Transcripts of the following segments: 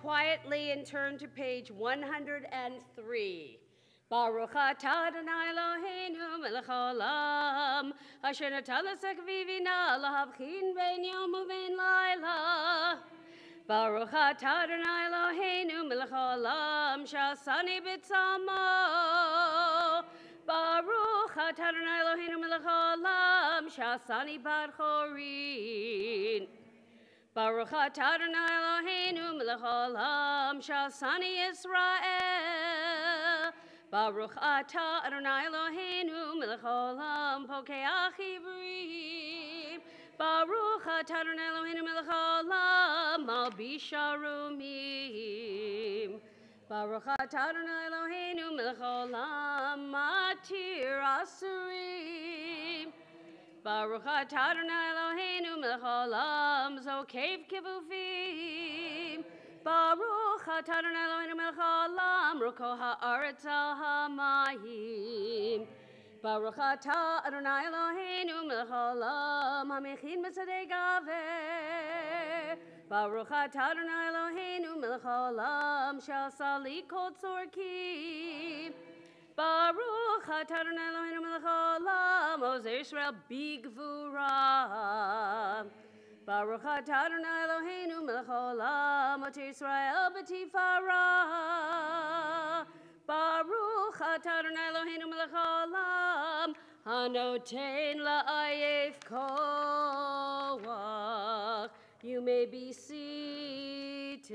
quietly and turn to page 103. Baruch atah Adonai Eloheinu melech haolam, asher natan l'sek vivina lahavchin ben yom uven laila. Baruch atah Adonai Eloheinu melech haolam, sha'asani b'tzamo. Baruch atah Adonai Eloheinu melech haolam, sha'asani bar chorin. Baruch atah Adonai Eloheinu melech haolam, sha'asani Yisrael. Baruch atah Adonai Eloheinu melech haolam, pokeach ivrim. Baruch atah Adonai Eloheinu melech haolam, malbish arumim. Baruch atah Adonai Eloheinu melech haolam, matir asurim. Baruch atah Adonai Eloheinu melech haolam, zokev kivuvim. Baruch atah Adonai Eloheinu melech haolam, roko haaretz al hamayim. Baruch atah Adonai Eloheinu melech haolam, hamechin b'sadei gaver. Baruch atah Adonai Eloheinu melech haolam, she'asa li kol tzorkim. Baruch atah Adonai Eloheinu melech haolam, ozer Yisrael bigvura. Baruch atah Adonai Eloheinu melech haolam, oter Yisrael b'tifara. Baruch atah Adonai Eloheinu melech haolam, hanoten la'ayef koach. You may be seated.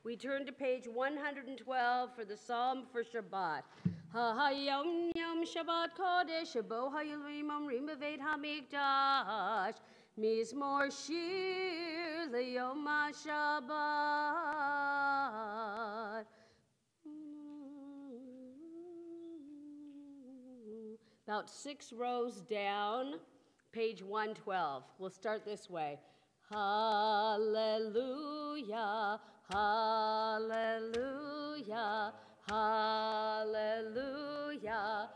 We turn to page 112 for the Psalm for Shabbat. Ha-hayom yom Shabbat kodesh, shebo hayilvim omrim b'veit hamikdash, mizmor shir leyom ha-Shabbat. About 6 rows down, page 112. We'll start this way. Hallelujah, hallelujah, hallelujah.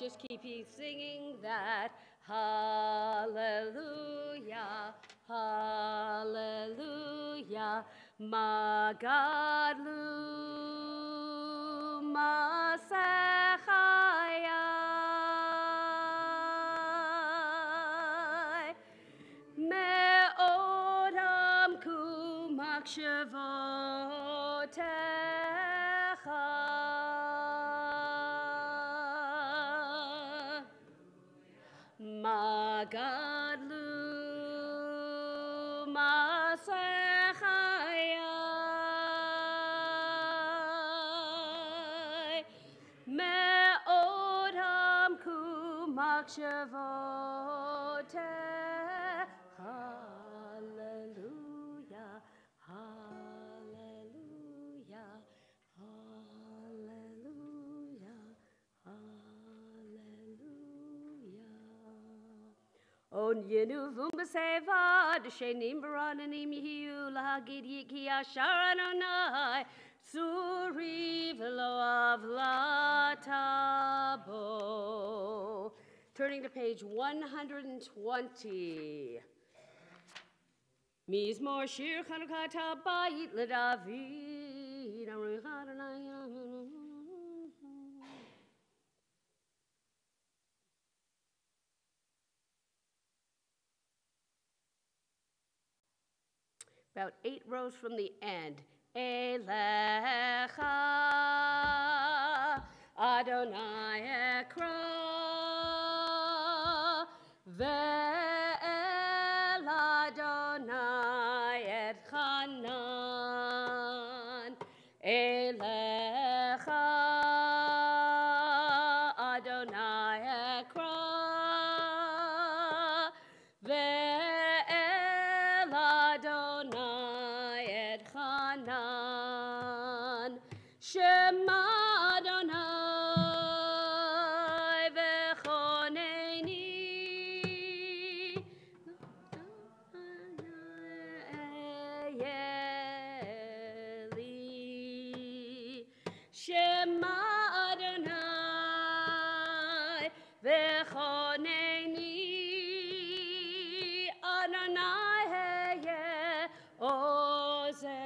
Just keep singing that. Hallelujah, hallelujah. Magadlu masechaya. Me'odam kumakshavotecha. Magadlu masechaya. Me'odam kumakshavotecha. Hallelujah, hallelujah, hallelujah, hallelujah. On yenuvum b'sevad, shenim barananim yihiu lahagid yiki ashar Adonai, suri v'lo avlatabo. Turning to page 120. Mizmor shir Chanukah tabayit leDavid. About 8 rows from the end. Elecha Adonai ekra ve'el Adonai etchanan. Elecha Adonai ekra ve'el Adonai etchanan. Shema Adonai v'choneni. Shema Adonai v'choneni. Adonai heye ozer.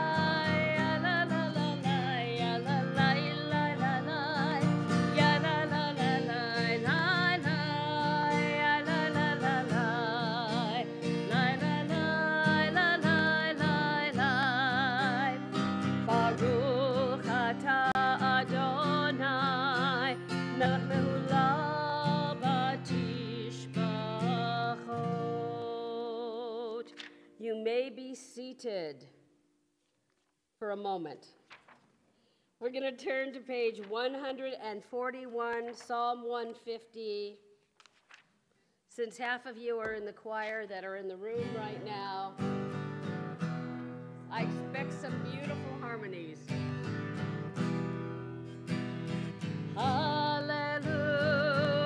You may be seated for a moment. We're going to turn to page 141, Psalm 150. Since half of you are in the choir that are in the room right now, I expect some beautiful harmonies. Hallelujah,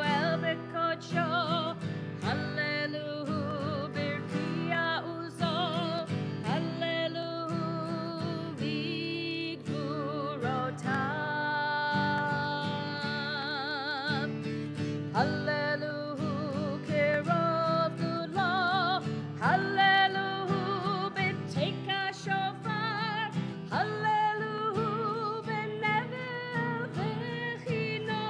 El Bekocho, Hallelujah, Birkia Uzo, Hallelujah, Vigdurotam, Hallelujah, Kerov Gudlo, Hallelujah, Beteka Shofar, Hallelujah, Benevil Vechino.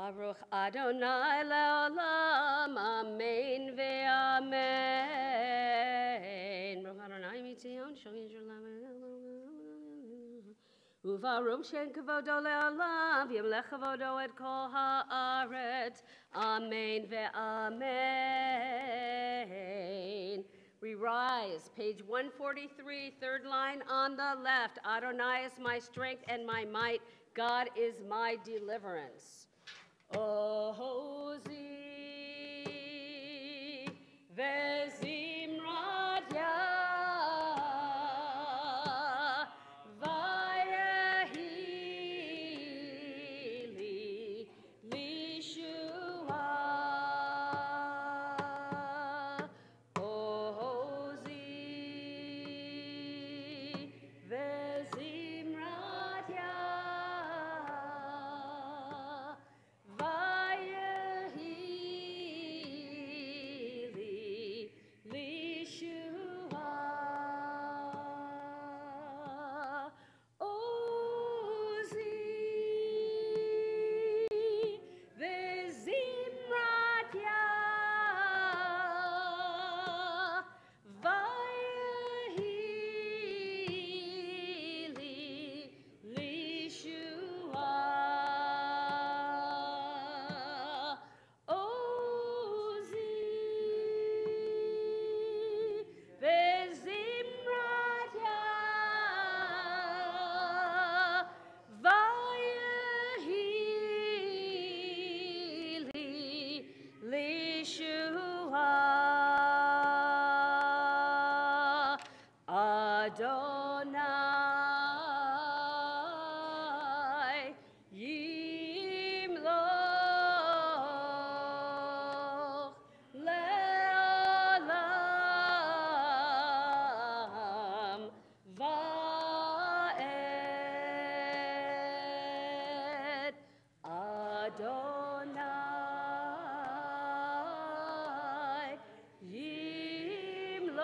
Baruch Adonai leolam, amen ve'amen. Baruch Adonai mitzion, shal Yisrael. Uvarum shen kavodo leolam, yemlech kavodo et kol haaretz, amen ve'amen. We rise, page 143, third line on the left. Adonai is my strength and my might. God is my deliverance. Ozi vezimrat Yah, vayehi li lishua. Ozi vezimrat Yah, vayehi li lishua. Ozi vezimrat Yah, vayehi li lishua. Ozi vezimrat Yah, vayehi li lishua. Adonai yimloch le'olam va'ed. Adonai yimloch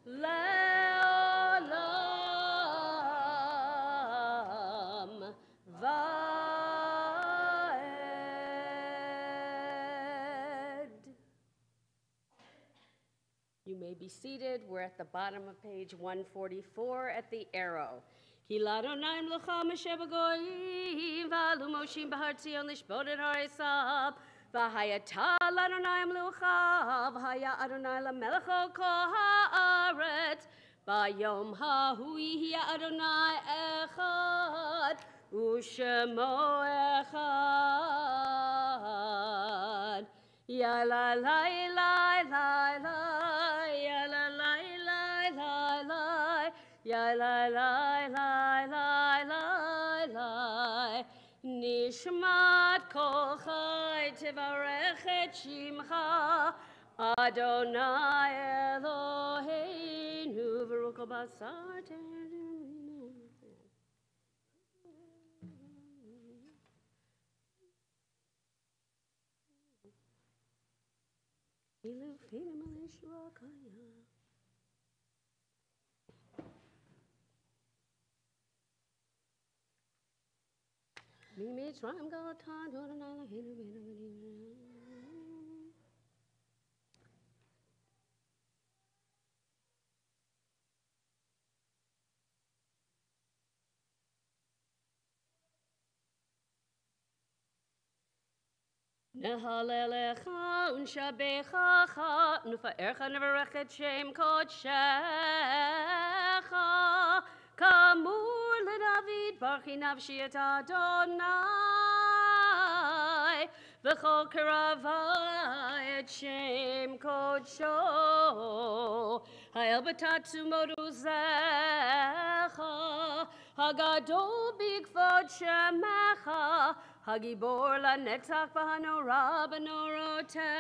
le'olam va'ed. You may be seated. We're at the bottom of page 144 at the arrow. Ki l'Adonai mlocha Moshe b'goyim, v'alu Moshe b'har Tzion lishbot et har Esav, v'hayata l'Adonai mlocha, v'haya Adonai l'melech al kol haaretz, b'yom hahu yihya Adonai echad, u'shemo echad. Ya la la la la la, ya la la la la la, ya la la la la la la. Nishmat kol chai tevarech et shimcha, Adonai Eloheinu v'ru kol basar te'enu. Nehalelecha unshabechacha nufa'ercha nevarechet shem kodshecha kamur leDavid barchi nafshi et Adonai v'chol karavai et shem kodsho ha'el b'tatzu moduzecha hagadol b'kvod shemecha Hagibor la netzach b'hanorah b'norotecha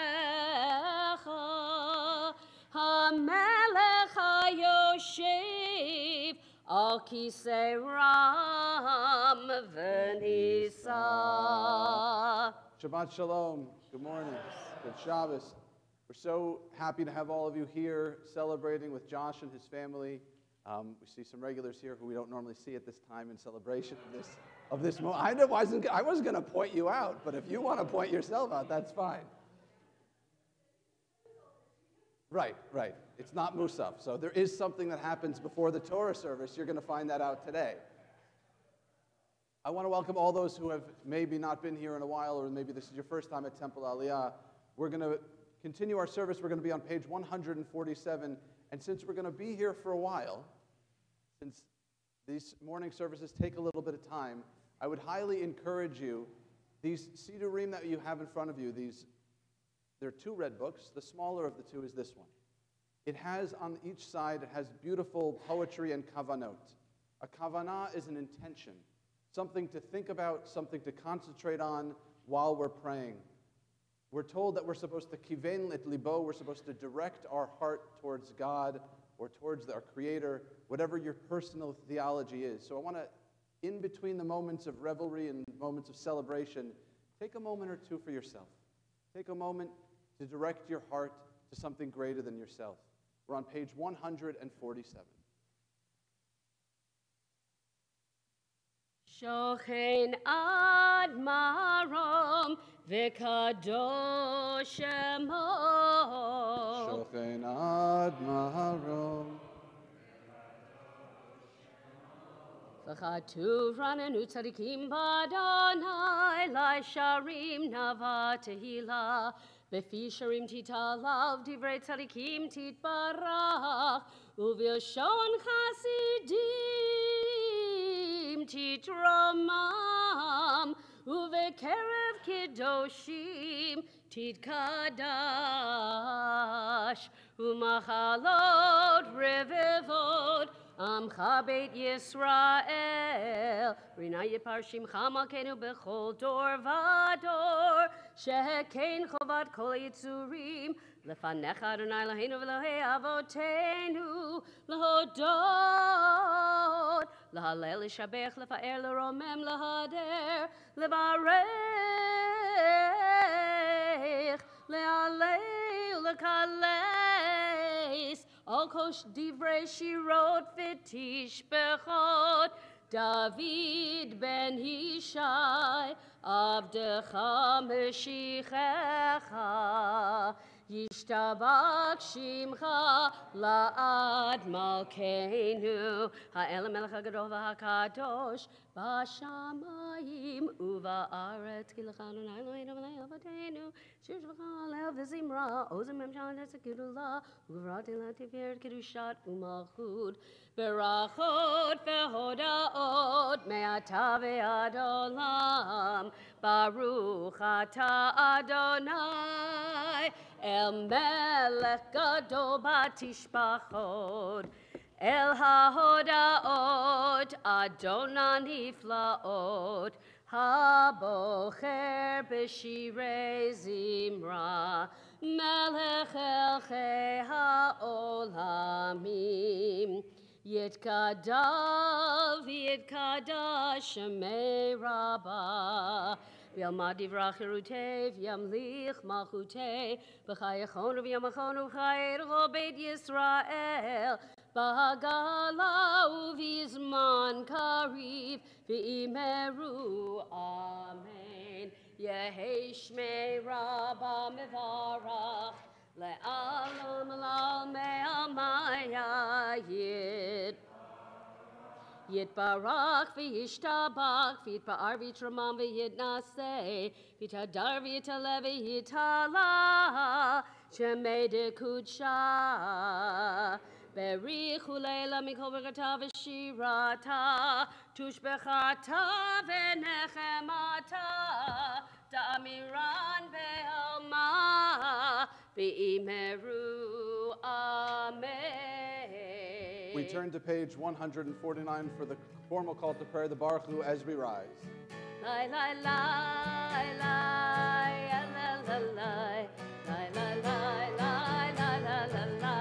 Hamelech hayoshev al kisei ram v'nisa. Shabbat Shalom. Good morning. Good Shabbos. We're so happy to have all of you here celebrating with Josh and his family. We see some regulars here who we don't normally see at this time in celebration of this of this moment. I wasn't going to point you out, but if you want to point yourself out, that's fine. Right. It's not Musaf. So there is something that happens before the Torah service. You're going to find that out today. I want to welcome all those who have maybe not been here in a while, or maybe this is your first time at Temple Aliyah. We're going to continue our service. We're going to be on page 147. And since we're going to be here for a while, since these morning services take a little bit of time, I would highly encourage you, these Sidurim that you have in front of you, there are two red books. The smaller of the two is this one. It has on each side, it has beautiful poetry and kavanot. A kavanah is an intention, something to think about, something to concentrate on while we're praying. We're told that we're supposed to kiven et libo, we're supposed to direct our heart towards God or towards our Creator, whatever your personal theology is. So I want to, in between the moments of revelry and moments of celebration, take a moment or two for yourself. Take a moment to direct your heart to something greater than yourself. We're on page 147. Shochen ad marom v'kadosh shemo. Shochen ad marom. V'chatuv ranenu tzadikim b'Adonai lai sharim nava tehila. Befi sharim titalav divrei tzadikim titbarach uvilshon chasidim titromam uvekerev kedoshim titkadash umachalot revevot Amcha Beit Yisrael, Rinayet Parshim Chamakenu Bechol Dor Vador, Shehekein Chovat Kol Yitzurim, Lefanecha Adonai Eloheinu v'Elohei Avotenu, Lehodot, Lehalel Lishabech, Lefaer Leromem, Lehader, Levarech, Lealei, Lekaleis, Al kosh divrei shirot v'tishbechot, David ben Yishai, Avdecha Meshichecha, Yishtabak Shimcha la'ad malkeinu, Ha'elam melech ha'gadol v'ha'kadosh, B'shamayim uva'aretz, Ki lecha Adonai Eloheinu v'lei avotenu, Shir shvachah alev v'zimra, Ozim mem shalom etzekidullah, Uvrati latiferet kedushat u'malchut, Berachot v'hodaot, Me'ata ve'ad olam, Baruch ata Adonai, El melech gadol batishbachot, El hahodaot, Adonai niflaot, Habocher b'shirei zimra, Melech elchei ha'olamim, Yitkadav yitkadash shemei rabbah, V'yalmad divrach cherutei, v'yamlich malchutei, B'chayachonu v'yamachonu v'chayercho Beit Yisrael, B'hagala u'v'zman kariv, v'imeru amen. Yehei shmei rabbah mevarach, Le'alam l'almei amaya Yitbarach v'yishtabach, v'yitba'ar v'yitramam v'yitnaseh, v'yitadar v'yitaleh v'yitala, shemei dekudsha. Berichu leila mikol berkata v'shirata, tushbechata v'nechemata, da'amiran ve'alma, v'imeru amen. We turn to page 149 for the formal call to prayer, the Baruch Hu, as we rise. Lai lai lai lai la la lai lai lai lai lai lai lai lai lai lai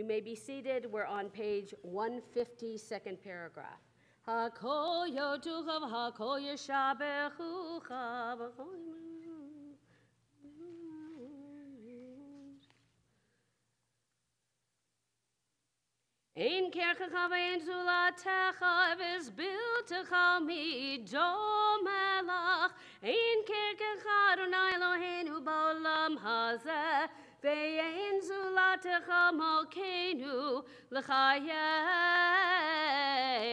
may be seated. We're on page 150, second paragraph. Hakol yotuchav, hakol yeshabechuchav. Ein kerkecha ve'en zulatecha v'zbiltecha midom elach. Ein kerkecha Adonai Eloheinu ba'olam hazeh ve'en zulatecha malkeinu l'chayei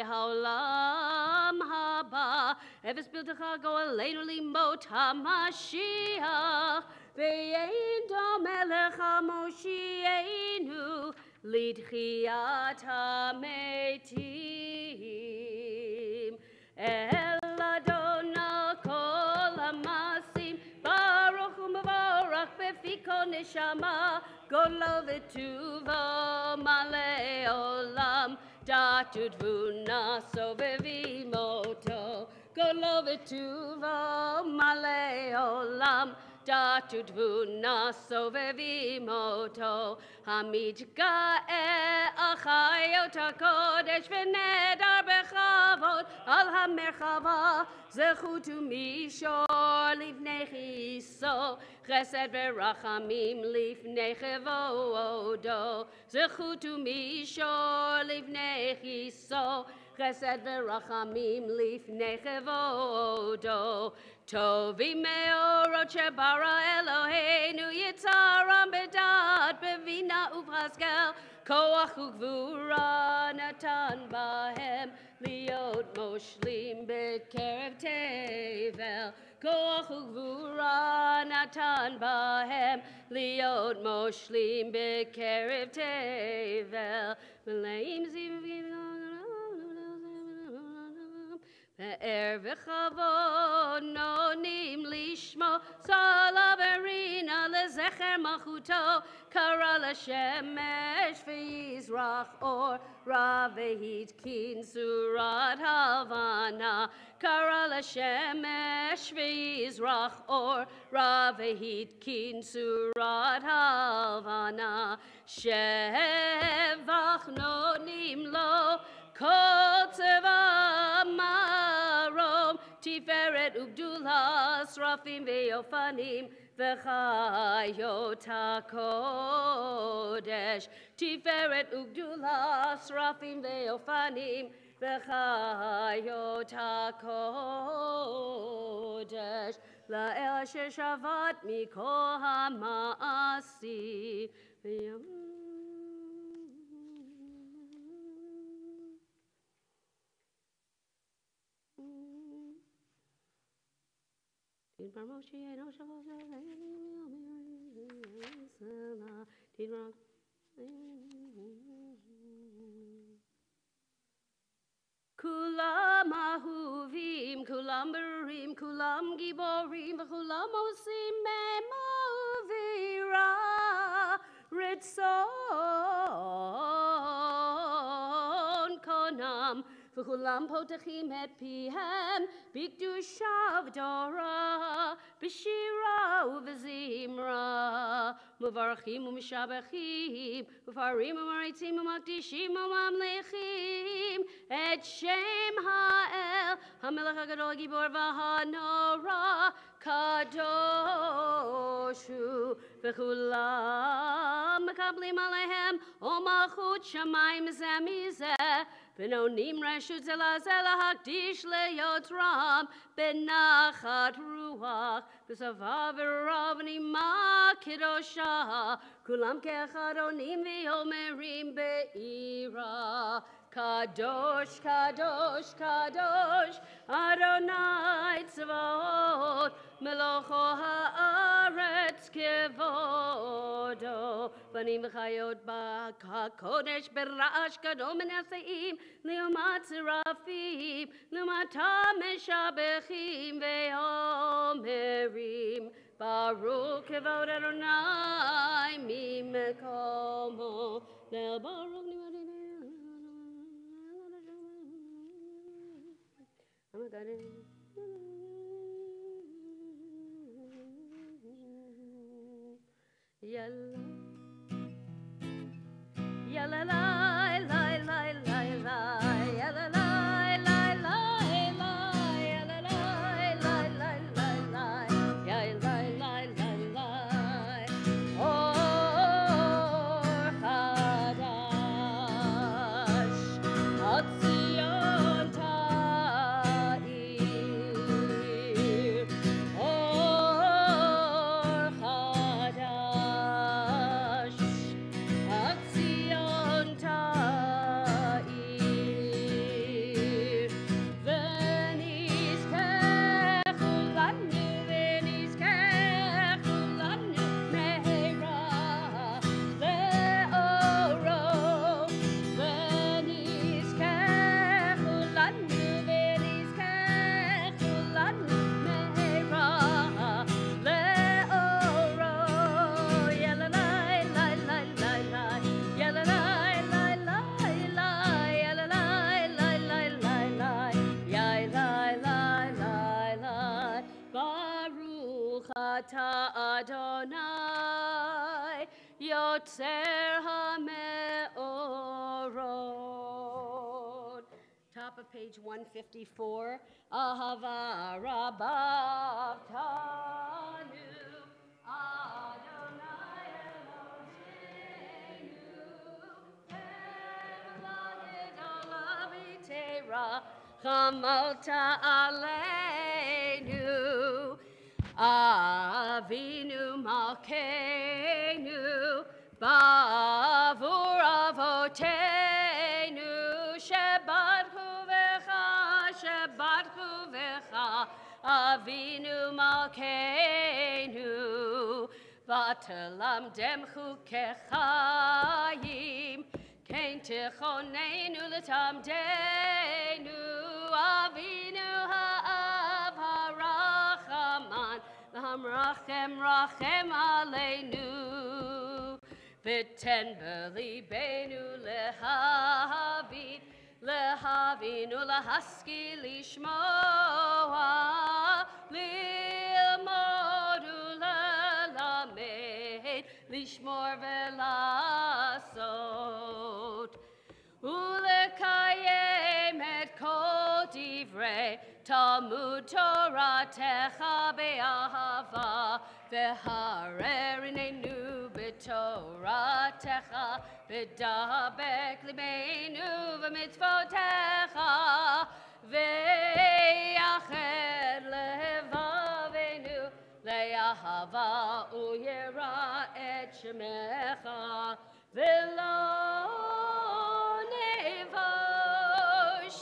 ha'olam haba. V'zbiltecha go'aleinu limot ha'mashiach ve'en dom elech ha'moshienu Lidchiat hametim El Adonai kol hamasim Baruch u'mevorach befiko neshama Golo v'tuvo malei olam Datu tvuna sovevi moto Golo v'tuvo malei olam Datu tvuna sovevi moto Hamidka achayot hakodesh v'nedar bechavod al hamerchava zechutu mishor lifnei chiso chesed v'rachamim lifnei chevodo zechutu mishor lifnei chiso chesed v'rachamim lifnei chevodo Tovim me'orot shebara Eloheinu yitzaram bedat bevina uv'haskel koach ugvura natan bahem liot moshlim bekerev tevel koach ugvura natan bahem liot moshlim bekerev tevel meleim zivim Ve'er v'chavod nonim lishmo Salav erina lezecher malchuto Kara l'shemesh v'yizrach or Ra v'hitkin surat havana Kara l'shemesh v'yizrach or Ra v'hitkin surat havana Shevach nonim lo Kol tzeva marom Tiferet ugdula Srafim ve'ofanim V'chayot hakodesh Tiferet ugdula Srafim ve'ofanim V'chayot hakodesh La'el asher shavat mikol ha'ma'asi Kulam ahuvim, kulam berim, kulam giborim, v'kulam osim me'movira ritzon konam. V'chulam potachim et pihem, b'kedusha v'torah, b'shira u'v'zimra, muvarachim u'mishabachim, u'farim u'maritzim u'makdishim u'mamlechim, et shem ha'el, ha'melech ha'gadol gibor v'ha'nora, kadoshu, v'chulam mekablim alehem, o malchut shamayim zeh mizeh, V'nonim reshut zela zela hakdish leyotram benachat ruach v'savav v'rav nima kedosha kulam ke'echad onim v'yomerim be'ira kadosh kadosh kadosh Adonai tzvaot melocho haaretz kevodo Banim v'chayot b'hakodesh bera'ash kadom menaseim Leomat serafim Leomatam meshabechim ve'omerim Baruch kevod Adonai mimekomo Le'el baruch Adonai Yotzer HaMeorot. Top of page 154. Ahava Rabbav Tanu Adonai Eloheinu Tera Chamalta Aleinu Avinu Malkeinu Bavur Avotenu Shebatchu Vecha Avinu Malkeinu Vatalamdem Chukechayim Kein Tichonenu L'tamdenu Avinu Ha'av Ha'rachaman Rachem Rachem Aleinu V'ten b'libenu lehavinu lahaski lishmoa lilmodu lelamed lishmor velasot ulekayem et kol divrei Talmud Torah techa be'ahava v'harereinu b'torah techa v'dabek libeinu v'mitzvotecha v'yached levavenu le'ahava u'yera et shemecha v'lo nevosh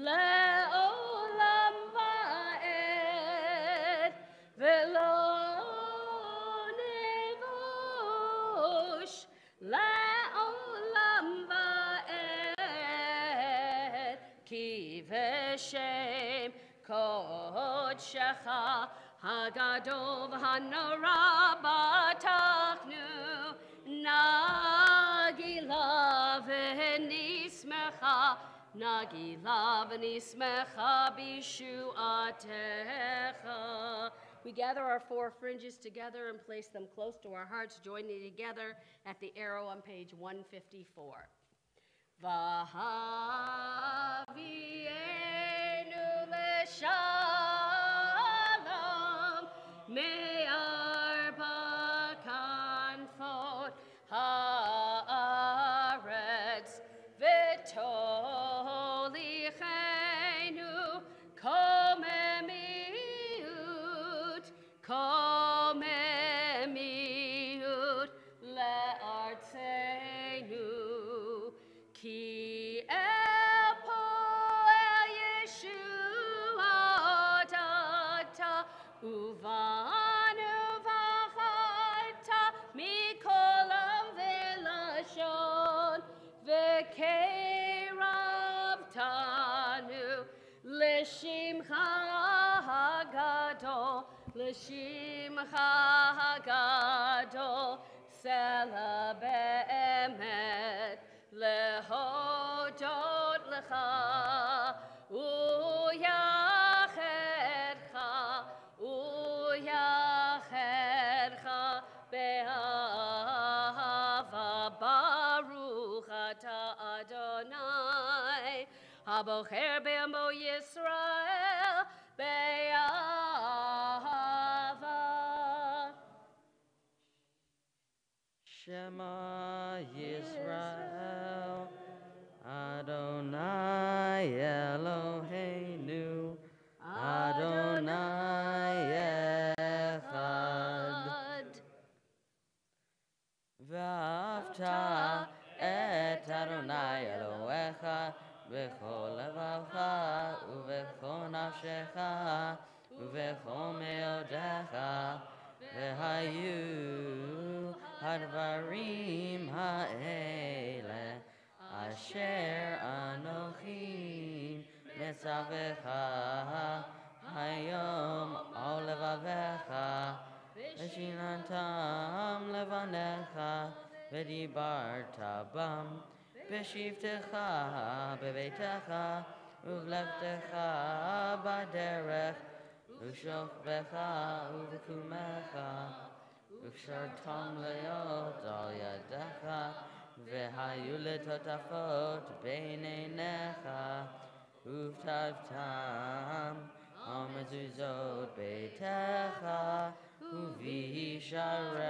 le'olam va'ed v'lo nevosh le'olam va'ed ki v'shem kodshecha hagadol v'hanora batachnu nagila v'nismecha Nagila v'nismecha b'shu'atecha. We gather our four fringes together and place them close to our hearts, joining together at the arrow on page 154. V'havienu l'shalom me'arba kanfot ha'aretz v'tolichenu komemiut le'artzenu ki el po'el Yeshua odata uvanu v'chata mikolam v'lashon v'keravtanu l'shimcha hagadol l'shimcha hagadol sela be'emet lehodot lecha uyachedcha be'ahava baruch Habocher be'amo Yisrael be'ahava. Shema Yisrael, Adonai Eloheinu, Adonai Echad. V'afta et Adonai Elohecha b'chol levacha u'b'chol nafshecha u'b'chol meodecha v'hayu hadvarim ha'ele asher anochi metzavecha hayom al levavecha v'shinantam levanecha v'dibarta bam v'shivtecha bebeitecha uvlevtecha baderech ושוכבך ובקומך וקשרתם להיות על ידיך והיו לטוטפות בין עיניך וכתבתם על מזוזות ביתך ובישעריך.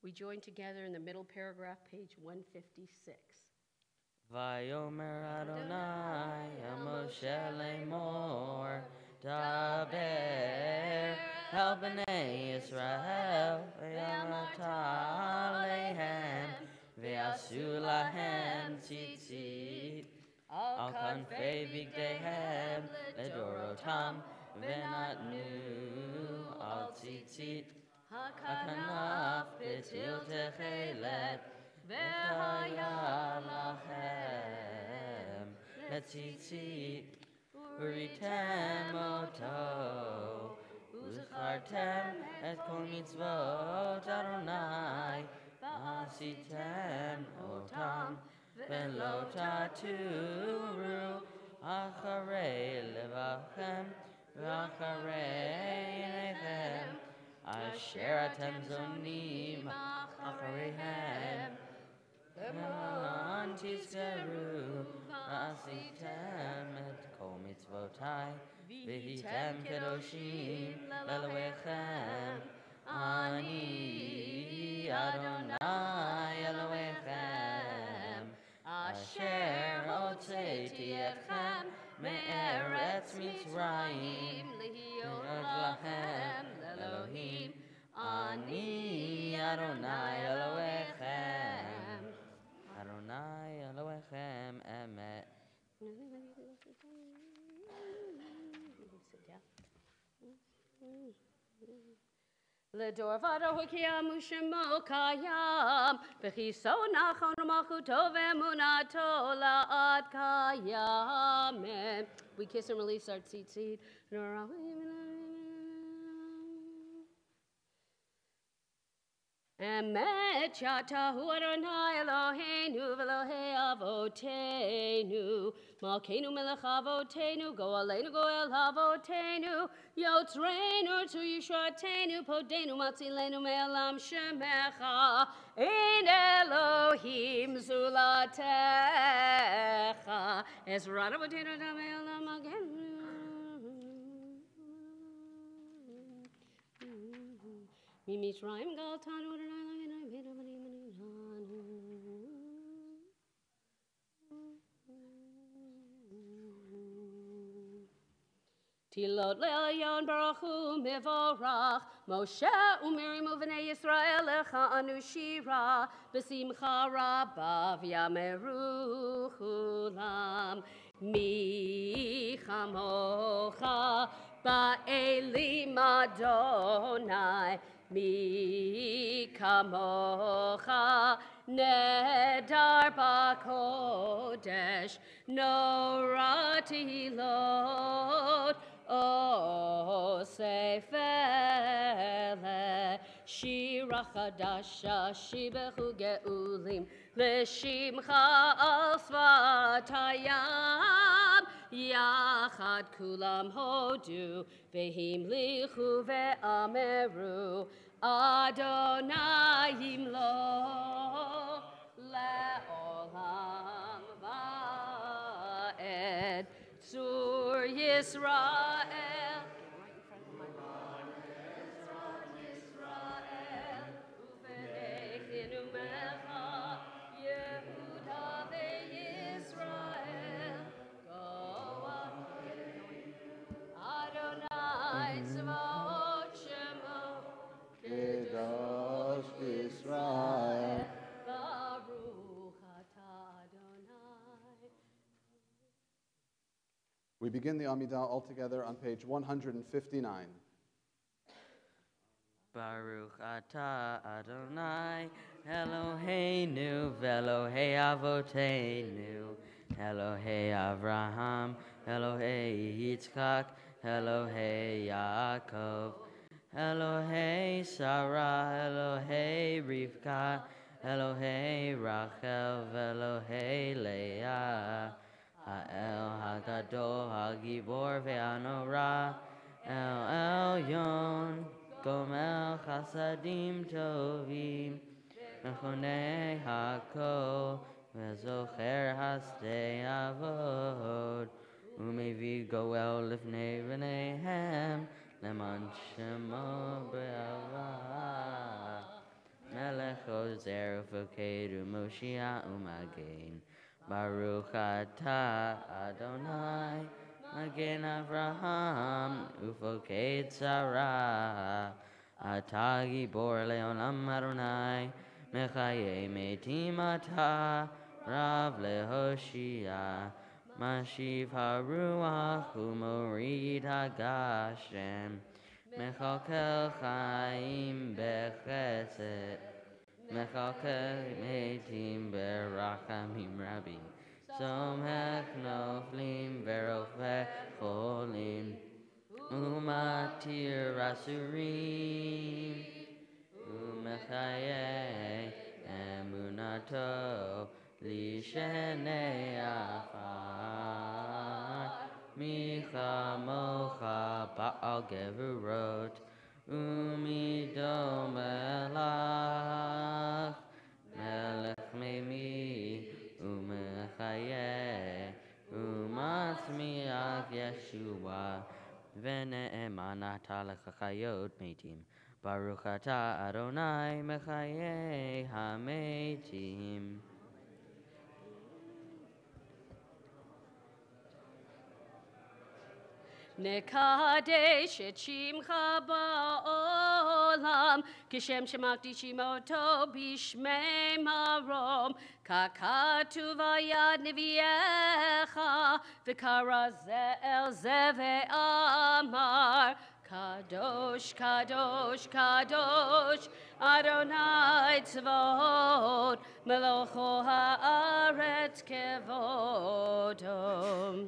We join together in the middle paragraph, page 156. Vayomer Adonai Moshe Lemor Daber El Bnei Yisrael V'yamata Alehem V'yasu Lahem Tzitzit Al Kanfei Bigdeihem Ledorotam V'natnu Al Tzitzit HaKanaf B'til Techelet V'chaya lachem letzitzit uritem oto uzchartem et kol mitzvot Adonai v'asitem otam v'lo taturu acharei levachem v'acharei einechem asher atem zonim achareihem Tizkeru Asitem et kol mitzvotai V'hitem kedoshim Elohechem Ani Adonai Elohechem Asher Otzeiti etchem Me'eretz Mitzrayim Lihiyot lachem Elohim Ani Adonai Elohechem Adonai Elohechem Emet. L'dor vado hukiyam u'shemo kayam v'chiso nachon u'malchuto ve'emunato la'ad kayamem. We kiss and release our tzitzit. Emet shatahu Adonai Eloheinu v'Elohei avotenu Malkeinu melech avotenu go'aleinu go'el avotenu Yotzreinu to Yishratenu podenu matzilenu me'elam shemecha Ein Elohim zulatecha Ezrat avotenu me'elam agenu Mitzrayim galtanu Tilot le'elyon baruchu mevorach Moshe u'Miriam u'vnei Yisrael lecha anu shira B'simcha rabba v'yameru chulam Mi chamocha ba'elim Adonai Mi kamocha nedar b'kodesh norati lot o sefele שירה חדשה, שיבחו גאולים, לשמך על שפת הים. יחד כולם הודו, והמליכו ואמרו, אדוני ימלוך לעולם ועד. צור ישראל, ובניכנו מלכה, יהודה וישראל. אדוני צבאות שמו, קדוש ישראל. ברוך אתה אדוני. We begin the Amidah altogether on page 159. Baruch atah Adonai Eloheinu v'Elohei Avoteinu Elohei Avraham Elohei Yitzchak Elohei Yaakov Elohei Sarah Elohei Rivka Elohei Rachel v'Elohei Leah Ha'el HaGadol HaGibor ve'Anorah El Elyon Gomel Chasadim Tovim Mechonei HaKol Vezocher Hasdei Avod Umevi Goel Lifnei V'neihem Leman Shemo Be'avah Melech Ozer Ufoked Umoshia Umagen Baruch Atah Adonai Magen Avraham, Ufoked Sarah, Atah Gibor Leolam Adonai, Mechaye Metim Atah, Rav Lehoshia, Mashiv HaRuach Umorid HaGashem, Mechalkel Chaim Bechesed, Mechalkel Metim Berachamim Rabim. Somech noflim verofeh cholim umatir asurim umechayeh emunato lishenei afar micha mocha ba'al gevurot umido melach melech meimi Umechayeh, Umasmiach Yeshua, Vene'emanata lechachayot metim. Baruch atah Adonai mechayeh hametim. נקדש את שמך בעולם, כשם שמקדישים אותו בשמי מרום, ככתוב על יד נביאך, וקרא זה אל זה ואמר, קדוש, קדוש, קדוש, אדוני צבאות, מלוכו הארץ כבודו.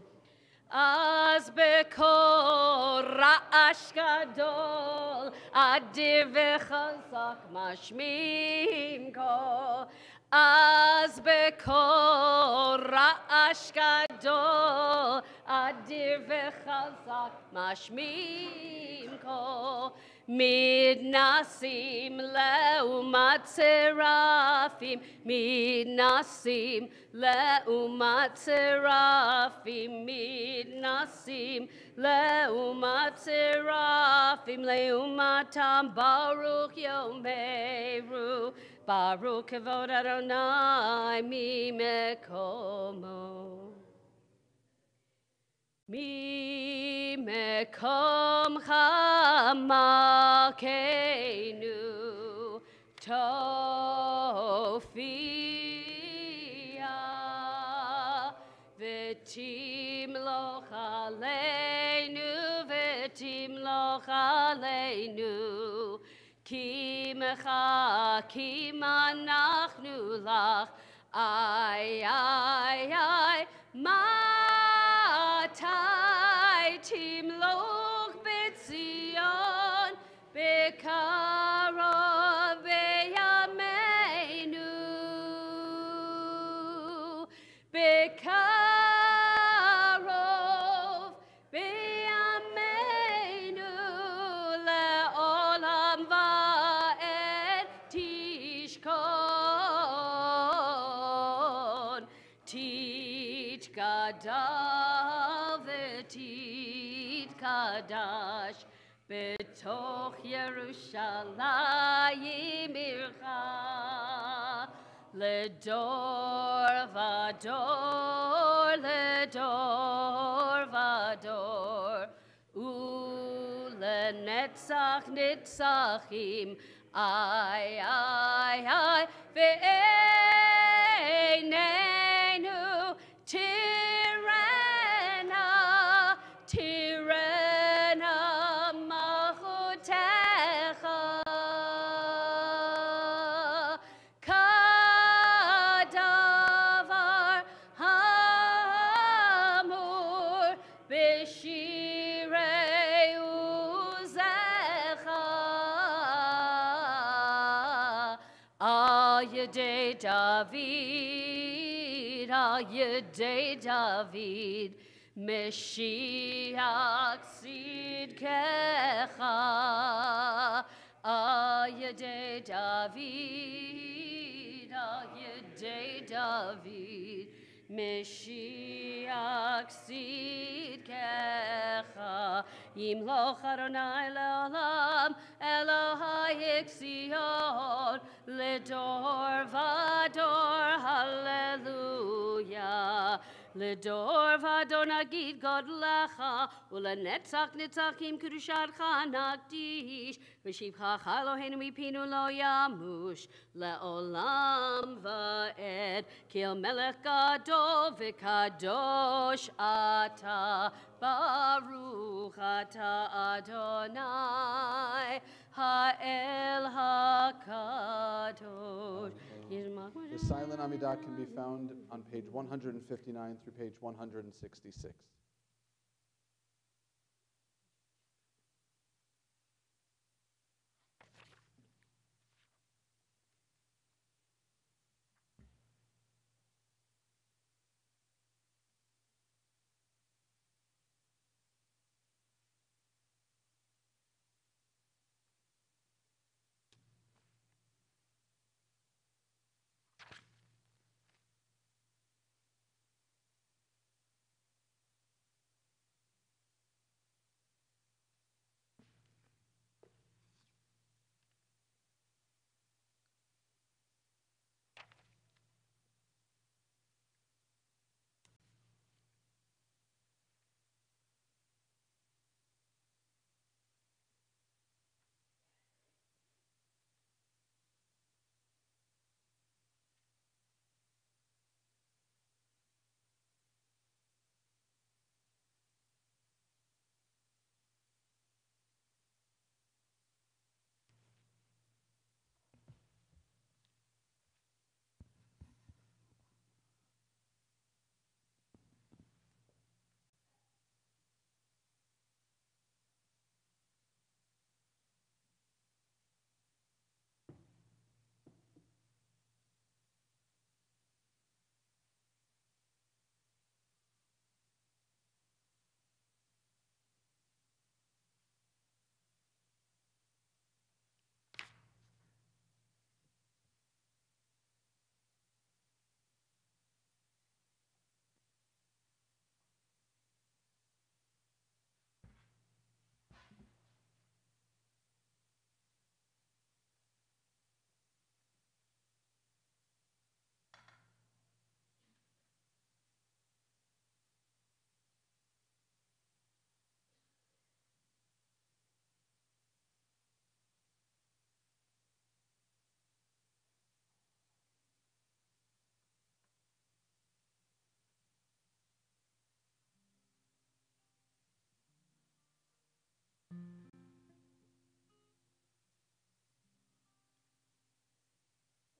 אז בקול רעש גדול, אדיר וחזק משמיעים קול. אז בקול רעש גדול, אדיר וחזק משמיעים קול. מתנסים לעומת צרפים, מתנסים לעומת צרפים, מתנסים לעומת צרפים, לעומתם ברוך יאמרו, ברוך כבוד אדוני ממקומו. ממקומך מלכנו תופיע ותמלוך עלינו ותמלוך עלינו כי מחכים אנחנו לך איי איי איי מתי תמלוך בציון בקרוב Titgadav v'titkadash b'toch Yerushalayim ircha Ledor vador, ledor vador Ulenetzach nitzachim ay, ay, ay Ve'einenu tirena, tirena machutecha Kadavar hamur b'shirei uzecha Al Yedei David, Al Yedei David, Meshiach Tzidkecha. Al Yedei David, Al Yedei David, Meshiach Tzidkecha. Yimloch Adonai le'olam, Elohai Zion, Ledor vador, hallelujah. Ledor vador nagid God lecha, ulenetzach nitzachim kedushatcha nagdish, v'shivcha Eloheinu mipinu lo yamush, le'olam va'ed, kil melech gadol v'kadosh ata, baruch ata Adonai, ha'el ha'kadosh. The silent Amidah can be found on page 159 through page 166.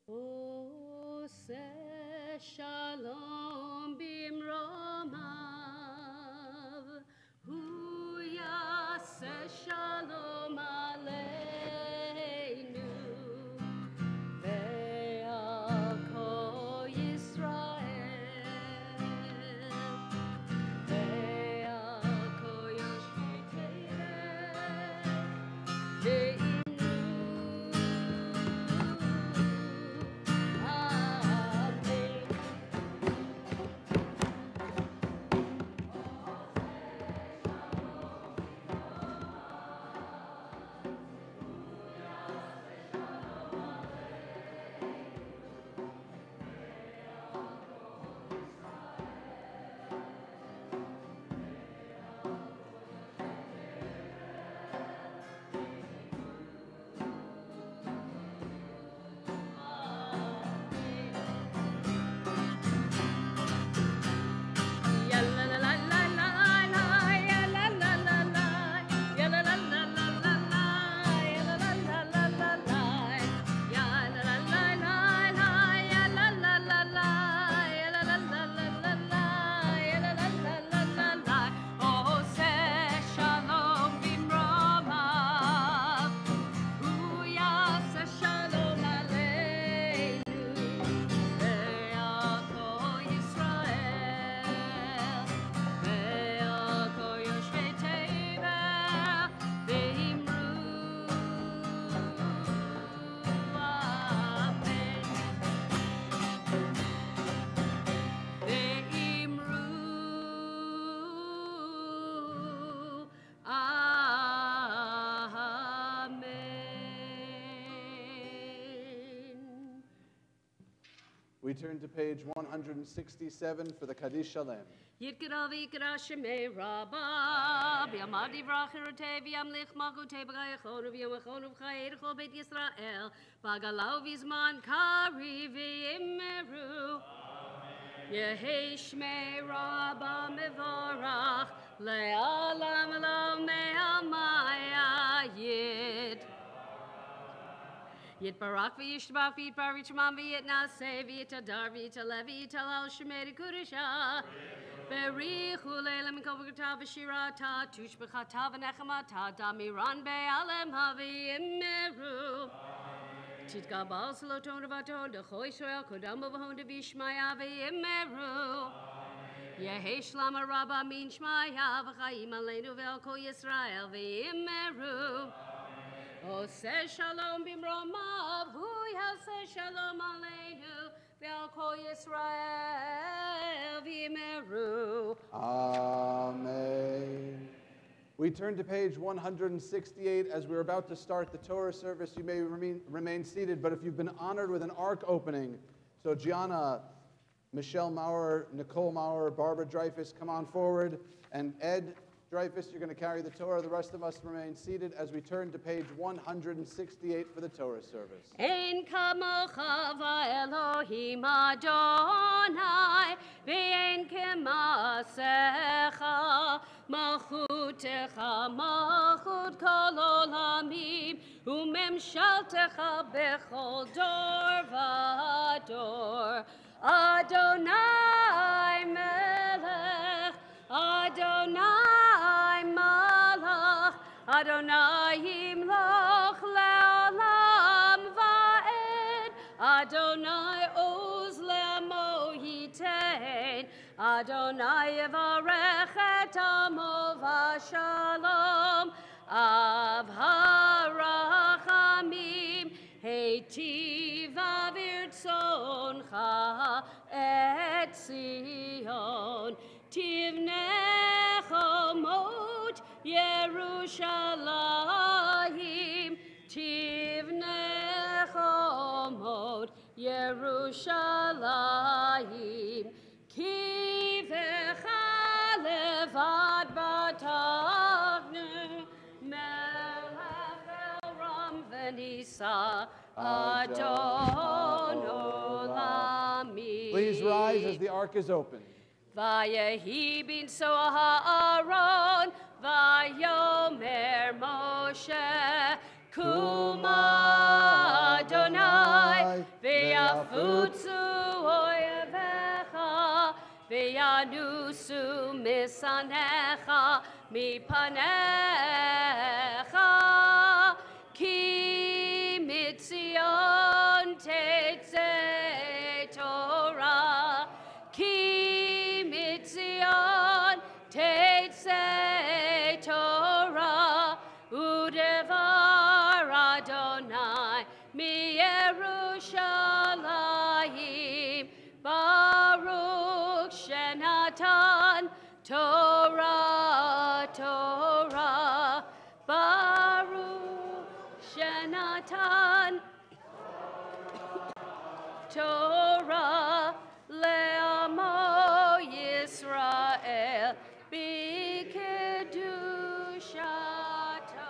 Oseh shalom bimromav, hu yaseh shalom aleinu, ve'al kol Yisrael, ve'al kol yoshvei teireh, We turn to page 167 for the Kaddish Shalem. Yitkara v'yikara shemei rabba b'yamad yivrachirotei v'yamlich malchutei b'gayachonu v'yamachonu v'chayer chol beit Yisrael b'agalau v'zman kari v'yimeru Yehi shmei rabba mevorach le'alam lo me'amaya yid Yit barak v'yishtabach v'yitbar v'yitshman v'yitnaseh v'yitadar v'yitaleh v'yitalal shemei kudusha Berichu leilem kovgata v'shirata tushbechata v'nechamata damiran be'alem havi'imeru Titgabal saloton avaton decho Yisrael kodam b'vahon devishmaya v'imeru Yehi shlama rabba min shmaya v'chaim aleinu ve'al kol Yisrael v'imeru Oseh shalom b'mromav hu yaseh shalom aleinu ve'al kol Yisrael v'imeru Amen. We turn to page 168. As we're about to start the Torah service, you may remain seated, but if you've been honored with an ark opening, so Gianna, Michelle Maurer, Nicole Maurer, Barbara Dreyfus, come on forward, and Ed Dreyfus, you're going to carry the Torah. The rest of us remain seated as we turn to page 168 for the Torah service. Ein kamocha va'Elohim Adonai ve'ein kemasecha malchutecha malchut kol olamim umemshaltecha bechol dor v'dor Adonai melech Adonai malach Adonai yimloch le'olam va'ed Adonai oz le'amo yitein Adonai yevarech et amo v'shalom av harachamim heitiv avirtzoncha et Zion Tivnecho mot Yerushalayim Tivnecho mot Yerushalayim Ki vecha levad batachnu melech el ram v'nisa Adon olamim Please rise as the ark is opened. Vayehi bin Aaron, Vayomer Moshe, Kuma Adonai, V'yafutzu oyevecha, V'yanusu misanecha, mipanecha, Ki mitzion tetzeh Torah, Ki Mitzion Tetzeh Torah Udevar Adonai Mi Yerushalayim Baruch Shenatan Torah Torah Baruch Shenatan Torah Le'amo Yisrael B'kedushato.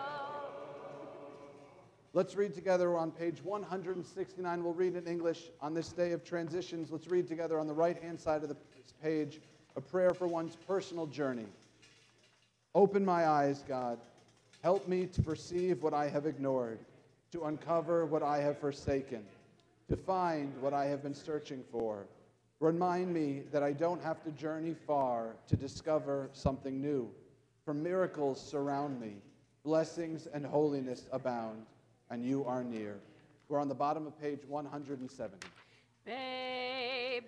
Let's read together on page 169. We'll read in English on this day of transitions. Let's read together on the right-hand side of the page a prayer for one's personal journey. Open my eyes, God. Help me to perceive what I have ignored, to uncover what I have forsaken, to find what I have been searching for. Remind me that I don't have to journey far to discover something new. For miracles surround me, blessings and holiness abound, and you are near. We're on the bottom of page 170.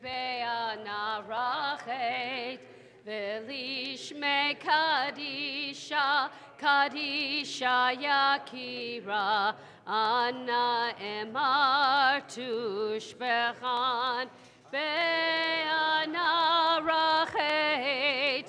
Be'ana rachet velishme kadisha kadisha yakira Anna emar tushbechan Be'ana rachet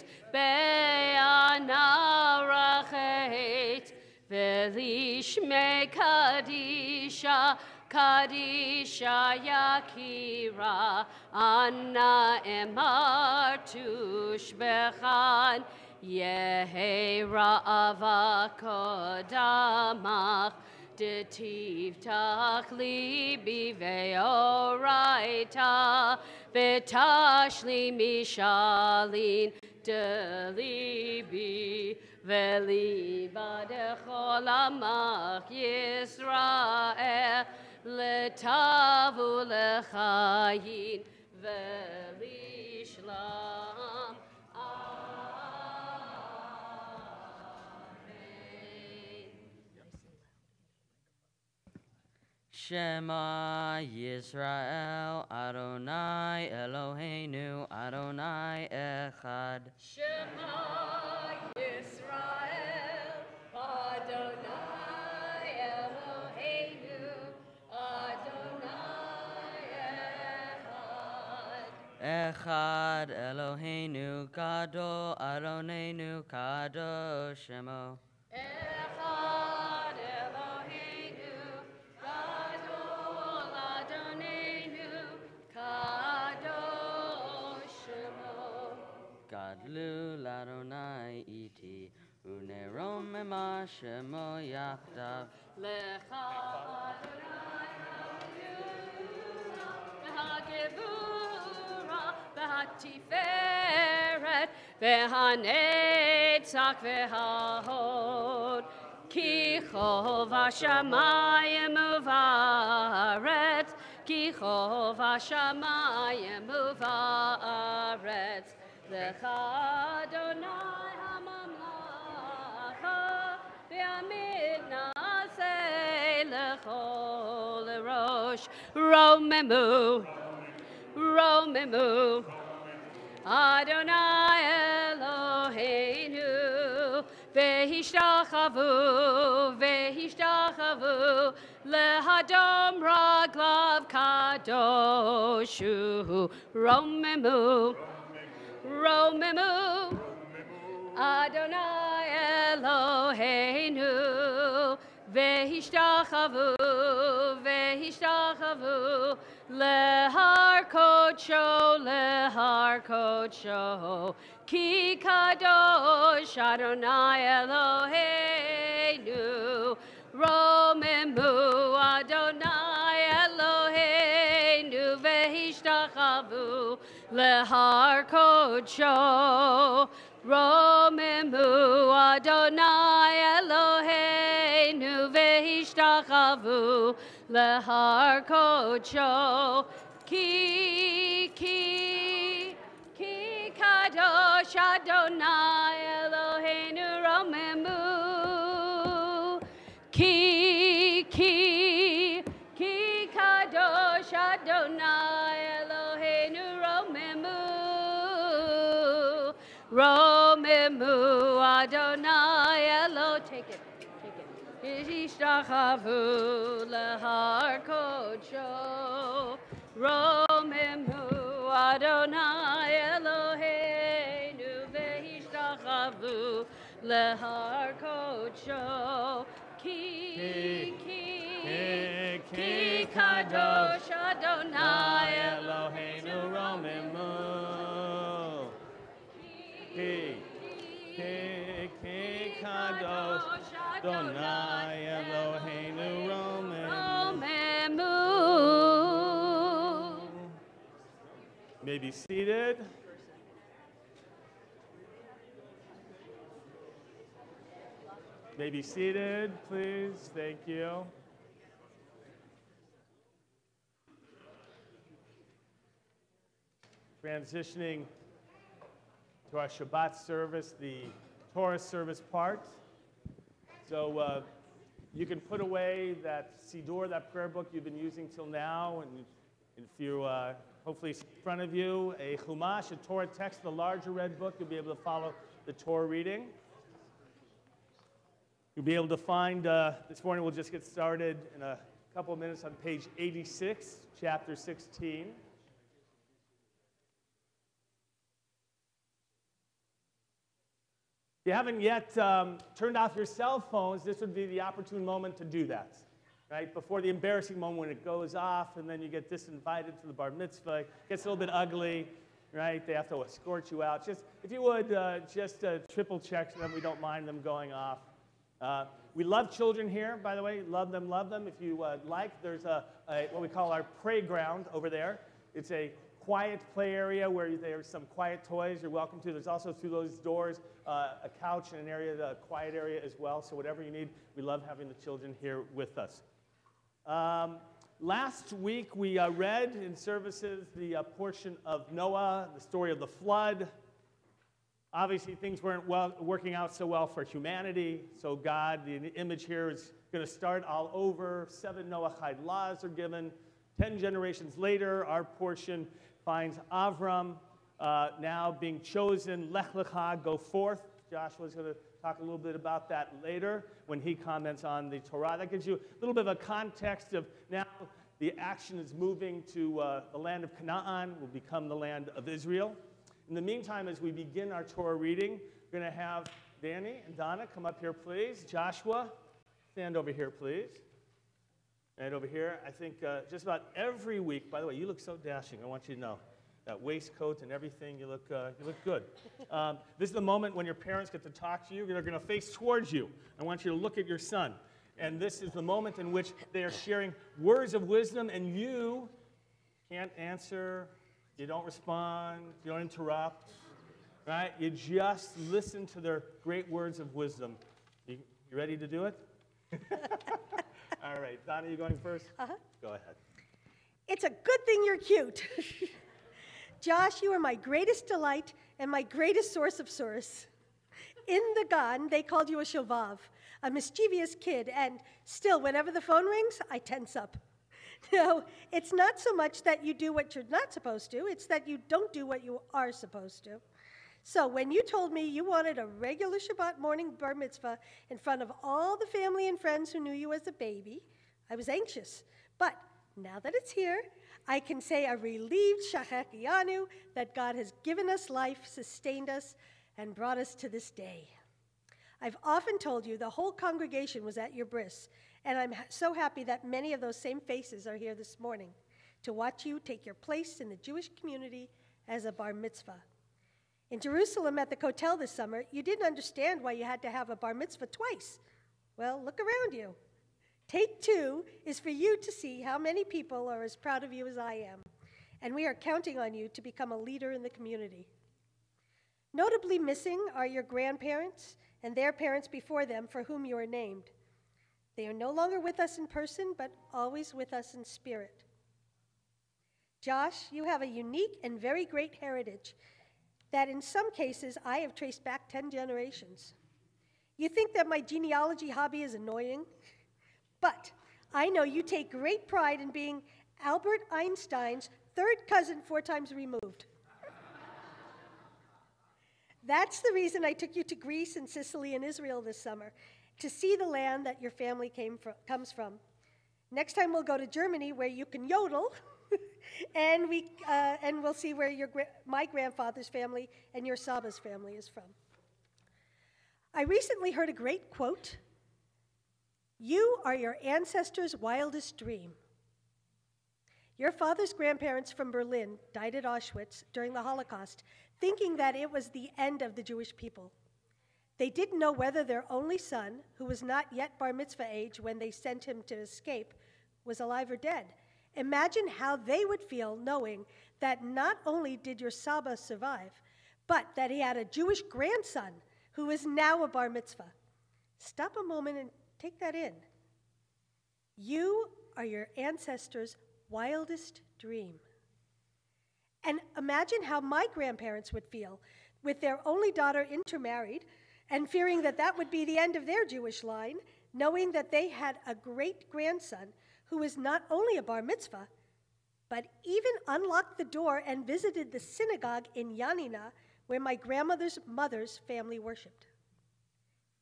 Velishme kadisha Kadisha Yakira Anna Emar Tushbechan Yehera Avakodamach Detiv Tachli Biveoraita Betashli Mishalin Delibi Veliba Dechol Amach Yisrael Letavu Lechayin Velishlam. Shema Yisrael, Adonai Eloheinu, Adonai Echad. Shema Yisrael, Adonai Eloheinu, Adonai Echad. Echad Eloheinu, Kado, Adonenu, Kado, Shemo. Echad Eloheinu, Gadol Adonenu, Kadosh Shemo. Gadlu Ladonai iti, Unerom ema Shemo Yachdav. Lecha Adonai Hagevura, V'hatiferet, V'hanetzach, V'hahod, Ki chov hashamayim uvaretz, Ki chov hashamayim uvaretz, Lecha Adonai hamamlacha, V'amid naseh lechol rosh, Romemu, Romemu, Adonai Eloheinu, Vehishtachavu, Vehishtachavu, Lehadom Raglav Kadoshu, Romemu, Romemu, Adonai Eloheinu, Vehishtachavu, Vehishtachavu, Lehar Kodsho, Lehar Kodsho, Ki Kadosh Adonai Eloheinu, Romemu Adonai Eloheinu, Vehishtachavu, Lehar Kodsho, Romemu Adonai Eloheinu, Vehishtachavu, Lehar Kodsho, Ki Kadosh Adonai Eloheinu, Romemu, Ki Kadosh Adonai Eloheinu, Romemu, Romemu Adonai Elo. Take it. Vehishtachavu lehar kodsho, Romemu Adonai Eloheinu, Vehishtachavu lehar kodsho, Ki kadosh Adonai Eloheinu, Romemu. Kadosh Adonai Eloheinu Romemu. You may be seated. May be seated, please. Thank you. Transitioning to our Shabbat service, the Torah service part. So you can put away that Siddur, that prayer book you've been using till now, and if you hopefully see in front of you a Chumash, a Torah text, the larger red book, you'll be able to follow the Torah reading. You'll be able to find, this morning we'll just get started in a couple of minutes on page 86, chapter 16. If you haven't yet turned off your cell phones, this would be the opportune moment to do that. right? Before the embarrassing moment when it goes off and then you get disinvited to the bar mitzvah. It gets a little bit ugly, right? They have to escort you out. Just, if you would, just triple check so that we don't mind them going off. We love children here, by the way. Love them, love them. If you like, there's what we call our playground over there. It's a quiet play area where there's some quiet toys you're welcome to. There's also through those doors a couch and an area, a quiet area as well. So whatever you need, we love having the children here with us. Last week we read in services the portion of Noah, the story of the flood. Obviously things weren't working out so well for humanity. So God, the image here is going to start all over. 7 Noahide laws are given. 10 generations later, our portion finds Avram now being chosen. Lech lecha, go forth. Joshua's going to talk a little bit about that later when he comments on the Torah. That gives you a little bit of a context of now the action is moving to the land of Canaan, will become the land of Israel. In the meantime, as we begin our Torah reading, we're going to have Danny and Donna come up here, please. Joshua, stand over here, please. And over here, I think just about every week, by the way, you look so dashing, I want you to know. That waistcoat and everything, you look good. This is the moment when your parents get to talk to you. They're going to face towards you. I want you to look at your son. And this is the moment in which they are sharing words of wisdom, and you can't answer, you don't respond, you don't interrupt, right? You just listen to their great words of wisdom. You ready to do it? All right, Donna, you going first? Uh-huh. Go ahead. It's a good thing you're cute. Josh, you are my greatest delight and my greatest source of solace. In the Gan, they called you a shovav, a mischievous kid, and still, whenever the phone rings, I tense up. No, it's not so much that you do what you're not supposed to, it's that you don't do what you are supposed to. So when you told me you wanted a regular Shabbat morning bar mitzvah in front of all the family and friends who knew you as a baby, I was anxious. But now that it's here, I can say a relieved Shachakiyanu that God has given us life, sustained us, and brought us to this day. I've often told you the whole congregation was at your bris, and I'm so happy that many of those same faces are here this morning to watch you take your place in the Jewish community as a bar mitzvah. In Jerusalem at the Kotel this summer, you didn't understand why you had to have a bar mitzvah twice. Well, look around you. Take 2 is for you to see how many people are as proud of you as I am, and we are counting on you to become a leader in the community. Notably missing are your grandparents and their parents before them for whom you are named. They are no longer with us in person, but always with us in spirit. Josh, you have a unique and very great heritage that in some cases I have traced back 10 generations. You think that my genealogy hobby is annoying? But I know you take great pride in being Albert Einstein's 3rd cousin 4 times removed. That's the reason I took you to Greece and Sicily and Israel this summer, to see the land that your family comes from. Next time we'll go to Germany where you can yodel, and we'll see where my grandfather's family and your Saba's family is from. I recently heard a great quote. You are your ancestors' wildest dream. Your father's grandparents from Berlin died at Auschwitz during the Holocaust, thinking that it was the end of the Jewish people. They didn't know whether their only son, who was not yet bar mitzvah age when they sent him to escape, was alive or dead. Imagine how they would feel knowing that not only did your Saba survive, but that he had a Jewish grandson who is now a bar mitzvah. Stop a moment and take that in. You are your ancestors' wildest dream. And imagine how my grandparents would feel with their only daughter intermarried and fearing that that would be the end of their Jewish line, knowing that they had a great-grandson who was not only a bar mitzvah, but even unlocked the door and visited the synagogue in Yanina where my grandmother's mother's family worshiped.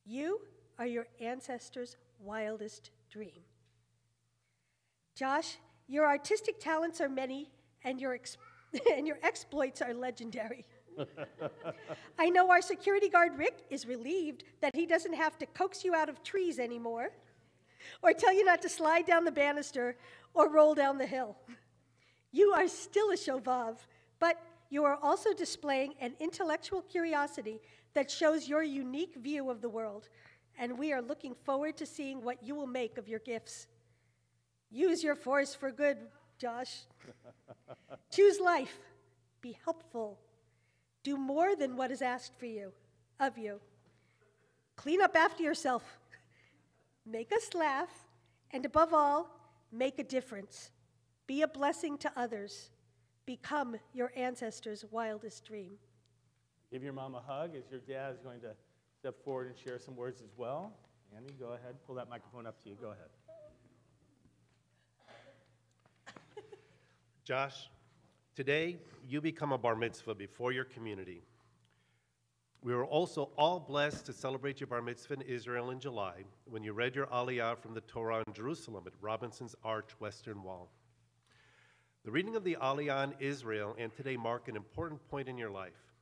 You are your ancestors' wildest dream. Josh, your artistic talents are many, and your exploits are legendary. I know our security guard, Rick, is relieved that he doesn't have to coax you out of trees anymore. or tell you not to slide down the banister or roll down the hill. You are still a shovav, but you are also displaying an intellectual curiosity that shows your unique view of the world, and we are looking forward to seeing what you will make of your gifts. Use your force for good, Josh. Choose life. Be helpful. Do more than what is asked of you. Clean up after yourself. Make us laugh, and above all, make a difference. Be a blessing to others. Become your ancestors' wildest dream. Give your mom a hug as your dad is going to step forward and share some words as well. Annie, go ahead. Pull that microphone up to you. Go ahead. Josh, today you become a bar mitzvah before your community. We were also all blessed to celebrate your bar mitzvah in Israel in July when you read your Aliyah from the Torah in Jerusalem at Robinson's Arch Western Wall. The reading of the Aliyah in Israel and today mark an important point in your life.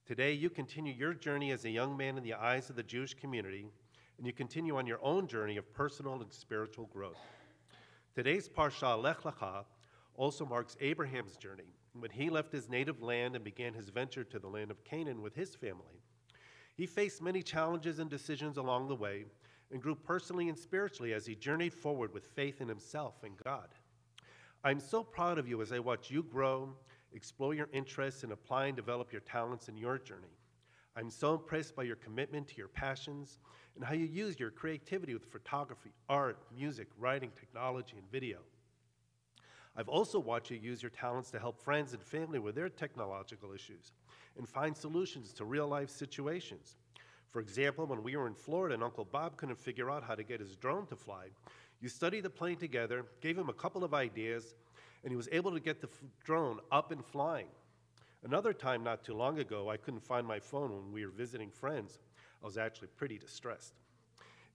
Today you continue your journey as a young man in the eyes of the Jewish community, and you continue on your own journey of personal and spiritual growth. Today's Parsha, Lech Lecha, also marks Abraham's journey when he left his native land and began his venture to the land of Canaan with his family. He faced many challenges and decisions along the way and grew personally and spiritually as he journeyed forward with faith in himself and God. I'm so proud of you as I watch you grow, explore your interests, and apply and develop your talents in your journey. I'm so impressed by your commitment to your passions and how you use your creativity with photography, art, music, writing, technology, and video. I've also watched you use your talents to help friends and family with their technological issues and find solutions to real-life situations. For example, when we were in Florida and Uncle Bob couldn't figure out how to get his drone to fly, you studied the plane together, gave him a couple of ideas, and he was able to get the drone up and flying. Another time not too long ago, I couldn't find my phone when we were visiting friends. I was actually pretty distressed.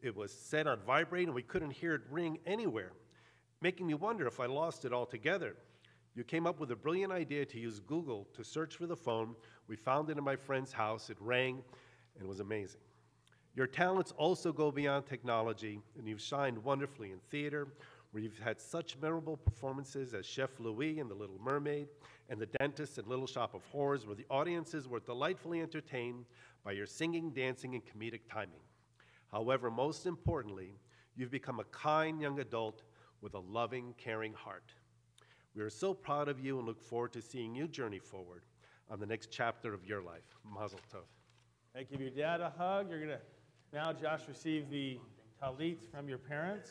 It was set on vibrate and we couldn't hear it ring anywhere, making me wonder if I lost it altogether. You came up with a brilliant idea to use Google to search for the phone. We found it in my friend's house. It rang, and it was amazing. Your talents also go beyond technology, and you've shined wonderfully in theater, where you've had such memorable performances as Chef Louis in The Little Mermaid and The Dentist in Little Shop of Horrors, where the audiences were delightfully entertained by your singing, dancing, and comedic timing. However, most importantly, you've become a kind young adult with a loving, caring heart. We are so proud of you and look forward to seeing you journey forward on the next chapter of your life. Mazel tov. Hey, give your dad a hug. You're going to now, Josh, receive the talit from your parents.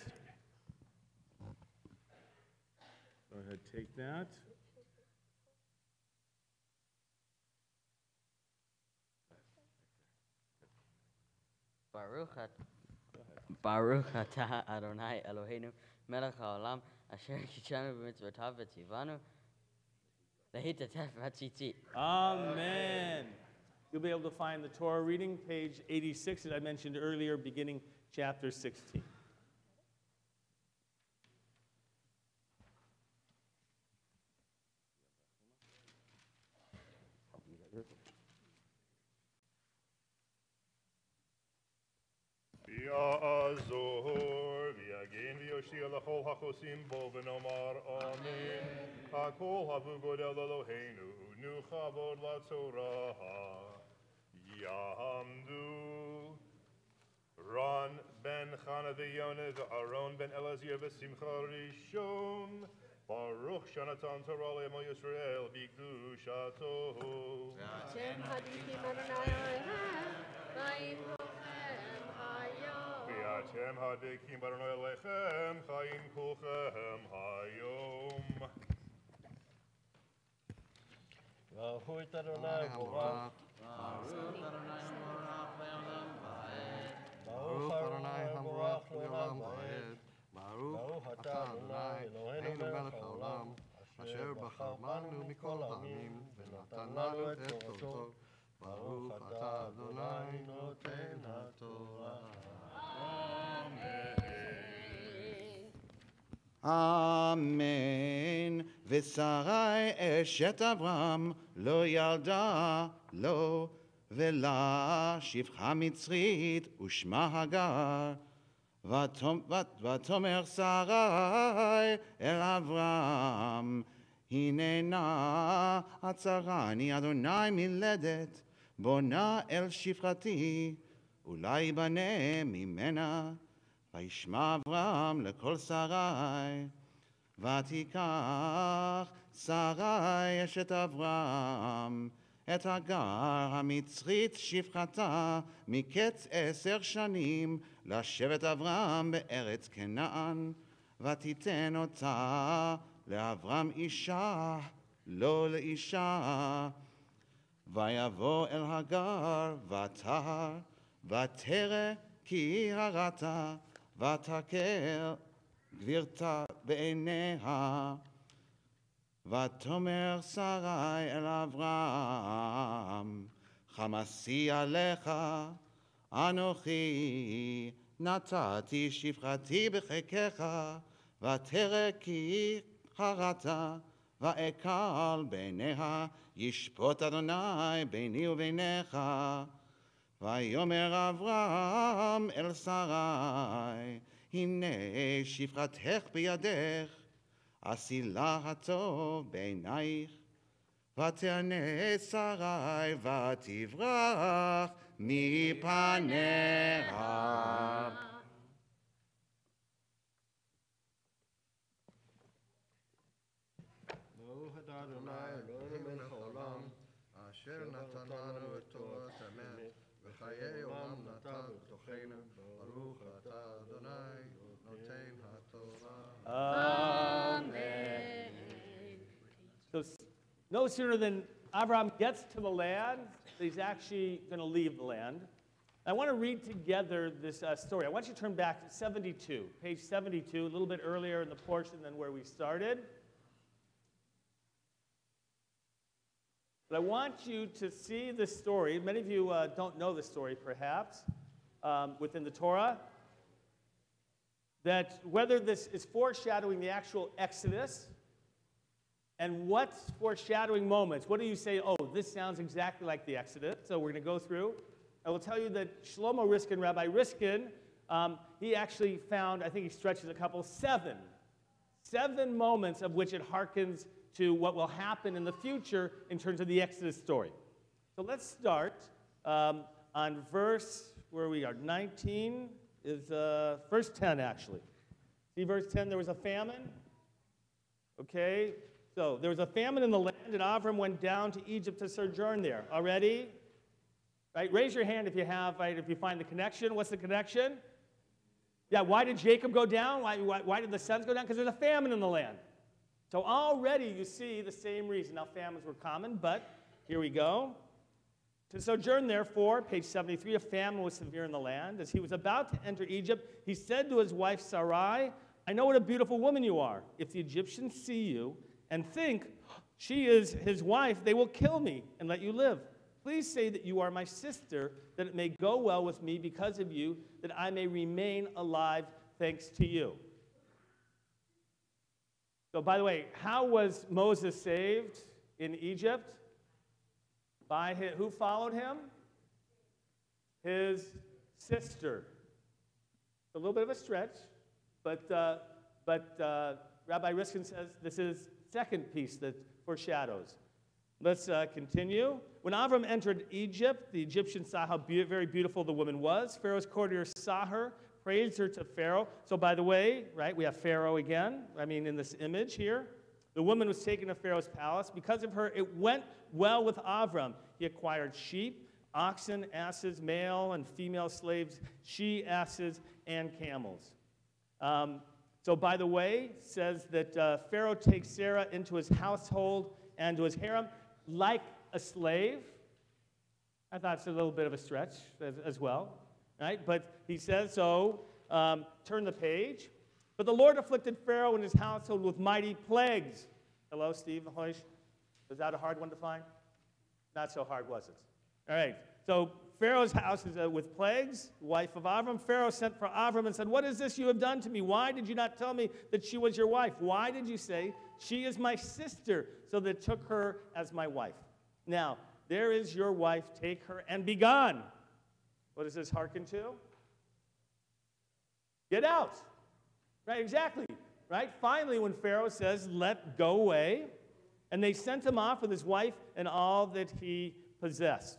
Go ahead, take that. Baruch atah Adonai Eloheinu melech haolam asher kitshanu b'mitzvotav v'tzivanu lehitatef v'tzitzit. Amen. You'll be able to find the Torah reading, page 86, as I mentioned earlier, beginning chapter 16. Ya'azor v'yagen v'yoshia l'chol hachosim bo v'nomar amen. Hakol havu godel Eloheinu nu chavod laTorah. Yahamdu Ron ben Chana v'Yonah v'Aaron ben Elazar v'Simcha Rishon. Baruch Shanatan Torah le'Amo Yisrael b'Kedushato. Shem hadikim Adonai Elohim, v'yim lochem hayom. V'atem hadikim Adonai lechem chayim kulchem hayom. Baruch Adonai Borach. Baruch Adonai Hamorach Le'olam Va'ed. Baruch atah Adonai Eloheinu melech haolam, asher בחר בנו מכל העמים, ונתן לנו את תורתו. ברוך אתה אדוני נותן התורה. אמן. ושרי אשת אברהם לא ילדה לו, ולה שפחה מצרית ושמה הגר. ותאמר שרי אל אברהם, הננה עצרני אדוני מלדת, בונה אל שפחתי, אולי יבנה ממנה. וישמע אברהם לקול שרי, ותיקח שרי אשת אברהם, את הגר המצרית שפחתה מקץ 10 שנים, לשבת אברהם בארץ כנען, ותיתן אותה לאברהם אישה, לא לאישה. ויבוא אל הגר ותהר, ותרא כי הרתה, ותכר גבירתה בעיניה. ותאמר שרי אל אברהם, חמסי עליך, אנוכי נתתי שפחתי בחיקך, ותרא כי הרתה, ואקל בעיניה, ישפוט אדוני ביני וביניך. ויאמר אברהם אל שרי, הנה שפחתך בידך, עשי לה הטוב בעינייך. ותענה שרי ותברח מפניה. ברוך אתה אדוני אלוהינו מלך העולם, אשר נתן לנו את תורת אמת, וחיי עולם נטע בתוכנו. ברוך אתה אדוני נותן התורה. Amen. So no sooner than Abraham gets to the land, he's actually going to leave the land. I want to read together this story. I want you to turn back to 72, page 72, a little bit earlier in the portion than where we started. But I want you to see the story. Many of you don't know the story, perhaps, within the Torah, that whether this is foreshadowing the actual Exodus, and what's foreshadowing moments. What do you say, oh, this sounds exactly like the Exodus? So we're going to go through. I will tell you that Shlomo Riskin, Rabbi Riskin, he actually found, I think he stretches a couple, seven moments of which it harkens to what will happen in the future in terms of the Exodus story. So let's start on verse, where we are, 19 is verse 10, actually. See verse 10, there was a famine. Okay, so there was a famine in the land, and Avram went down to Egypt to sojourn there. Already? Right, raise your hand if you have, right, if you find the connection. What's the connection? Yeah, why did Jacob go down? Why did the sons go down? Because there's a famine in the land. So already you see the same reason. Now famines were common, but here we go. To sojourn, therefore, page 73, a famine was severe in the land. As he was about to enter Egypt, he said to his wife Sarai, I know what a beautiful woman you are. If the Egyptians see you and think she is his wife, they will kill me and let you live. Please say that you are my sister, that it may go well with me because of you, that I may remain alive thanks to you. So, by the way, how was Moses saved in Egypt? By who followed him? His sister. A little bit of a stretch, but Rabbi Riskin says this is second piece that foreshadows. Let's continue. When Avram entered Egypt, the Egyptians saw how very beautiful the woman was. Pharaoh's courtiers saw her, praised her to Pharaoh. So by the way, right, we have Pharaoh again, in this image here. The woman was taken to Pharaoh's palace. Because of her, it went well with Avram. He acquired sheep, oxen, asses, male and female slaves, she-asses, and camels. So by the way, says that Pharaoh takes Sarah into his household and to his harem like a slave. I thought it's a little bit of a stretch as well, right? But he says so. Turn the page. But the Lord afflicted Pharaoh and his household with mighty plagues. Hello, Steve Hoish. Was that a hard one to find? Not so hard, was it? All right. So Pharaoh's house is with plagues, wife of Avram. Pharaoh sent for Avram and said, what is this you have done to me? Why did you not tell me that she was your wife? Why did you say, she is my sister, so that took her as my wife? Now, there is your wife. Take her and be gone. What does this hearken to? Get out. Right, exactly. Right? Finally, when Pharaoh says, go away, and they sent him off with his wife and all that he possessed.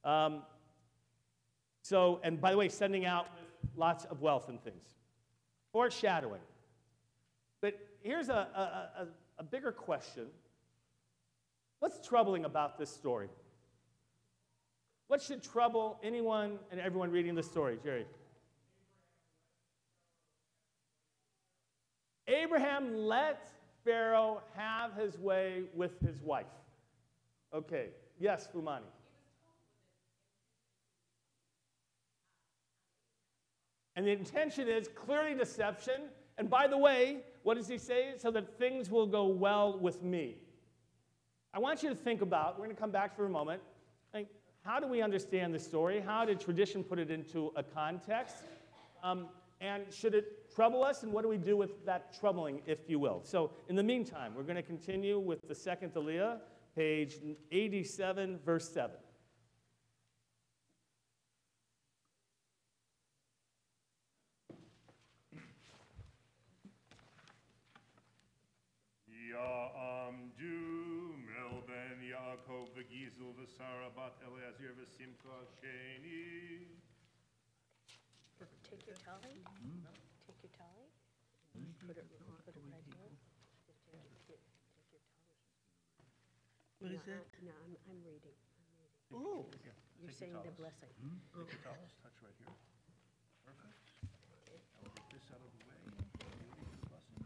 And by the way, sending out with lots of wealth and things. Foreshadowing. But here's a bigger question. What's troubling about this story? What should trouble anyone and everyone reading this story? Jerry? Abraham let Pharaoh have his way with his wife. Okay. Yes, Fumani. And the intention is clearly deception. And by the way, what does he say? So that things will go well with me. I want you to think about, we're going to come back for a moment, like, how do we understand the story? How did tradition put it into a context? And should it trouble us? And what do we do with that troubling, if you will? So in the meantime, we're going to continue with the second Aliyah, page 87, verse 7. Ya'amdu Mel ben Yaakov v'Gizul v'Sara bat Eleazar v'Simcha Sheni. Take your tally. Take your tally. Put it right here. What is that? No, I'm reading. Oh. You're saying the blessing. Take your towels, touch right here. Perfect. I'll get this out of the way. Blessing.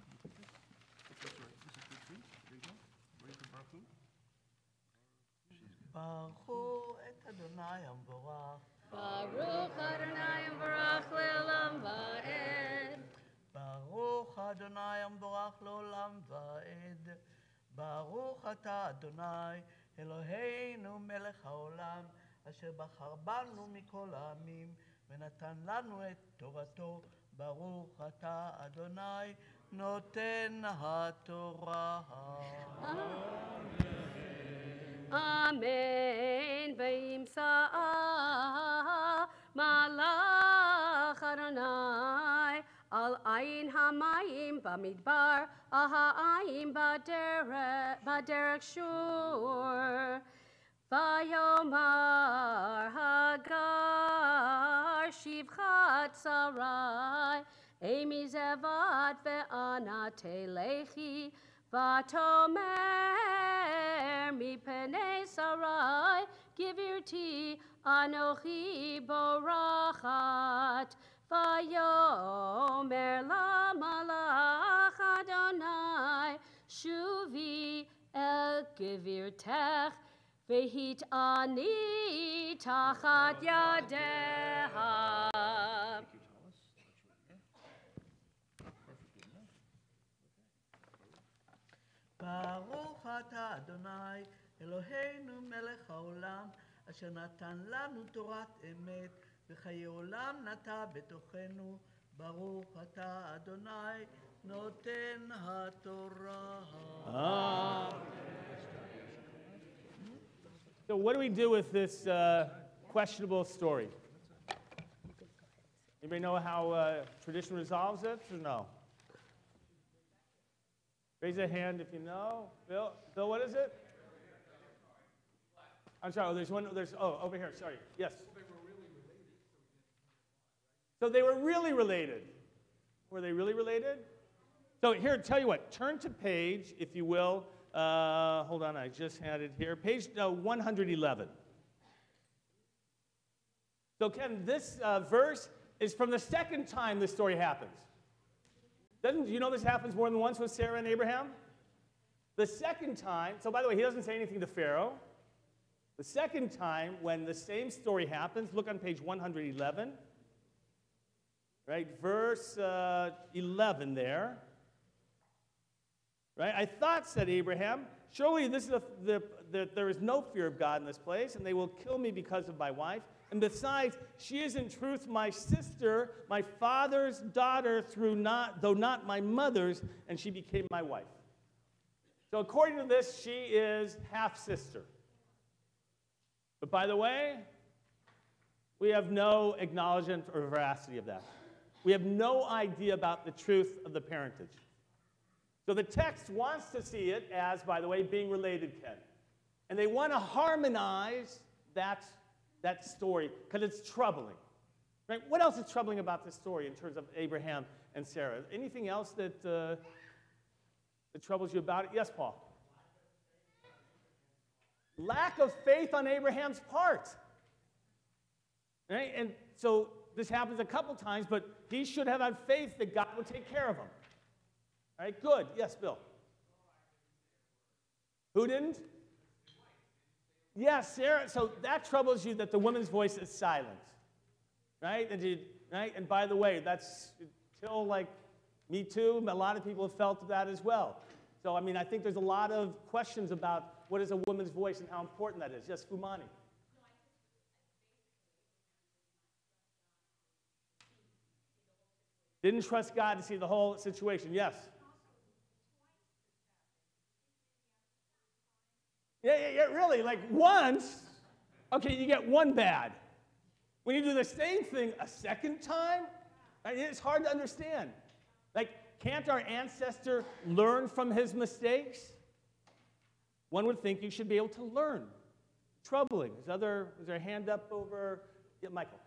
That's right. This is good too. There you go. Ready for Baruch? ברכו את אדוני המבורך. Baruch Adonai Barach Le'olam Va'ed. ברוך אדוני המבורך לעולם ועד. ברוך אתה אדוני אלוהינו מלך העולם אשר בחר בנו מכל העמים ונתן לנו את תורתו. ברוך אתה אדוני נותן התורה. Amen. V'imsa malach Adonai al ayin hamayim bamidbar al ha'ayim baderek shur. Vayomar Hagar shivchat sarai emi zevat ve'ana telechi vatomer mipnei sarai givirti anochi borachat vayomer la malach Adonai shuvi el givirtech vehit ani tachat yadeha. ברוך אתה אדוני אלוהינו מלך העולם אשר נתן לנו תורת אמת וחיי עולם נטע בתוכנו. ברוך אתה אדוני נותן התורה. So what do we do with this questionable story? Anybody know how tradition resolves it or no? Raise a hand if you know. Bill, what is it? I'm sorry, over here, sorry. Yes. So they were really related. Were they really related? So here, tell you what, turn to page, if you will. Hold on, I just had it here. Page 111. So Ken, this verse is from the second time this story happens. Do you know this happens more than once with Sarah and Abraham? The second time, so by the way, he doesn't say anything to Pharaoh. The second time when the same story happens, look on page 111. Right, verse 11 there. Right, I thought, said Abraham, surely this is that there is no fear of God in this place, and they will kill me because of my wife. And besides, she is in truth my sister, my father's daughter, though not my mother's, and she became my wife. So according to this, she is half-sister. But by the way, we have no acknowledgement or veracity of that. We have no idea about the truth of the parentage. So the text wants to see it as, by the way, being related, Ken. And they want to harmonize that story because it's troubling. Right? What else is troubling about this story in terms of Abraham and Sarah? Anything else that troubles you about it? Yes, Paul? Lack of faith on Abraham's part. Right? And so this happens a couple times, but he should have had faith that God would take care of him. All right, good. Yes, Bill. Who didn't? Yes, Sarah. So that troubles you that the woman's voice is silent. Right? And by the way, that's till like Me Too, a lot of people have felt that as well. So, I mean, I think there's a lot of questions about what is a woman's voice and how important that is. Yes, Fumani. Didn't trust God to see the whole situation. Yes. Yeah, really. Like once, okay, you get one bad. When you do the same thing a second time, it's hard to understand. Like, can't our ancestor learn from his mistakes? One would think you should be able to learn. Troubling. Is there a hand up over? Yeah, Michael.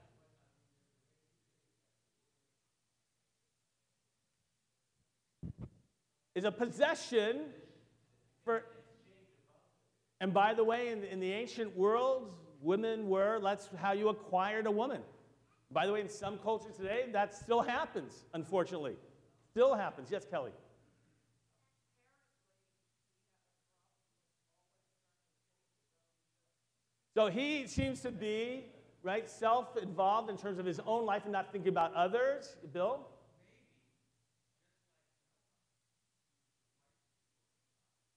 Is a possession for, and by the way, in the ancient world, women were, that's how you acquired a woman. By the way, in some cultures today, that still happens, unfortunately. Still happens. Yes, Kelly. So he seems to be, right, self-involved in terms of his own life and not thinking about others. Bill?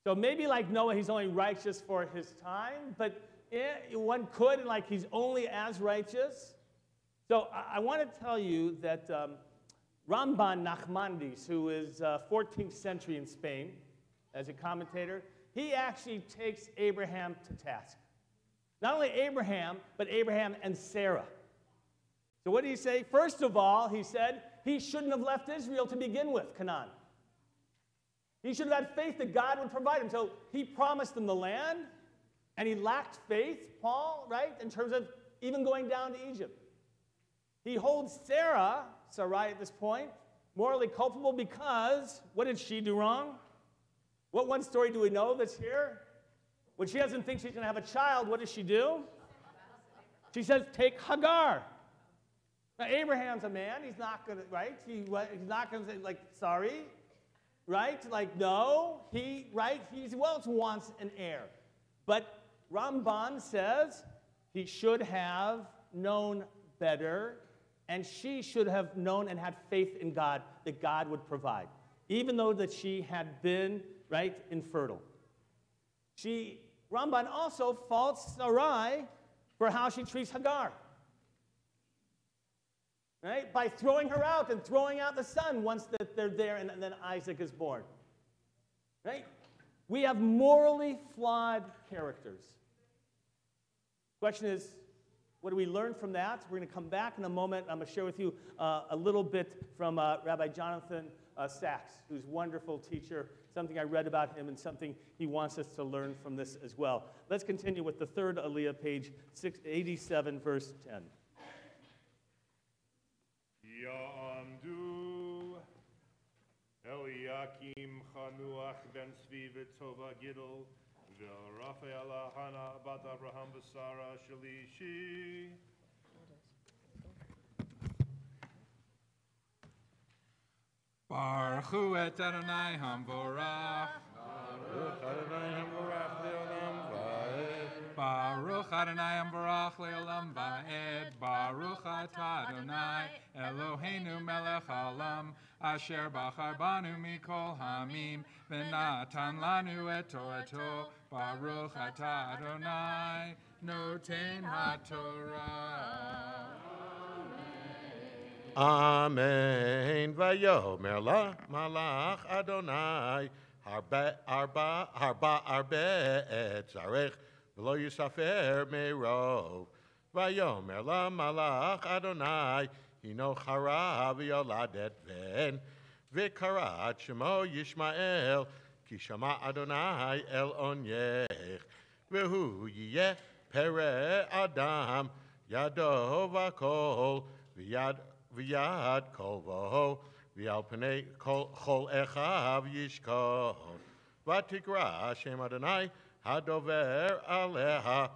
So maybe like Noah, he's only righteous for his time, but one could, like he's only as righteous. So I want to tell you that Ramban Nachmanides, who is 14th century in Spain as a commentator, he actually takes Abraham to task. Not only Abraham, but Abraham and Sarah. So what did he say? First of all, he said he shouldn't have left Israel to begin with, Canaan. He should have had faith that God would provide him. So he promised them the land, and he lacked faith, Paul, right, in terms of even going down to Egypt. He holds Sarai at this point, morally culpable because what did she do wrong? What one story do we know that's here? When she doesn't think she's going to have a child, what does she do? She says, take Hagar. Now, Abraham's a man. He's not going to, right? He's not going to say, like, sorry. Right? Like, no. He wants an heir. But Ramban says he should have known better, and she should have known and had faith in God that God would provide, even though that she had been, right, infertile. Ramban also faults Sarai for how she treats Hagar. Right? By throwing her out and throwing out the son once that they're there and then Isaac is born. Right? We have morally flawed characters. Question is, what do we learn from that? We're going to come back in a moment. I'm going to share with you a little bit from Rabbi Jonathan Sachs, who's a wonderful teacher, something I read about him and something he wants us to learn from this as well. Let's continue with the third Aliyah, page 687, verse 10. Ya'amdu Eliakim Chanuach ben Tzvi v'Tova Gidol v'Rafaela Hana bat Abraham v'Sara Shalishi. Baruch et Adonai Hamvorach. Baruch Adonai Hamvorach le'olam va'ed. Baruch Adonai Hamvorach le'olam va'ed. Baruch atah Adonai Eloheinu melech haolam asher bachar banu mikol hamim v'natan lanu et Torato. Baruch atah Adonai noten haTorah. Amen. Vayomer la malach Adonai harba et zarech v'lo yusafer merov. Vayomer la malach Adonai Hino chara v'yoladet ben, v'karat shemo Yishmael, ki shama Adonai el onyech, v'hu yiyeh pere Adam, yado v'kol, v'yad kol v'ho, v'yal penei chol echav yishkol. V'tikra Shem Adonai hadover aleha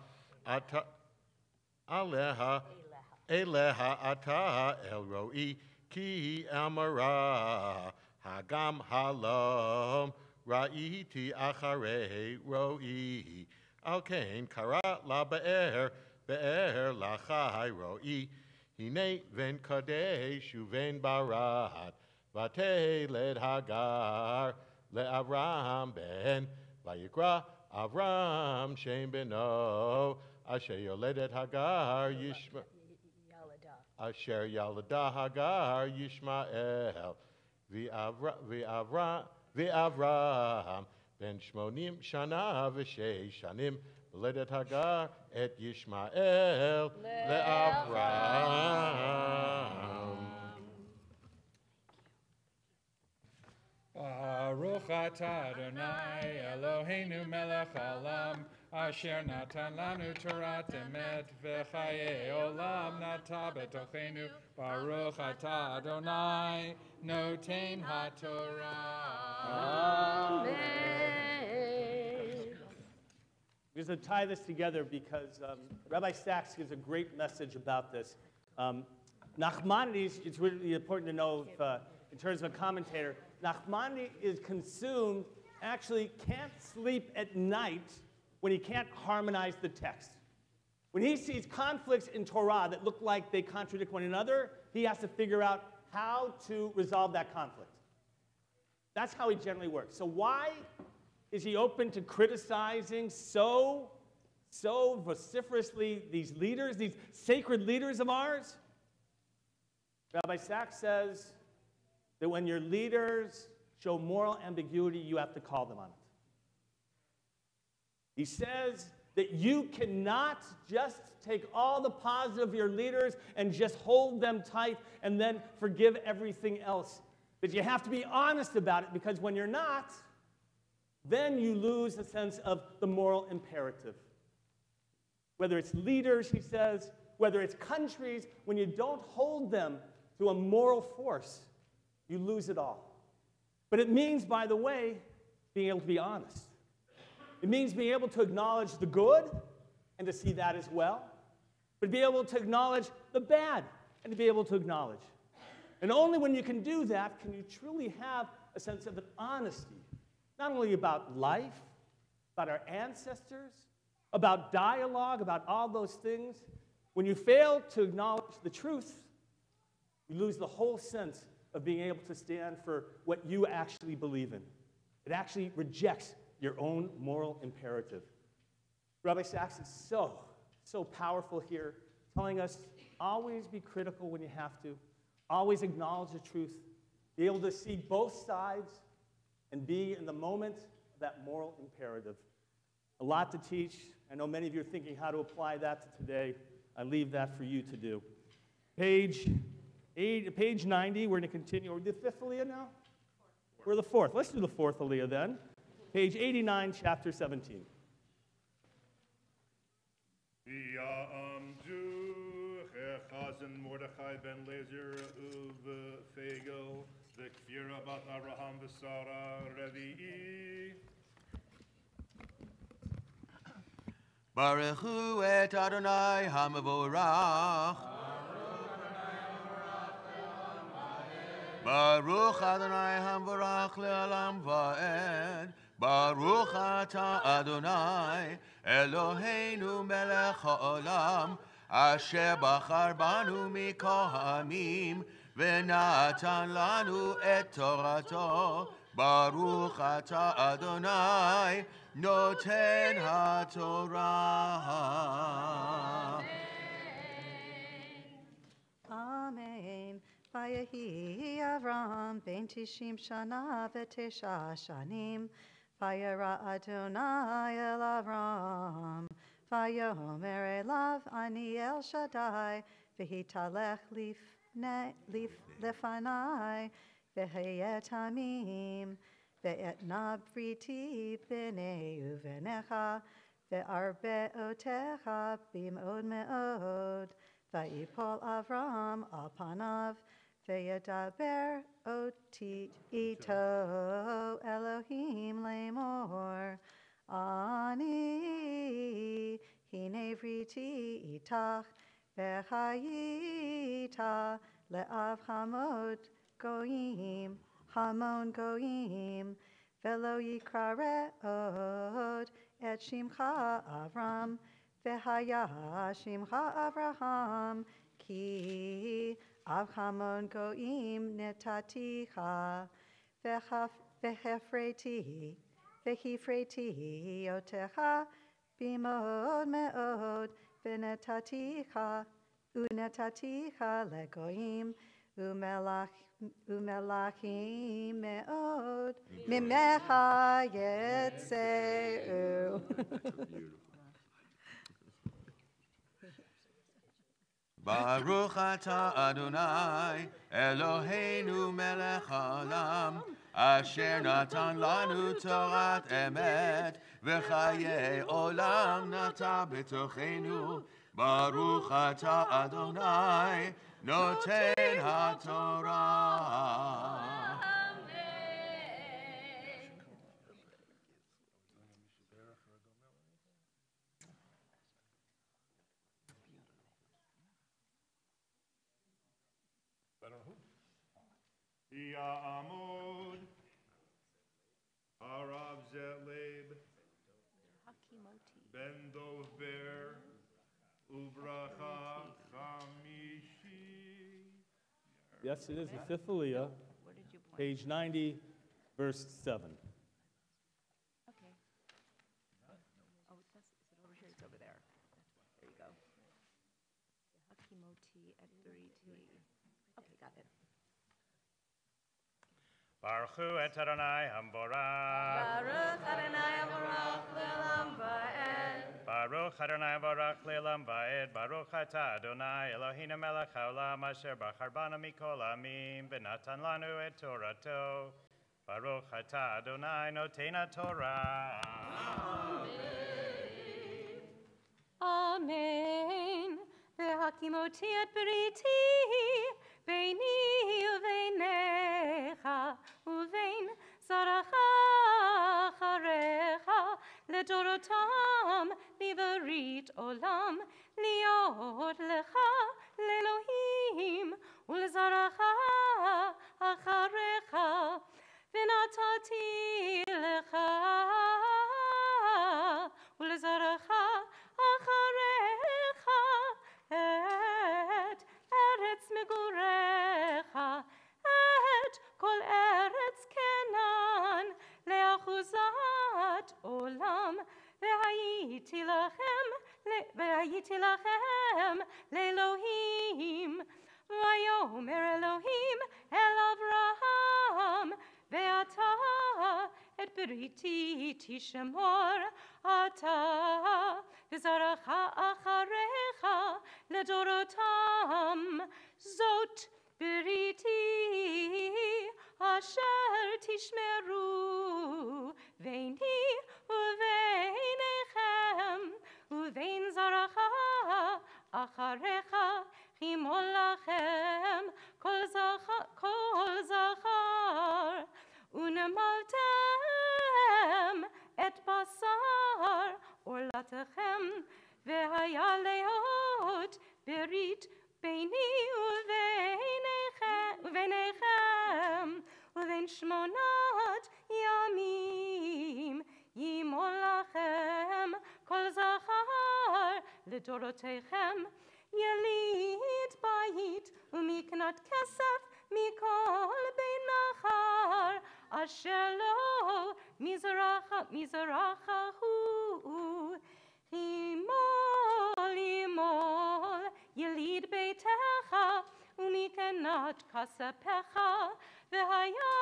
eleha ata el roi ki amara hagam halom ra'iti acharei roi al kain kara la be'er lachai roi hine ven kadesh uven barat vateled hagar le'Avram ben vayikra Avram Shem beno asher yoledet Hagar Yishma asher yalada Hagar Yishmael v'Avram ben shmonim shana v'shei shanim yoledet Hagar et Yishmael le'Avram. Baruch atah Adonai Eloheinu melech haolam asher natan lanu Torat emet v'chayei olam nata betochenu. Baruch atah Adonai noten haTorah. Amen. We're going to tie this together because Rabbi Sachs gives a great message about this. Nachmanides, it's really important to know if, in terms of a commentator, Nachmanides is consumed, actually can't sleep at night when he can't harmonize the text. When he sees conflicts in Torah that look like they contradict one another, he has to figure out how to resolve that conflict. That's how he generally works. So why is he open to criticizing so vociferously these leaders, these sacred leaders of ours? Rabbi Sachs says that when your leaders show moral ambiguity, you have to call them on it. He says that you cannot just take all the positive of your leaders and just hold them tight and then forgive everything else. That you have to be honest about it, because when you're not, then you lose a sense of the moral imperative. Whether it's leaders, he says, whether it's countries, when you don't hold them to a moral force, you lose it all. But it means, by the way, being able to be honest. It means being able to acknowledge the good and to see that as well, but to be able to acknowledge the bad and to be able to acknowledge. And only when you can do that can you truly have a sense of an honesty, not only about life, about our ancestors, about dialogue, about all those things. When you fail to acknowledge the truth, you lose the whole sense of being able to stand for what you actually believe in. It actually rejects your own moral imperative. Rabbi Sachs is so powerful here, telling us always be critical when you have to, always acknowledge the truth, be able to see both sides, and be in the moment of that moral imperative. A lot to teach. I know many of you are thinking how to apply that to today. I leave that for you to do. Page 90, we're going to continue. Are we the fifth Aliyah now? We're the fourth. Let's do the fourth Aliyah then. Page 89, chapter 17. V'ya'amdu Chazan Mordechai ben Lezer uv'fegel v'kfira bat Abraham v'Sara revi'i. Baruch hu et Adonai hamavorach. Baruch Adonai hamavorach le'alam va'ed. Baruch ata Adonai Eloheinu melech ha'olam asher bachar banu mikol ha'amim v'natan lanu et torato. Baruch ata Adonai noten haTorah. Amen. Vayehi Avram ben tishim shana v'tesha shanim. Vayera Adonai el Avram. Vayomer elav ani el Shaddai. והתהלך לפני, והיה תמים, ואתנה בריתי ביני וביניך, וארבעותיך במאוד מאוד. ויפול אברהם על פניו, וידבר אותי איתו אלוהים לאמור, אני הנה בריתי איתך, והיית לאב המון גויים, ולא יקרא עוד את שמך אברהם, והיה שמך אברהם, כי אב המון גויים נתתיך, והפריתי אותך במאוד מאוד, ונתתיך לגויים ומלכים מאוד, ממך יצאו. Baruch atah Adonai, Eloheinu melech haolam, asher natan lanu Torat emet, v'chayei olam nata betochenu. Baruch atah Adonai, noten haTorah. Ya'amod, Harav Zeleb, Ben Dovber, Uvracha Chamishi. Yes, it is the fifth Aliyah, page 90, verse 7. Okay. Oh, is it over here? It's over there. There you go. Hakimoti et Beriti. Okay, got it. Baruch hu et Adonai Hamborach. Baruch Adonai Baruch Le'olam Va'ed. Baruch Adonai Baruch Le'olam Va'ed. Baruch atah Adonai Eloheinu melech haolam asher bachar banu mikol amim v'natan lanu et Torato. Baruch atah Adonai noten haTorah. Amen. V'hakimoti et beriti beini uveinecha uvein zaracha acharecha ledorotam liverit olam liot lecha lelohim ulzaracha acharecha v'natati lecha ulzaracha acharecha et eretz megurecha et kol eretz kenan leachuzat olam ve'hayiti lachem le'Elohim vayomer Elohim el Avraham ve'ata et beriti tishemor ata v'zaracha acharecha ledorotam zot beriti asher tishmeru veini uveinechem uvein zaracha acharecha chimol lachem kol zachar unemaltem et basar orlatechem v'haya leot berit beini uveinechem uvein shmonat yamim yimol lachem kol zachar לדורותיכם יליד בית ומקנת כסף מכל בן נחר אשר לו מזרחה הוא ימול יליד ביתך ומקנת כספך והיה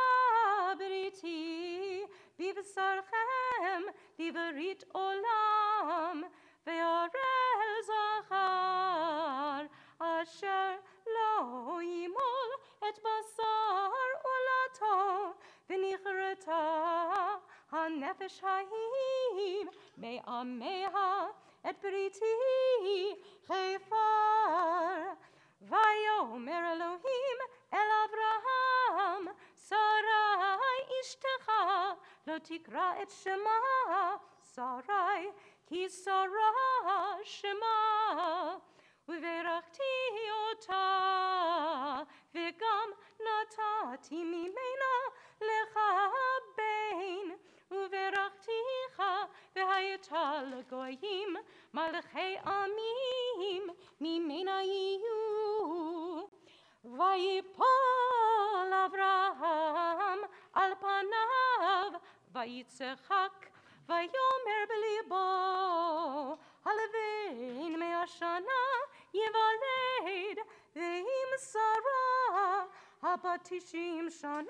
בריתי בבשרכם בברית עולם ויורל זכר אשר לא ימול את בשר עולתו, ונכרתה הנפש ההיא מעמיה את בריתי חפר. ויאמר אלוהים אל אברהם, שרי אשתך לא תקרא את שמה שרי, כי שרה שמה. וברכתי אותה, וגם נתתי ממנה לך בן, וברכתיך והייתה לגויים מלכי עמים ממנה יהיו. ויפול אברהם על פניו ויצחק, ויאמר בליבו, הלבן 100 שנה יוולד, ואם שרה הבת 90 שנה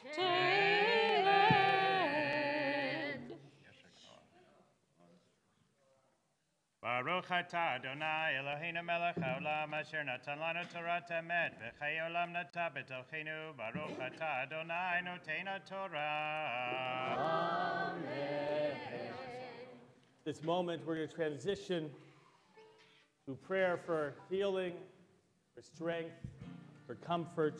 תלד. ברוך אתה אדוני אלוהינו מלך העולם אשר נתן לנו תורת אמת וחיי עולם נטע בתוכנו. ברוך אתה אדוני נותן התורה. This moment, we're going to transition to prayer for healing, for strength, for comfort.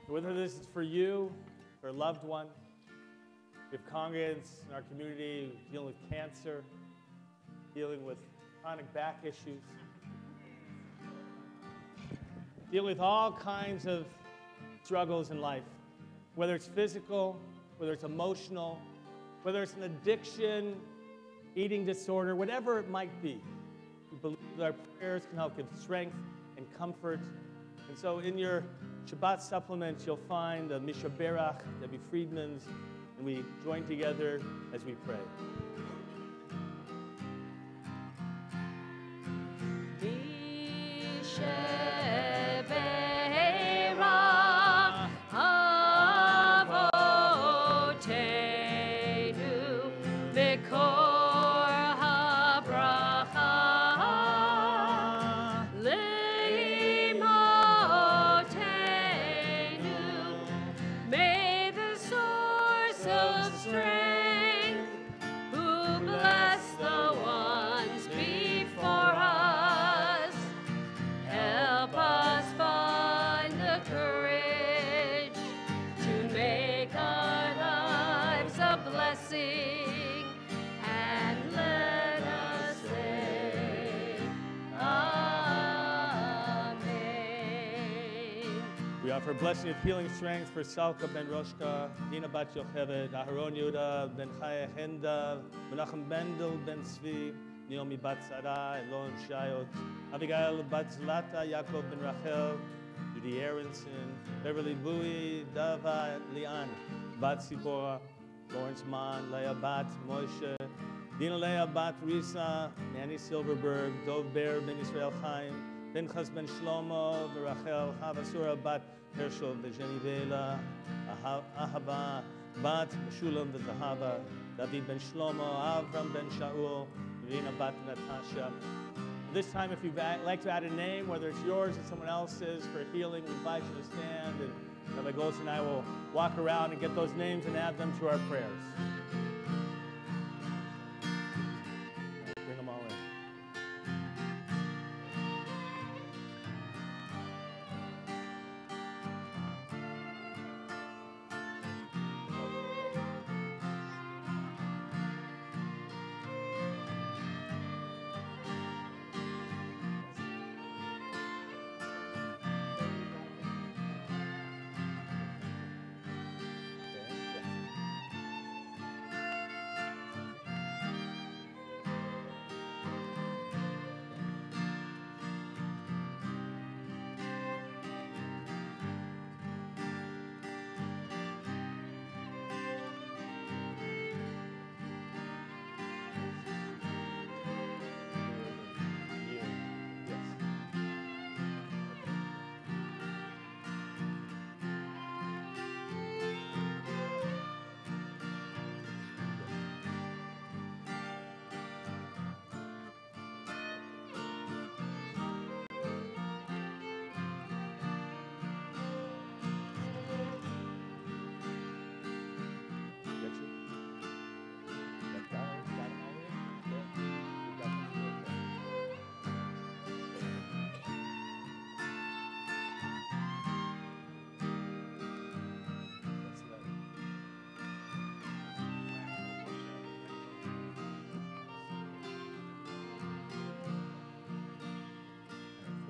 Whether this is for you, for a loved one, we have congregants in our community dealing with cancer, dealing with chronic back issues, dealing with all kinds of struggles in life, whether it's physical, whether it's emotional, whether it's an addiction, eating disorder, whatever it might be. We believe that our prayers can help give strength and comfort. And so in your Shabbat supplement, you'll find the Misha Berach, Debbie Friedman's, and we join together as we pray. For blessing of healing strength for Salka ben Roshka, Dina bat Yocheved, Aharon Yehuda ben Chaya Henda, Menachem Bendel ben Tzvi, Naomi bat Sarah, Elon Shayot, Abigail bat Zlata, Yaakov ben Rachel, Judy Aronson, Beverly Bowie, Dava Lian, bat Sipora, Lawrence Mann, Leah bat Moshe, Dina Leah bat Risa, Nanny Silverberg, Dov Bear ben Israel Chaim, Pinchas ben Shlomo, Rachel, Havasura bat Hershel v'Jenny Vela, Ahava, Bat Meshulam v'Zahava, David ben Shlomo, Avram ben Shaul, Rina bat Natasha. This time, if you'd like to add a name, whether it's yours or someone else's, for healing, we invite you to stand, and Rabbi Ghost and I will walk around and get those names and add them to our prayers. Bring them all in.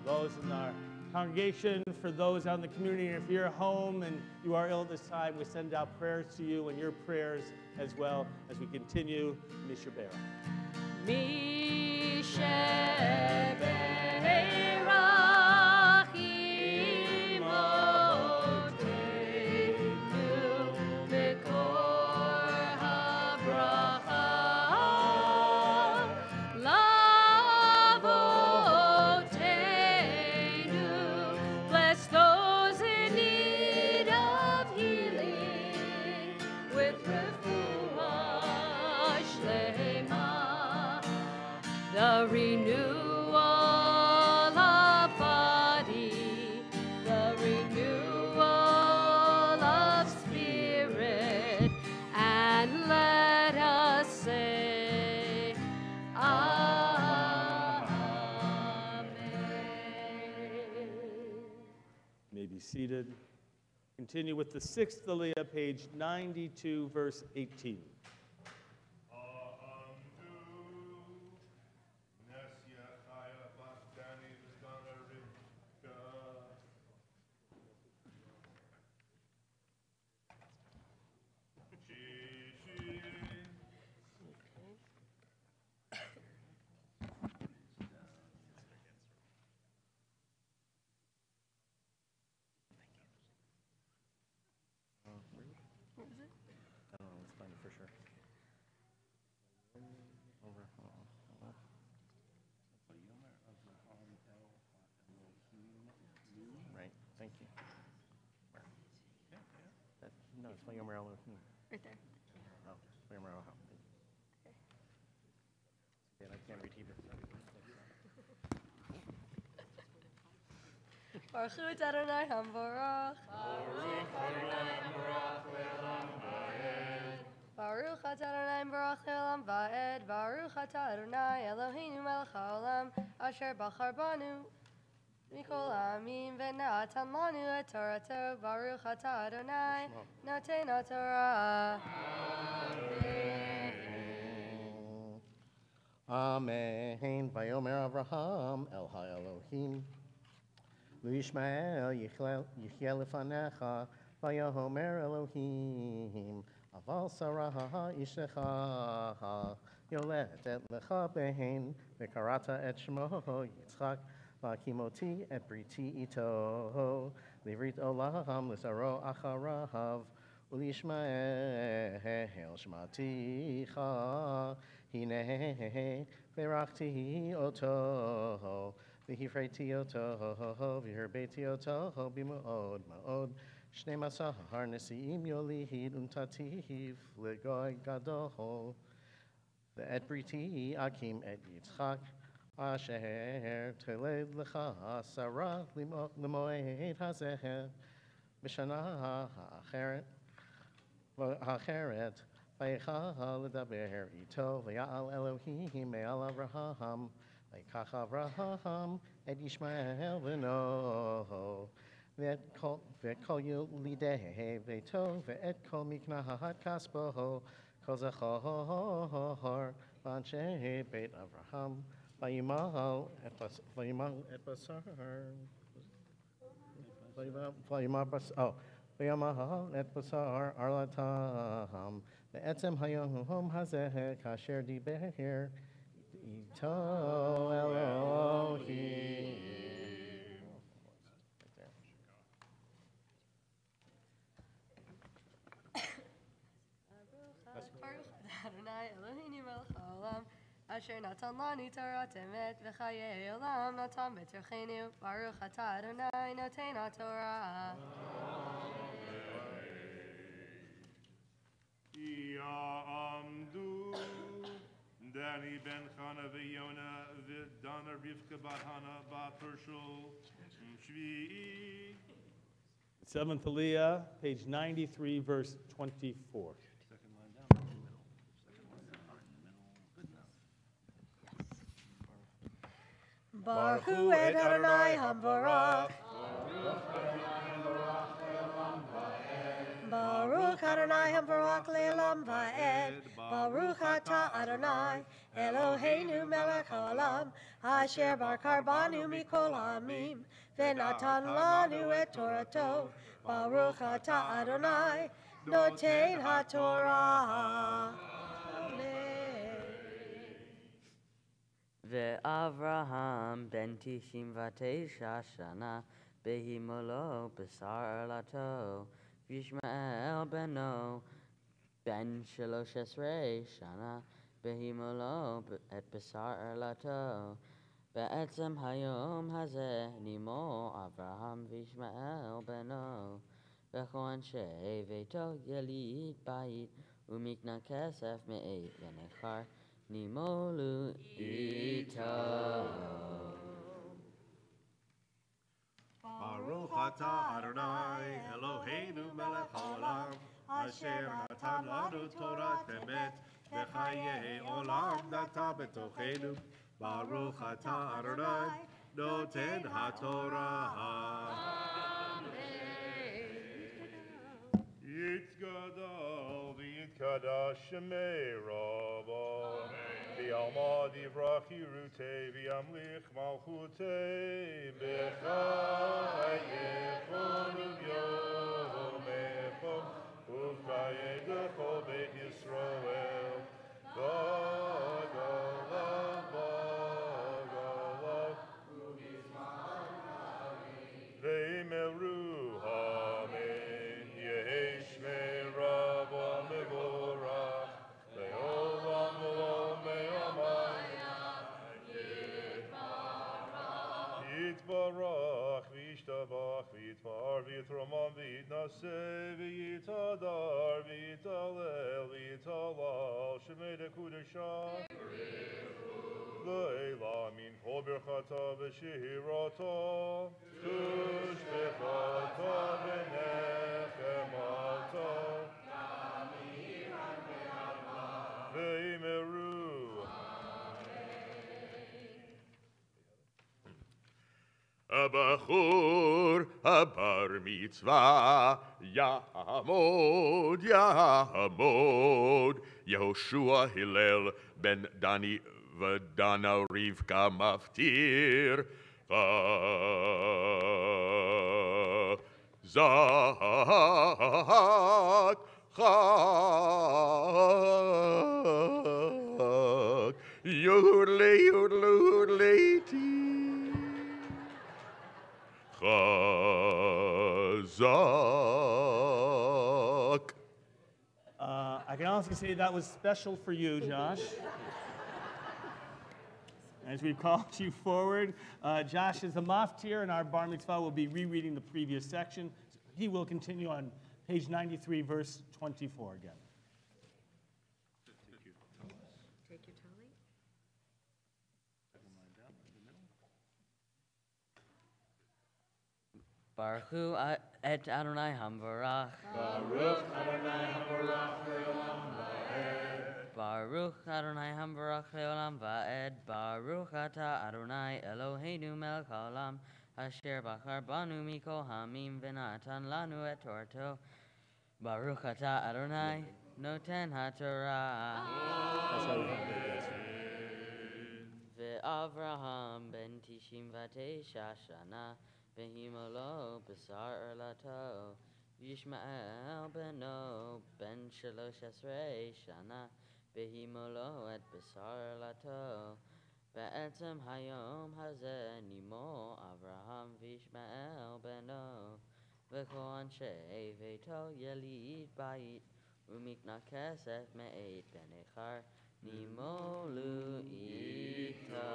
those in our congregation, for those out in the community. And if you're at home and you are ill at this time, we send out prayers to you and your prayers as well as we continue Mishabera. Bless those in need of healing with refuah shlema, the renewal of body, the renewal of spirit, and let us say, May be seated. Continue with the 6th Aliyah, page 92, verse 18. I don't know, let's find it for sure. Right, thank you. No, it's Vayomer Elohim. Right there. Oh, Vayomer Elohim. Yeah, I can't read Hebrew. Baruch hu et Adonai Hamvorach. Baruch atah Adonai Baruch le'olam va'ed. Baruch atah Adonai Eloheinu melech haolam asher bachar banu mikol ha'amim v'natan lanu et Torato. Baruch atah Adonai noten ha'Torah. Amen. Vayomer Avraham El HaElohim. V'yishmael yichya lefanecha. Vayomer Elohim. Aval Sarah ishecha. Yolet et lecha behin. V'karata et shmo Yitzchak. V'akimoti et briti ito. Livrit olam l'saro acharav. U'lishmael shmaticha. Hine berachti oto. V'hifreiti oto. V'herbeiti oto. B'ma'od ma'od. Shnei masahar nesi'im yolihid untativ legoy gadol. Ve'et briti akim et Yitzchak. Asher teled lecha Sarah l'moed hazeh. B'shana ha'acheret. Vayichal ledaber ito. V'ya'al Elohim me'al Avraham. Vayikach Avraham et Yishmael v'no. Ve'et kol yulidei beito. Ve'et kol miknahat kaspo. Kol zachor v'anshei beit Avraham. Vayimal et basar. Vayimal et basar arlatam. Ve'etzem hayom hazeh kasher diber ito Elohim. Baruch Adonai Eloheinu melech haolam asher natan lanu Torah emet v'chayei olam natan b'torchenu. Baruch atah Adonai noten ha'Torah. Ya'amdu Dani ben Chana v'Yona v'Dana Rivka bat Hana bat Hershel Shvi'i. 7th Aliyah, page 93, verse 24. Baruch hu et Adonai Hamvorach. Baruch Adonai Hamvarach Le'olam Va'ed. Baruch Ata Adonai Eloheinu Melech Haolam Asher Bar Banu Mikol Hamim V'natan Lanu Et Torato. Baruch Ata Adonai Noten HaTorah. Ve'avraham ben tishim v'teisha shana behimolo b'sar lato v'Yishmael beno ben shalosh esrei shana behimolo et b'sar lato be'etzem hayom hazeh nimo Avraham v'Yishmael beno v'cho anshe ve'to yelid bait u'mikna kesef me'et v'nechar Nimolu ito. Baruch atah Adonai Eloheinu melech haolam asher natan lanu Torat emet v'chayei olam nata betochenu. Baruch atah Adonai noten haTorah. Yitzgadal v'yitkadash shemei Rabba v'yalma divrach yirutei v'yamlich malchutei b'chayechon u'yomechon u'chayei b'chol beit Yisrael v'galav v'galav v'yimeru amen yehi shmei Rabba mevorach le'olam v'lo me'amayim yitbarach v'yishtabach v'yitmar v'yitromam v'yitnaseh v'yitadar v'yitalel v'yitalal shemei dekudeshah Le'ela min kol birchata v'shehirata tushbechata v'nechemata v'yimeru Abachur habar mitzvah Ya'amod Ya'amod Yehoshua Hillel ben Dani V'dana Rivka maftir Chazak Chak Yodle Yodle Yodle Ti Chazak. I can honestly say that was special for you, Josh. As we've called you forward, Josh is the maftir, and our bar mitzvah will be rereading the previous section. He will continue on page 93, verse 24 again. Take your tally. Baruch et Adonai Hamvarach. Baruch Adonai Hamvarach le'olam va'ed. Baruch Adonai Hamvarach le'olam va'ed. Baruch ata Adonai Eloheinu melech haolam asher bachar banu mikol hamim v'natan lanu et Torato. Baruch ata Adonai noten haTorah. Ve'avraham ben tishim v'teisha shana Behimolo b'sar lato Yishmael beno ben shalosh esrei shana Behimolo et b'sar lato Be'etzem hayom hazeh nimo Avraham v'Yishmael beno V'cho anshe ve'to yelid bait U'mikna kesef me'et benechar Nimolu ito.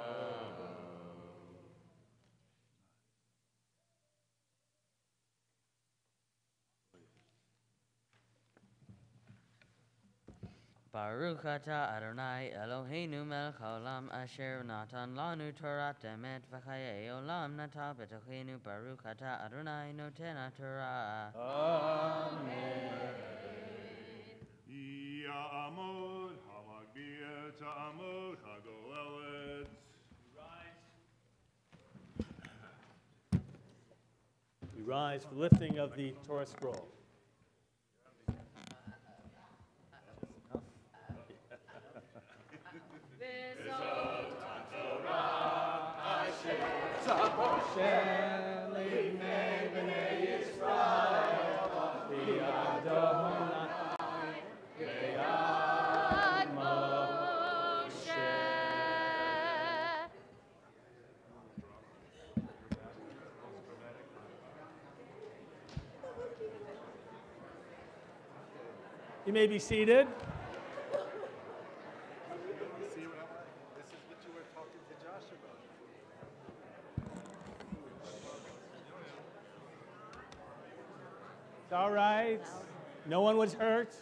Baruch ata Adonai Eloheinu melech haolam asher natan lanu Torat emet v'chayei olam nata b'tochenu Baruch ata Adonai noten haTorah. Amen. Ya'amod ha'magbiyah ta'amod ha'goelet. We rise for lifting of the Torah scroll. You may be seated. See what this is what you were talking to Josh about. It's all right. No one was hurt.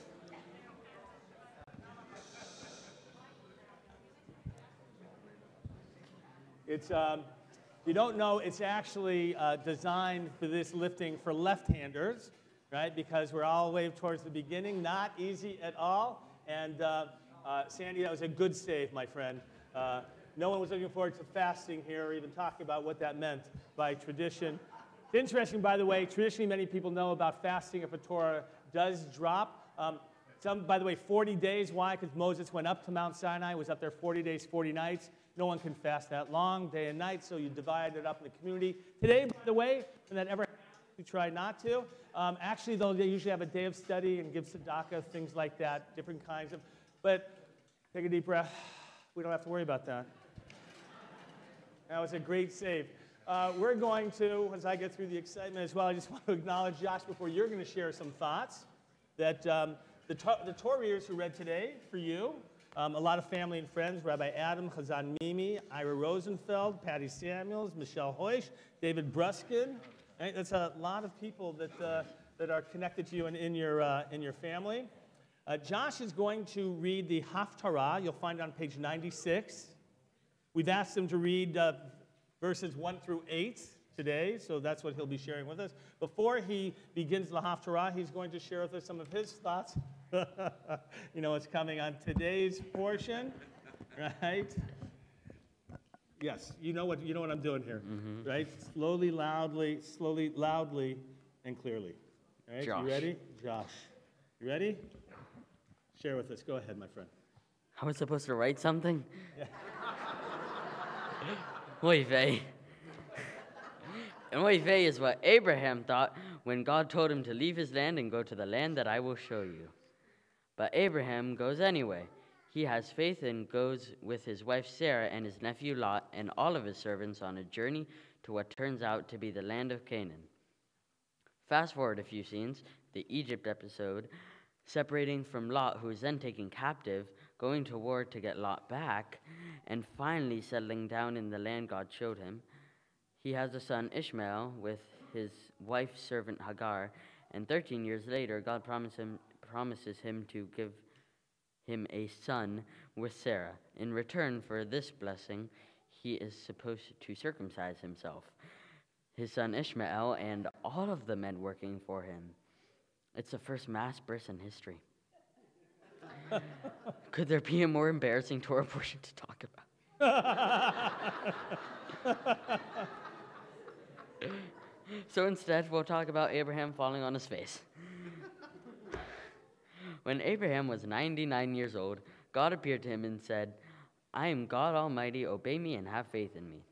It's, if you don't know, it's actually designed for this lifting for left-handers, right? Because we're all the way towards the beginning. Not easy at all. And Sandy, that was a good save, my friend. No one was looking forward to fasting here or even talking about what that meant by tradition. It's interesting, by the way, traditionally many people know about fasting if a Torah does drop. By the way, 40 days. Why? Because Moses went up to Mount Sinai, was up there 40 days, 40 nights. No one can fast that long, day and night, so you divide it up in the community. Today, by the way, when that ever happens, we try not to. Actually, though, they usually have a day of study and give tzedakah, things like that, different kinds of. But take a deep breath. We don't have to worry about that. That was a great save. We're going to, as I get through the excitement as well, I just want to acknowledge Josh before you're going to share some thoughts that the Torah readers who read today for you, a lot of family and friends, Rabbi Adam, Chazan Mimi, Ira Rosenfeld, Patty Samuels, Michelle Hoish, David Bruskin. Right? That's a lot of people that are connected to you and in your family. Josh is going to read the Haftarah. You'll find it on page 96. We've asked him to read verses 1 through 8 today, so that's what he'll be sharing with us. Before he begins the Haftarah, he's going to share with us some of his thoughts. You know what's coming on today's portion, right? Yes, you know what I'm doing here, right? Slowly, loudly, and clearly. All right, Josh. You ready? Josh, you ready? Share with us. Go ahead, my friend. I was supposed to write something? Yeah. Oy vey. And oy vey is what Abraham thought when God told him to leave his land and go to the land that I will show you. But Abraham goes anyway. He has faith and goes with his wife Sarah and his nephew Lot and all of his servants on a journey to what turns out to be the land of Canaan. Fast forward a few scenes, the Egypt episode, separating from Lot, who is then taken captive, going to war to get Lot back, and finally settling down in the land God showed him. He has a son, Ishmael, with his wife's servant Hagar, and 13 years later, God promises him to give him a son with Sarah. In return for this blessing, he is supposed to circumcise himself, his son Ishmael, and all of the men working for him. It's the first mass birth in history. Could there be a more embarrassing Torah portion to talk about? So instead, we'll talk about Abraham falling on his face. When Abraham was 99 years old, God appeared to him and said, I am God Almighty, obey me and have faith in me.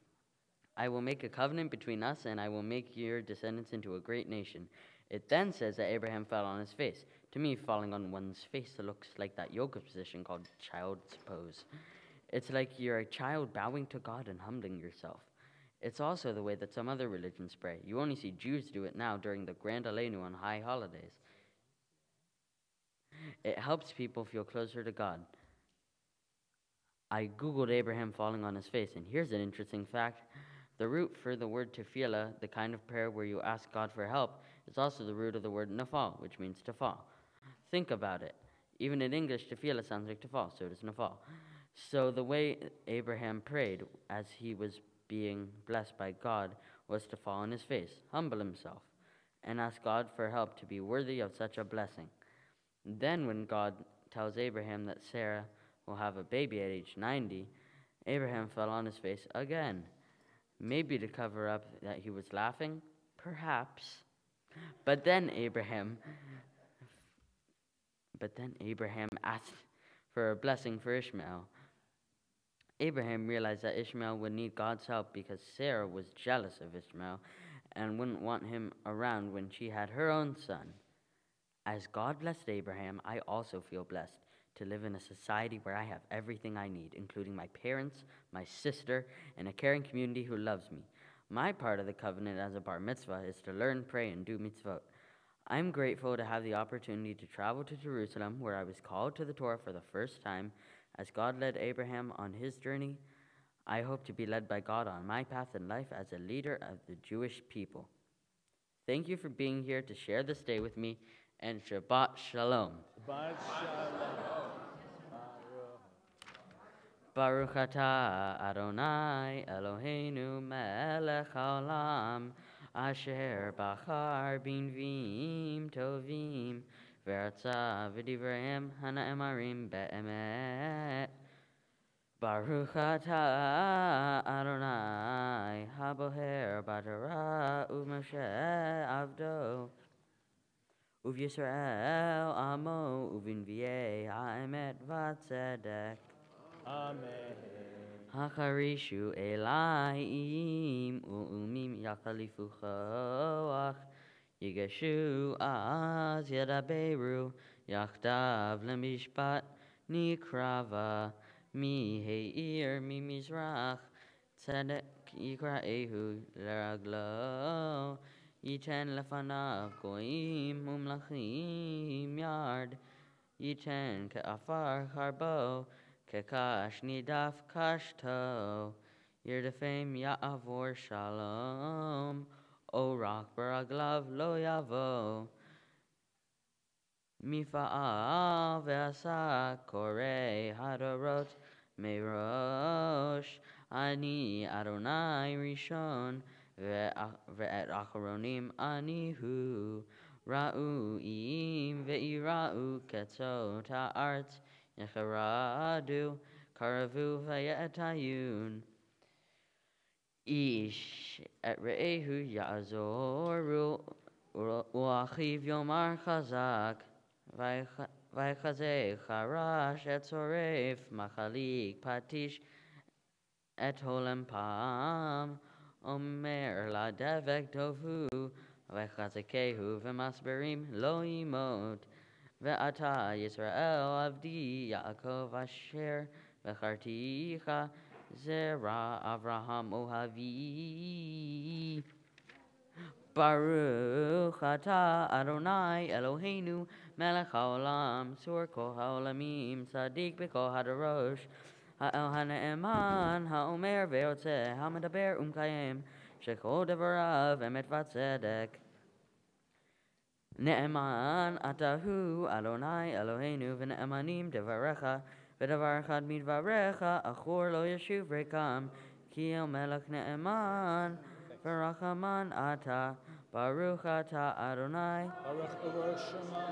I will make a covenant between us, and I will make your descendants into a great nation. It then says that Abraham fell on his face. To me, falling on one's face looks like that yoga position called child's pose. It's like you're a child bowing to God and humbling yourself. It's also the way that some other religions pray. You only see Jews do it now during the Grand Aleinu on high holidays. It helps people feel closer to God. I Googled Abraham falling on his face, and here's an interesting fact. The root for the word tefillah, the kind of prayer where you ask God for help, is also the root of the word nafal, which means to fall. Think about it. Even in English, tefillah sounds like to fall, so does nafal. So the way Abraham prayed as he was being blessed by God was to fall on his face, humble himself, and ask God for help to be worthy of such a blessing. Then when God tells Abraham that Sarah will have a baby at age 90, Abraham fell on his face again. Maybe to cover up that he was laughing, perhaps. But then Abraham asked for a blessing for Ishmael. Abraham realized that Ishmael would need God's help because Sarah was jealous of Ishmael and wouldn't want him around when she had her own son. As God blessed Abraham, I also feel blessed to live in a society where I have everything I need, including my parents, my sister, and a caring community who loves me. My part of the covenant as a bar mitzvah is to learn, pray, and do mitzvot. I'm grateful to have the opportunity to travel to Jerusalem, where I was called to the Torah for the first time. As God led Abraham on his journey, I hope to be led by God on my path in life as a leader of the Jewish people. Thank you for being here to share this day with me, and Shabbat Shalom. Shabbat Shalom. Baruch atah Adonai Eloheinu melech haolam asher bachar b'nviim tovim v'ratza v'divreim hanaemarim be'emet. Baruch atah Adonai haboher b'Torah u'Moshe avdo u'Yisrael amo u'v'nviei ha'emet v'tzedek. Amen. Hacharishu elayim u'umim yakalifu choach yigashu az yadaberu yachdav lemishpat nikrava mi heir mi mizrach tzedek yikraehu leraglo yiten lefanav goyim umlachim yard yiten ke'afar harbo Kekash nidaf kashto, Yirdefem ya'avor shalom, Orak baraglav lo yavo, Mifa'al ve'asa korei hadorot merosh, Ani Adonai rishon, ve'et acharonim anihu, Ra'u'im ve'ira'u ketzot ha'artz, Yecharadu, Karavu vayatayun. Ish et re'ehu ya'azoru, u'achiv yomar chazak, vaychazeh charash et zoref, machalik patish et holem pam, omer la devek tovu, vaychazekehu v'masberim lo yimot. Ve'ata Yisrael avdi Yaakov asher v'charticha zera Avraham ohavi. Baruch ata Adonai Eloheinu melech haolam sur kol haolamim tzadik b'kol hadarosh ha'el ha'ne'eman ha'omer ve'yotzeh ha'medaber umkayem shekol devarav emet v'tzedek. Ne'eman atahu Adonai Eloheinu v'ne'emanim devarecha v'davar echad midvarecha achor lo yeshuv rekam ki el melech ne'eman v'rachaman ata baruch ata Adonai Baruch Shema.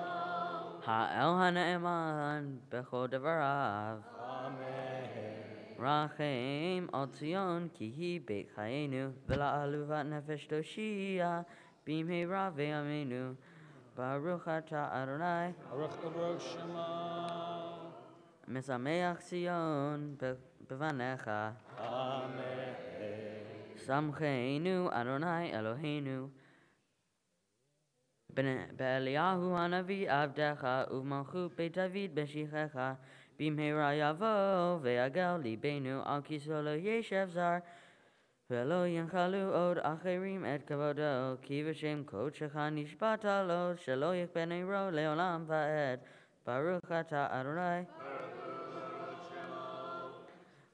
ha'el ha'ne'eman b'chol devarav. Amen. Rachem al Tzion ki hi beit chayenu v'la'aluvat nefesh toshia b'mheira ve'amenu. Baruch atah Adonai Baruch Shema. Mesameach Sion bevanecha. Amen. Samcheinu Adonai Eloheinu Be'eliyahu hanavi avdecha uv'malchut Beit David beshichecha b'mheira yavo ve'yagel libenu al kiso lo yeshev zar Velo yanchalu od acherim et kavodo, ki v'shem kodshecha nishbata lo, shelo yikbenei ro leolam va'ed. Baruch atah Adonai.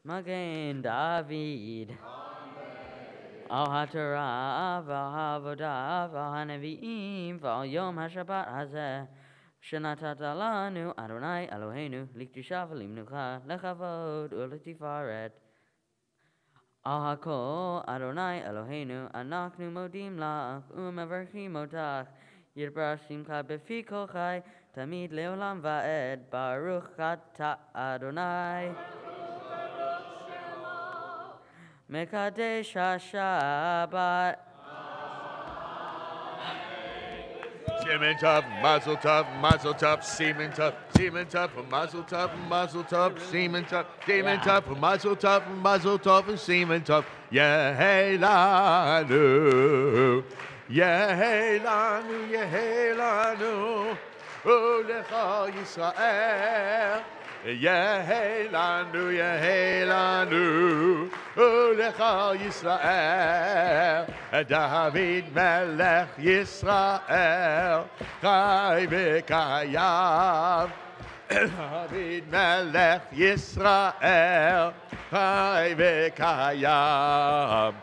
Magen David. Al haTorah v'al havodah v'al hanevi'im v'al yom haShabbat hazeh. Shenatata lanu Adonai Eloheinu likdusha v'limnucha lechavod u'letifaret. Al hakol Adonai Eloheinu anachnu modim lach u'mevarchim otach yirbar simcha befi kol chai tamid leolam va'ed baruch atah Adonai mekadesh haShabbat. Semen tov, mazel tov, mazel tov, semen tov, mazel tov, mazel tov, semen tov, mazel tov, and semen tov. Yehelanu, Yehelanu, Yehelanu, Ulecha Yisrael. Yehelanu, Yehelanu, ולכל ישראל, דוד מלך ישראל, חי וקיים. דוד מלך ישראל, חי וקיים.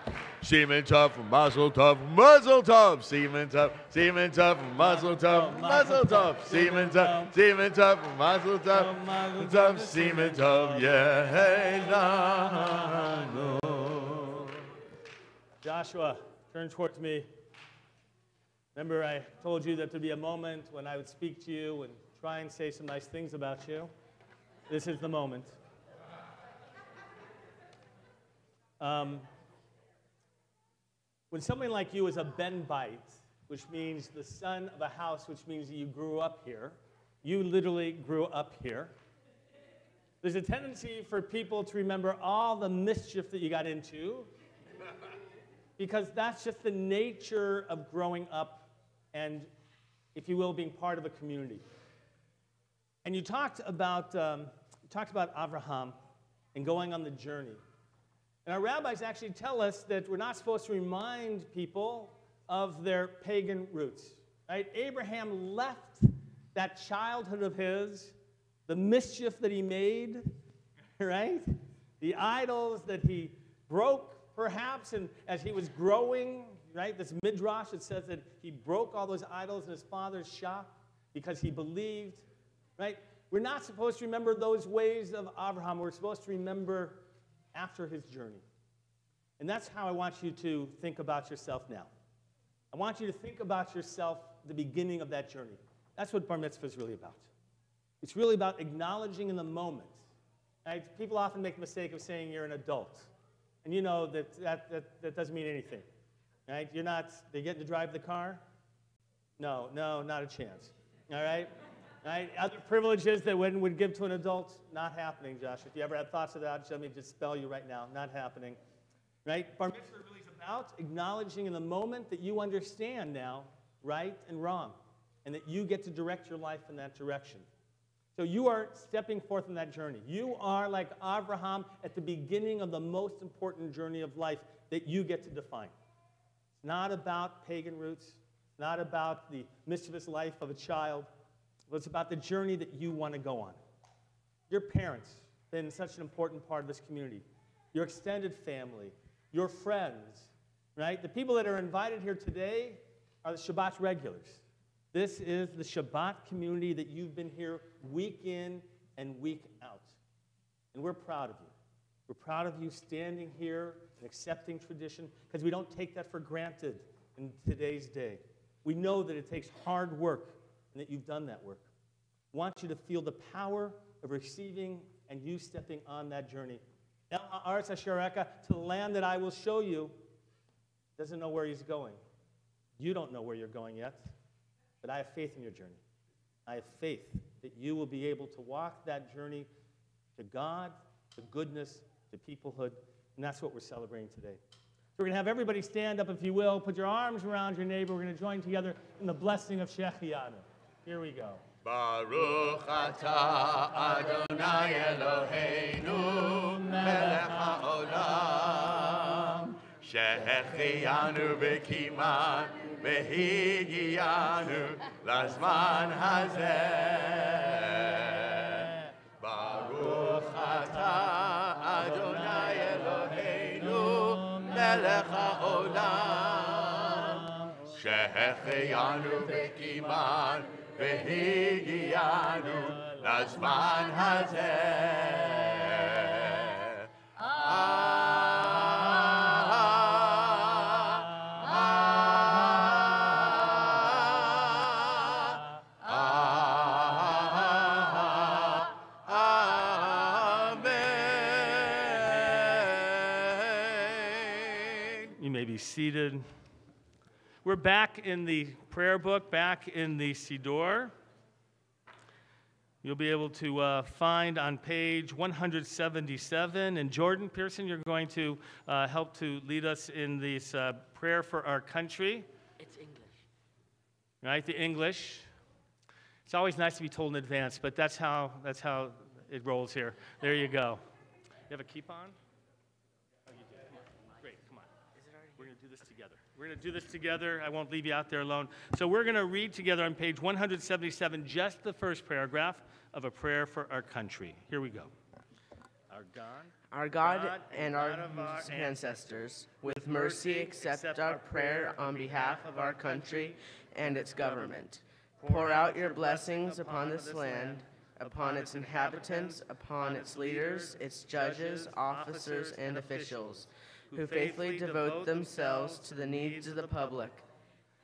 Seaman tough, muzzle tough, muzzle tough. Seaman tough, muzzle tough, muzzle tough. Seaman tough, muzzle tough, tough. Seaman tough, yeah. Joshua, turn towards me. Remember, I told you that there'd be a moment when I would speak to you and try and say some nice things about you. This is the moment. When someone like you is a Benbite, which means the son of a house, which means that you grew up here, you literally grew up here, there's a tendency for people to remember all the mischief that you got into, because that's just the nature of growing up and, if you will, being part of a community. And you talked about Abraham and going on the journey. And our rabbis actually tell us that we're not supposed to remind people of their pagan roots. Right? Abraham left that childhood of his, the mischief that he made, right? The idols that he broke, perhaps, and as he was growing, right? This midrash, it says that he broke all those idols in his father's shop because he believed, right? We're not supposed to remember those ways of Abraham. We're supposed to remember after his journey. And that's how I want you to think about yourself now. I want you to think about yourself at the beginning of that journey. That's what bar mitzvah is really about. It's really about acknowledging in the moment. Right? People often make the mistake of saying you're an adult. And you know that doesn't mean anything. Right? You're not, they get to drive the car? No, not a chance. All right? Right? Other privileges that one would give to an adult, not happening, Josh. If you ever had thoughts of that, let me just spell you right now, not happening. Right? Bar mitzvah really is about acknowledging in the moment that you understand now right and wrong, and that you get to direct your life in that direction. So you are stepping forth in that journey. You are like Abraham at the beginning of the most important journey of life that you get to define. It's not about pagan roots. It's not about the mischievous life of a child. It's about the journey that you want to go on. Your parents have been such an important part of this community. Your extended family, your friends, right? The people that are invited here today are the Shabbat regulars. This is the Shabbat community that you've been here week in and week out. And we're proud of you. We're proud of you standing here and accepting tradition, because we don't take that for granted in today's day. We know that it takes hard work and that you've done that work. I want you to feel the power of receiving and you stepping on that journey. El ha'aretz asher areka, to the land that I will show you. Doesn't know where he's going. You don't know where you're going yet, but I have faith in your journey. I have faith that you will be able to walk that journey to God, to goodness, to peoplehood, and that's what we're celebrating today. So we're going to have everybody stand up, if you will. Put your arms around your neighbor. We're going to join together in the blessing of Shechianu. Here we go. Baruch atah Adonai Eloheinu melech haolam shehechianu v'kiman v'higianu lazman hazeh. Baruch atah Adonai Eloheinu melech haolam shehechianu v'kiman והגיענו לזמן הזה. You may be seated. We're back in the prayer book, back in the Siddur. You'll be able to find on page 177. And Jordan Pearson, you're going to help to lead us in this prayer for our country. It's English. Right, the English. It's always nice to be told in advance, but that's how it rolls here. There you go. You have a keep on? Oh, you We're going to do this together. I won't leave you out there alone. So we're going to read together on page 177 just the first paragraph of a prayer for our country. Here we go. Our God and our ancestors, with mercy accept our prayer on behalf of our country and its government. Pour out your blessings upon this land, upon its inhabitants, upon its leaders, its judges, officers, and officials, who faithfully devote themselves to the needs of the public.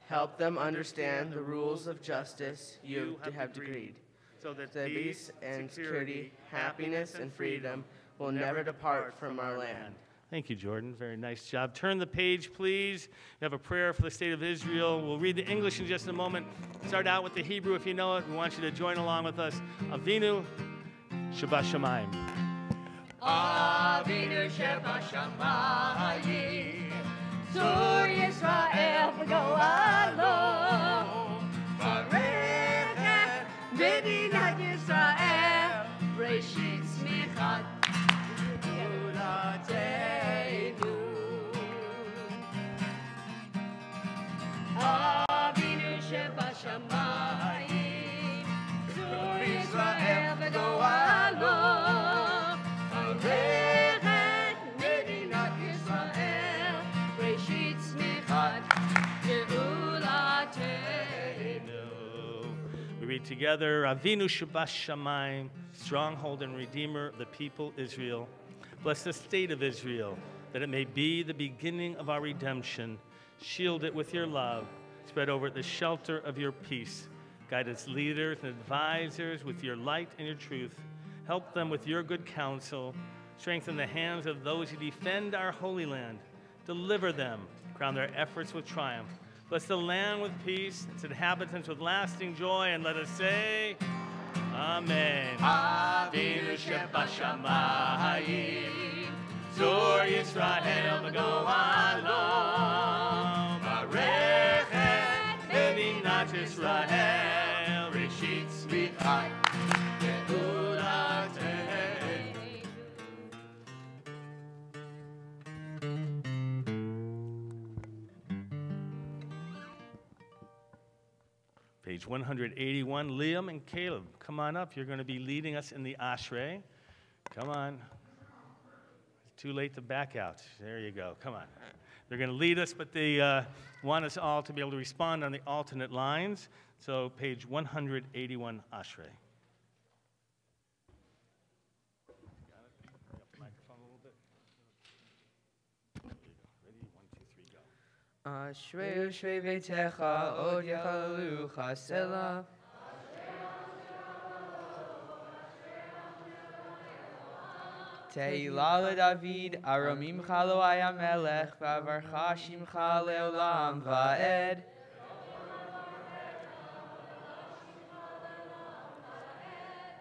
Help them understand the rules of justice you have decreed, so that peace and security, happiness and freedom will never depart from our land. Thank you, Jordan. Very nice job. Turn the page, please. We have a prayer for the state of Israel. We'll read the English in just a moment. Start out with the Hebrew if you know it. We want you to join along with us. Avinu Shabashamayim. Avinu Shabashamayim, Zur Yisrael v'go'alo, Barechet Medinat Yisrael, Reshit Smichat Geulatenu. Avinu Shabashamayim, Zur Yisrael v'go'alo, Barechet Medinat Yisrael, Reshit Smichat Geulatenu. We read together, Avinu Shabashamayim, stronghold and redeemer of the people Israel. Bless the state of Israel, that it may be the beginning of our redemption. Shield it with your love. Spread over it the shelter of your peace. Guide its leaders and advisors with your light and your truth. Help them with your good counsel. Strengthen the hands of those who defend our holy land. Deliver them. Crown their efforts with triumph. Bless the land with peace, its inhabitants with lasting joy, and let us say, Amen. Avinu Shebashamayim, Zur Yisrael v'go'alo, Barechet Medinat Yisrael, Reshit Smichat Geulatenu. Page 181, Liam and Caleb, come on up. You're going to be leading us in the Ashrei. Come on. It's too late to back out. There you go. Come on. They're going to lead us, but they want us all to be able to respond on the alternate lines. So page 181, Ashrei. Ashrei Yoshrei Beitecha, Od Yechalelucha Selah. Tehilah leDavid, Aromim Chalo Ayamelech, V'avarcha Shimcha leolam va'ed.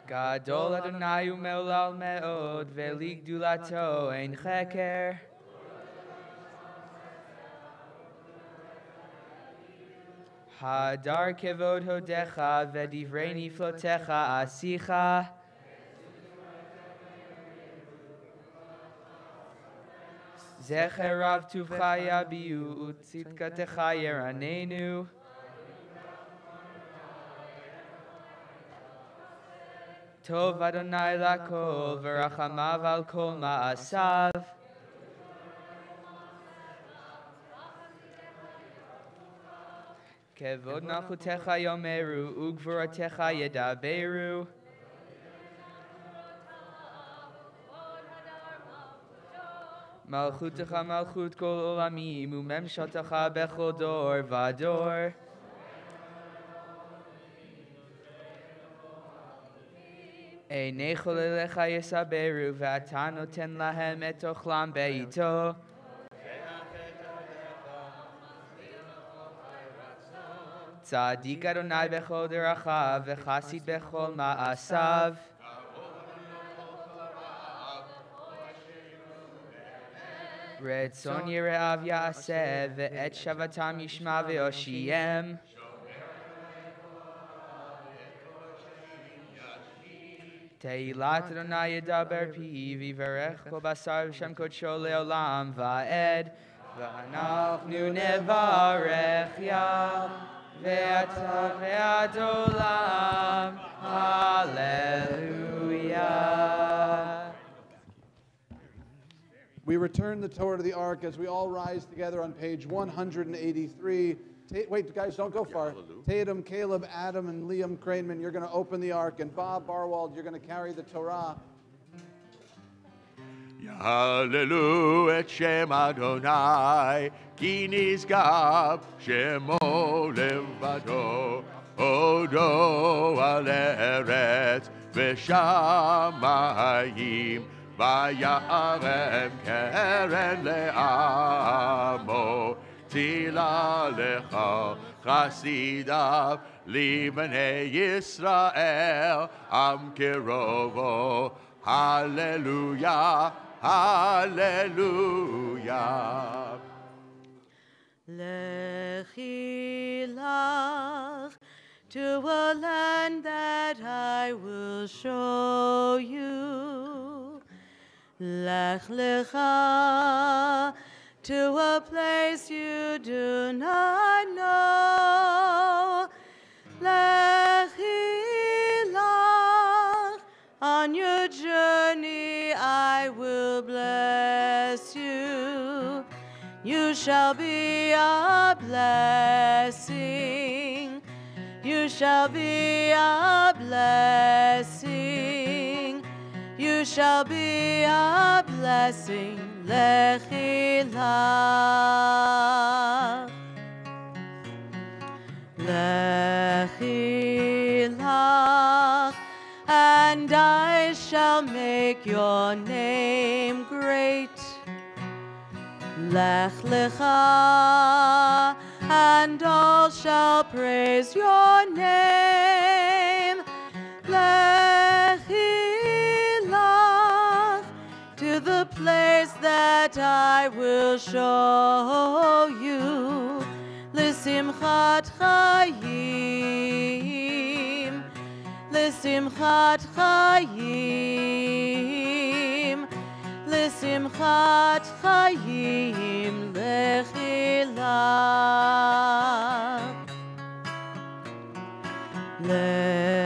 Gadol Adonai u'meolal me'od, ve'ligdulato ein cheker. Hadar kevod hodecha, ve'divrei niflotecha asicha. Zecher rav tuvcha yabiu, u'tzidkatecha yeranenu. Tov Adonai lakol, v'rachamav al kol ma'asav. Kevod malchutecha yomeru, ugvuratecha yedaberu. Malchutecha malchut kol olamim, umemshatacha bechol dor vador. Einechol elecha yesaberu, v'ata noten lahem et ochlam beito. Tzadik Adonai bechol derachav, v'chasid bechol ma'asav. Retzon yire'av ya'aseh, ve'et shavatam yishma ve'oshiyem. Tehilat Adonai yedaber pi, v'yivarech kol basar v'shem kodsho le'olam va'ed. ואנחנו נברך יה ואתה ועד עולם. Hallelujah. We return the Torah to the Ark as we all rise together on page 183. Wait, guys, don't go far. Tatum, Caleb, Adam, and Liam Craneman, you're going to open the Ark. And Bob Barwald, you're going to carry the Torah. יהללו את שם אדוני, כי נשגב שמו לבדו, הודו על ארץ ושמיים, ויערם קרן לעמו, צילה לך חסידיו, לבני ישראל, עם קרובו, הללויה. Hallelujah. Lechi lach to a land that I will show you. Lech lecha to a place you do not know. Lechi lach on your journey I will bless you. You shall be a blessing. You shall be a blessing. You shall be a blessing. Lechi lach. Lechi lach. And I shall make your name great. Lech lecha, and all shall praise your name. Lechi lach, to the place that I will show you. L'simchat chayim. L'simchat chayim, l'simchat chayim, lechi lach.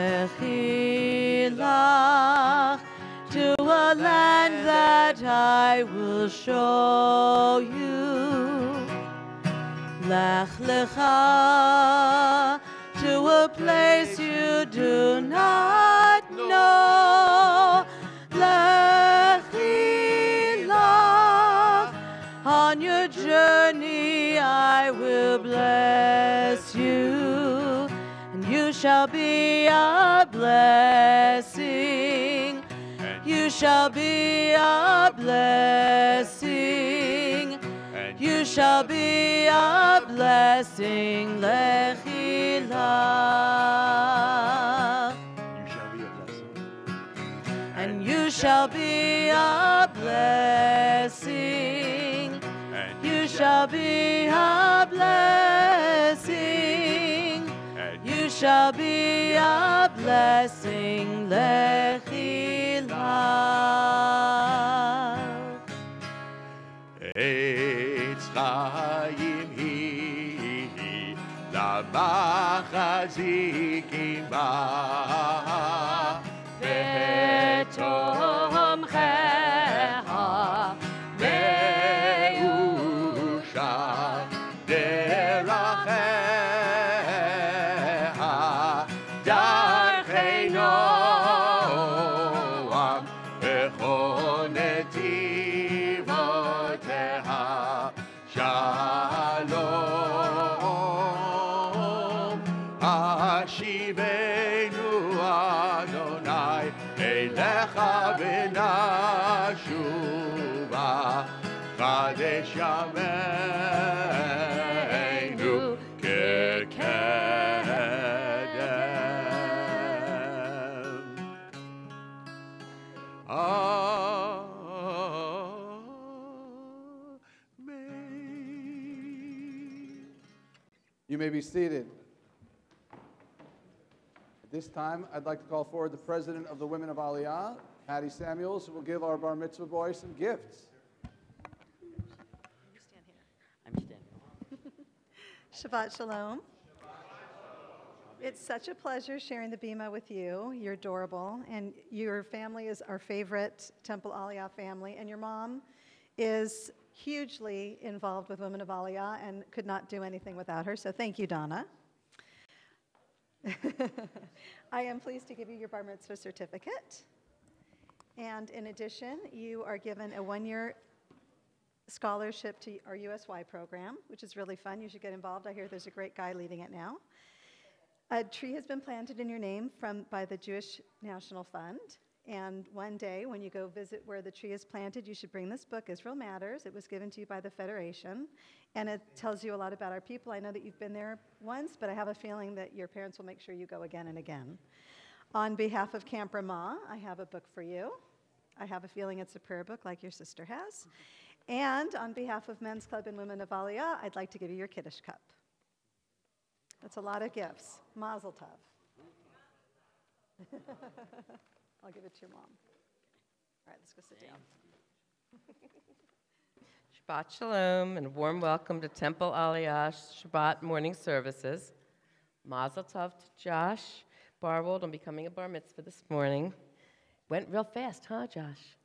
Lechi lach, to a land that I will show you. Lech lecha, to a place you do not know. Lechi lach, on your journey I will bless you, and you shall be a blessing. You shall be a blessing. You shall be a blessing. Lechi lach. And you shall be a blessing. You shall be a blessing. You shall be a blessing. Lechi lach. Eitz chayim hi, lamachazikim ba, ותומכך מאושר דרכיה, דרכי נועם בכל נתיבותיה, שלום השיבנו אדוני אליך ונשובה, חדש ימינו כקדם. You may be seated. At this time, I'd like to call forward the president of the Women of Aliyah, Patty Samuels, who will give our bar mitzvah boy some gifts. Shabbat Shalom. It's such a pleasure sharing the Bima with you. You're adorable, and your family is our favorite Temple Aliyah family, and your mom is hugely involved with Women of Aliyah and could not do anything without her, so thank you, Donna. I am pleased to give you your Bar Mitzvah certificate, and in addition, you are given a one-year scholarship to our USY program, which is really fun. You should get involved. I hear there's a great guy leading it now. A tree has been planted in your name by the Jewish National Fund. And one day, when you go visit where the tree is planted, you should bring this book, Israel Matters. It was given to you by the Federation, and it tells you a lot about our people. I know that you've been there once, but I have a feeling that your parents will make sure you go again and again. On behalf of Camp Ramah, I have a book for you. I have a feeling it's a prayer book like your sister has. And on behalf of Men's Club and Women of Aliyah, I'd like to give you your Kiddush cup. That's a lot of gifts. Mazel tov. I'll give it to your mom. All right, let's go sit down. Shabbat Shalom and a warm welcome to Temple Aliyah Shabbat morning services. Mazel tov to Josh Barwold on becoming a bar mitzvah this morning. Went real fast, huh, Josh?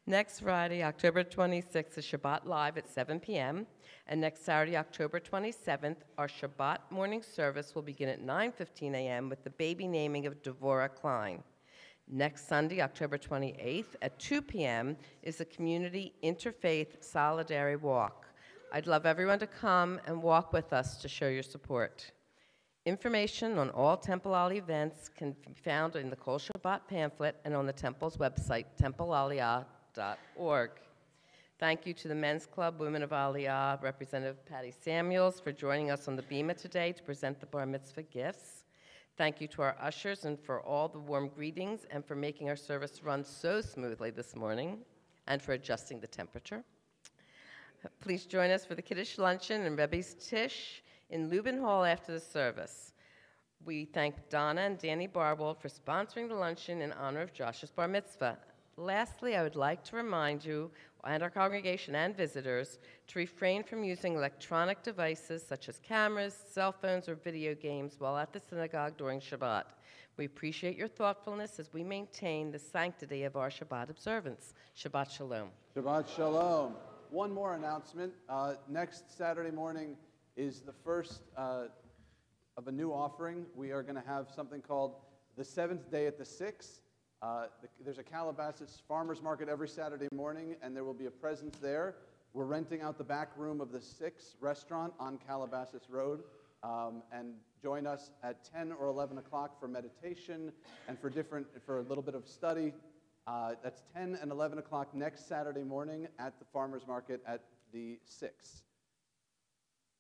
Next Friday, October 26th, is Shabbat Live at 7 p.m. And next Saturday, October 27th, our Shabbat morning service will begin at 9:15 a.m. with the baby naming of Devorah Klein. Next Sunday, October 28th, at 2 p.m. is the Community Interfaith Solidarity Walk. I'd love everyone to come and walk with us to show your support. Information on all Temple Aliyah events can be found in the Kol Shabbat pamphlet and on the Temple's website, templealiyah.org. Thank you to the Men's Club, Women of Aliyah, Representative Patty Samuels, for joining us on the Bima today to present the Bar Mitzvah gifts. Thank you to our ushers and for all the warm greetings and for making our service run so smoothly this morning and for adjusting the temperature. Please join us for the Kiddush Luncheon and Rebbe's Tish in Lubin Hall after the service. We thank Donna and Danny Barwold for sponsoring the luncheon in honor of Josh's Bar Mitzvah. Lastly, I would like to remind you and our congregation and visitors to refrain from using electronic devices such as cameras, cell phones, or video games while at the synagogue during Shabbat. We appreciate your thoughtfulness as we maintain the sanctity of our Shabbat observance. Shabbat Shalom. Shabbat Shalom. One more announcement. Next Saturday morning is the first of a new offering. We are going to have something called the Seventh Day at the Six. There's a Calabasas farmers market every Saturday morning, and there will be a presence there. We're renting out the back room of the Six restaurant on Calabasas Road, and join us at 10 or 11 o'clock for meditation and for a little bit of study. That's 10 and 11 o'clock next Saturday morning at the farmers market at the Six.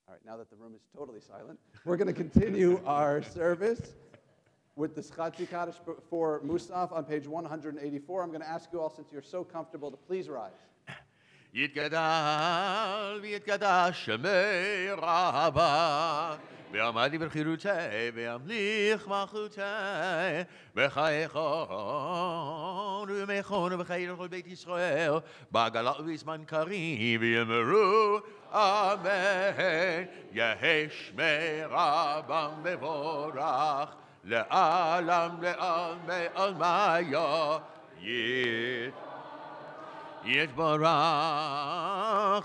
All right, now that the room is totally silent, we're going to continue our service with the Chatzi Kaddish for Musaf on page 184. I'm going to ask you all, since you're so comfortable, to please rise. יתגדל ויתקדש שמי רבה ועמדי בחירותי וימליך מלכותי בחייכון ומכון ובחיי לכל בית ישראל בעגלה ובזמן קריב ויאמרו אמן יהי שמי רבם מבורך לעלם לעלמי עלמיה יתברך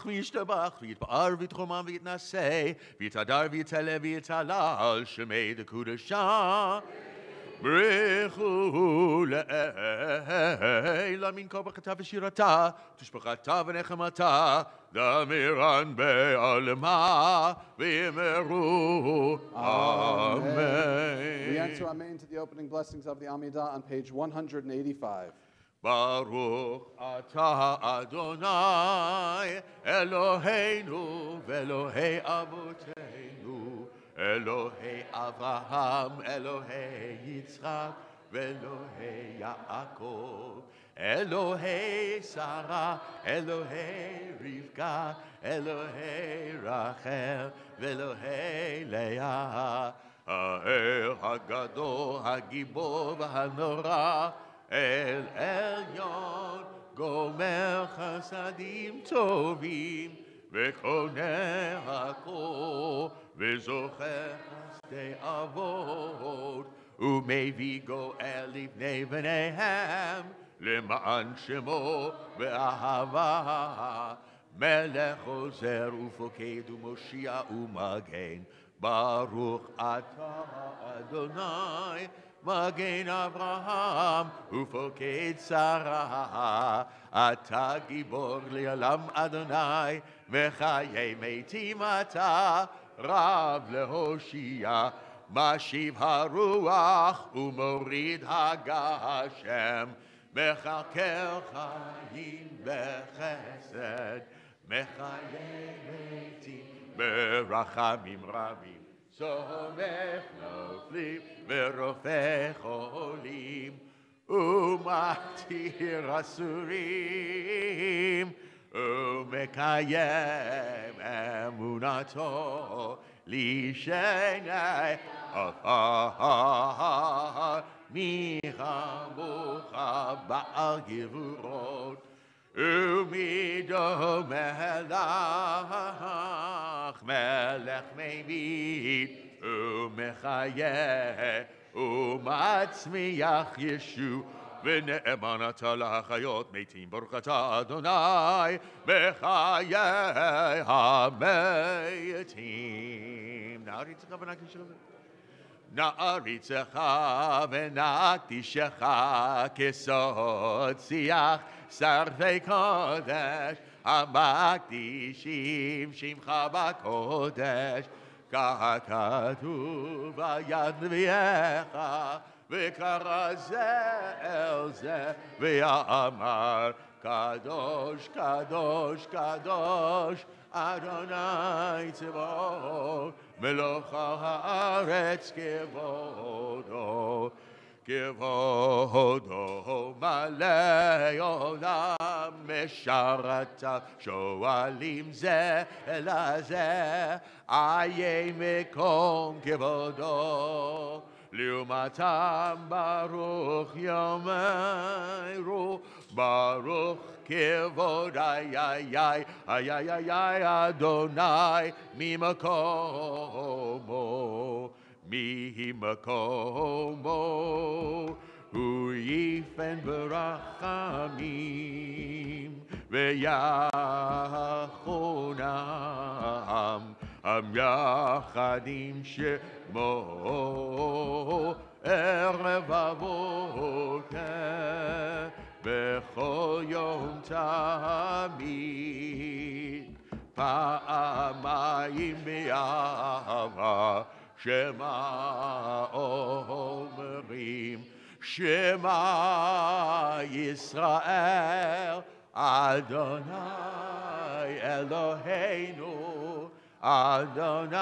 וישתבח ויתפאר ויתחומם ויתנשא ויתהדר ויתעלה ויתעלה על שמי דקודשה ברכו לעילה מן כה ברכתה ושירתה תשבחתה ונחמתה דמירן בעלמה ויאמרו We answer Amen to the opening blessings of the Amidah on page 185. ברוך אתה אדוני אלוהינו ואלוהי אבותינו אלוהי אברהם אלוהי יצחק ואלוהי יעקב אלוהי שרה אלוהי רבקה אלוהי רחל ואלוהי לאה האל הגדול הגיבור והנורא אל עליון גומר חסדים טובים וקונה הכל, וזוכר חסדי אבות, ומביא גואל לבני בניהם, למען שמו באהבה. מלך עוזר ופוקד ומושיע ומגן, ברוך אתה אדוני, מגן אברהם ופוקד שרה. אתה גיבור לעולם אדוני, וחיי מתים אתה, רב להושיע. משיב הרוח ומוריד הגשם, מחכה חיים בחסד, מחיי מתים ברחמים רבים. סומך נופלים ורופא חולים, ומתיר אסורים, ומקיים אמונתו לשני עפר. מי כמוך בעל גבורות, ומי דומה לך, מלך מביט ומחיה, ומצמיח ישוע, ונאמן אתה להחיות מתים. ברוך אתה אדוני בחיי המתים. נעריצך ונקדישך, נעריצך ונקדישך, כסוד שיח שרפי קודש, המקדישים שמך בקודש, ככתוב ביד נביאך, וקרא זה אל זה, ואמר קדוש קדוש קדוש אדוני צבאות, מלוך הארץ כבודו. כבודו מלא עולם, משרתיו שואלים זה אל זה, איי מקום כבודו. לעומתם ברוך יאמרו, ברוך כבוד איי אדוני ממקומו. ממקומו הוא יפן ברחמים ויחונם, המייחדים שמו ערב הבוקר בכל יום תמיד, פעמיים באהבה שמע אומרים, שמע ישראל אדוני אלוהינו, אדוני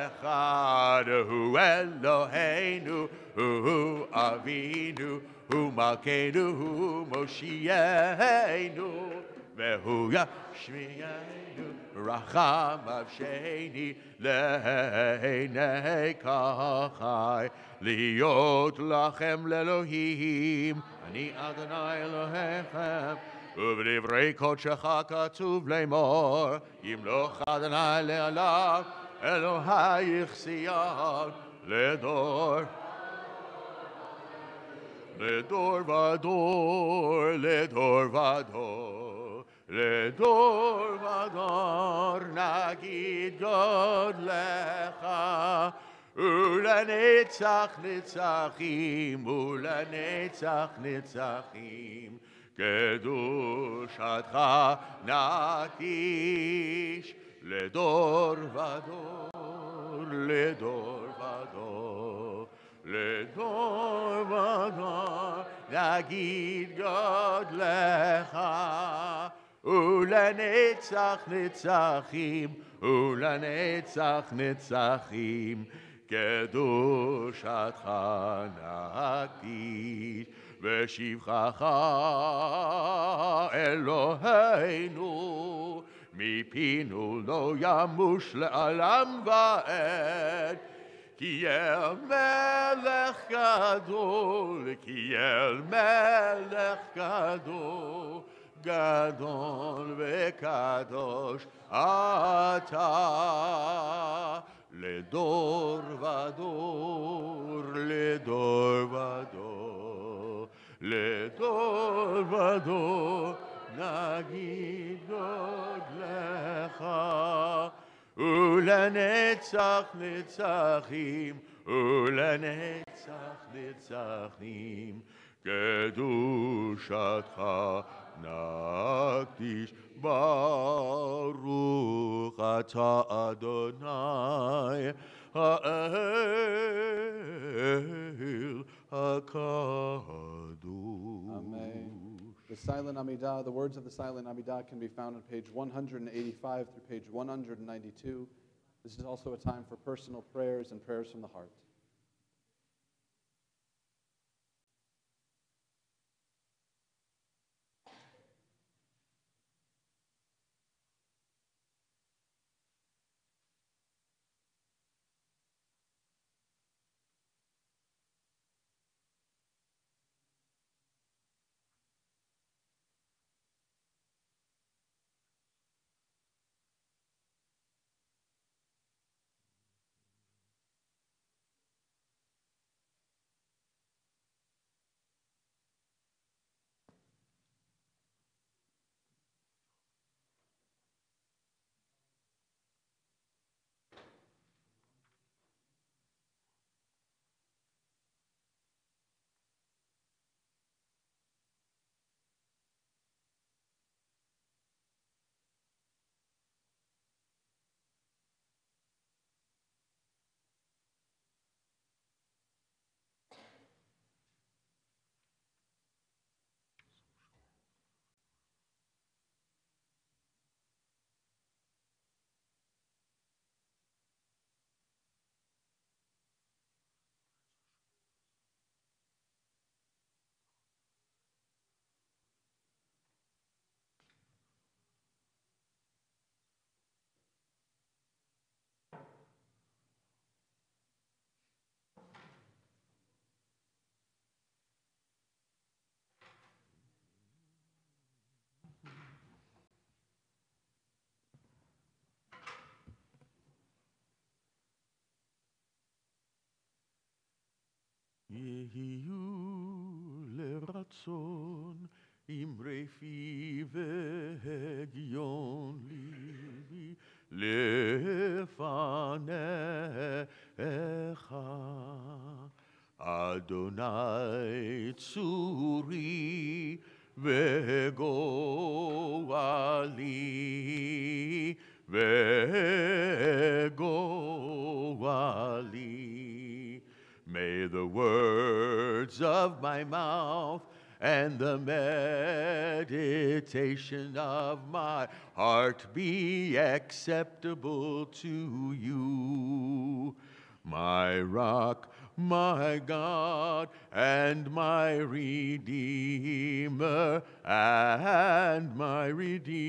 אחד הוא אלוהינו, הוא אבינו, הוא מלכנו, הוא מושיענו, והוא ישמיענו רחמיו שני לעיני כחי, להיות לכם לאלוהים, אני אדוני אלוהיכם. ובדברי קודשך כתוב לאמור, ימלוך אדוני לעולם, אלוהיך ציון לדור. לדור ודור, לדור ודור, לדור ודור, נגיד גודלך, ולנצח נצחים, ולנצח נצחים, קדושתך נקדיש, לדור ודור, לדור ודור. לדור ודור נגיד גודלך, ולנצח נצחים, ולנצח נצחים, קדושתך נקדיש. ושבחך אלוהינו, מפינו לא ימוש לעולם ועד. כי אל מלך גדול, כי אל מלך גדול, גדול וקדוש אתה, לדור ודור, לדור ודור, לדור ודור, נגיד גודלך, ולנצח נצחים, ולנצח נצחים, קדושתך נקדיש. ברוך אתה אדוני האל הקדוש. Amen. The silent Amidah, the words of the silent Amidah can be found on page 185 through page 192. This is also a time for personal prayers and prayers from the heart. יהיו לרצון אמרי פי והגיון ליבי לפניך. אדוני צורי וגואלי וגואלי. May the words of my mouth and the meditation of my heart be acceptable to you, my rock, my God, and my Redeemer, and my Redeemer.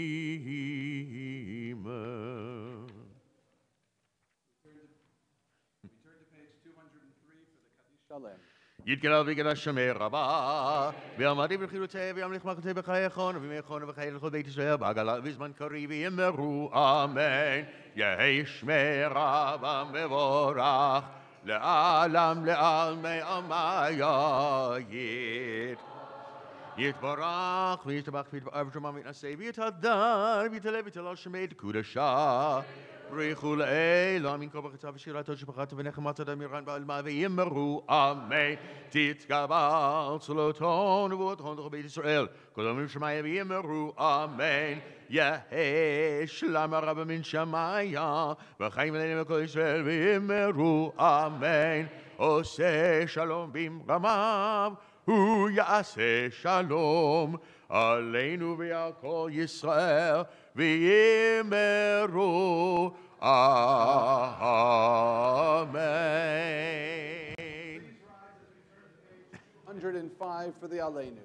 יתגלה ויגלה שמי רבה, ואמרתי ברכילותי וימליך מלכותי בחייכון, ובימיכון ובחיי לכל בית ישראל, בעגלה בזמן קריב ויאמרו אמן. יהי שמי רבה מבורך, לעלם לעלמי עמי יתברך ויתברך ויתברך ושמע מתנשא ויתהדר ויתעלה ויתהלל שמי קודשה. בריחו לאל, אמין כה בחצה ושירתו שפחת ונחמת אדם ירן בעלמה ויאמרו אמן. תתקבל צלותו נבואתו דרך בית ישראל, כל עמים שמיה ויאמרו אמן. יהי שלום רב מן שמיה וחיים עלינו כל ישראל ויאמרו אמן. עושה שלום במרמיו הוא יעשה שלום עלינו ועל כל ישראל ויאמרו Amen. 105 for the Aleinu.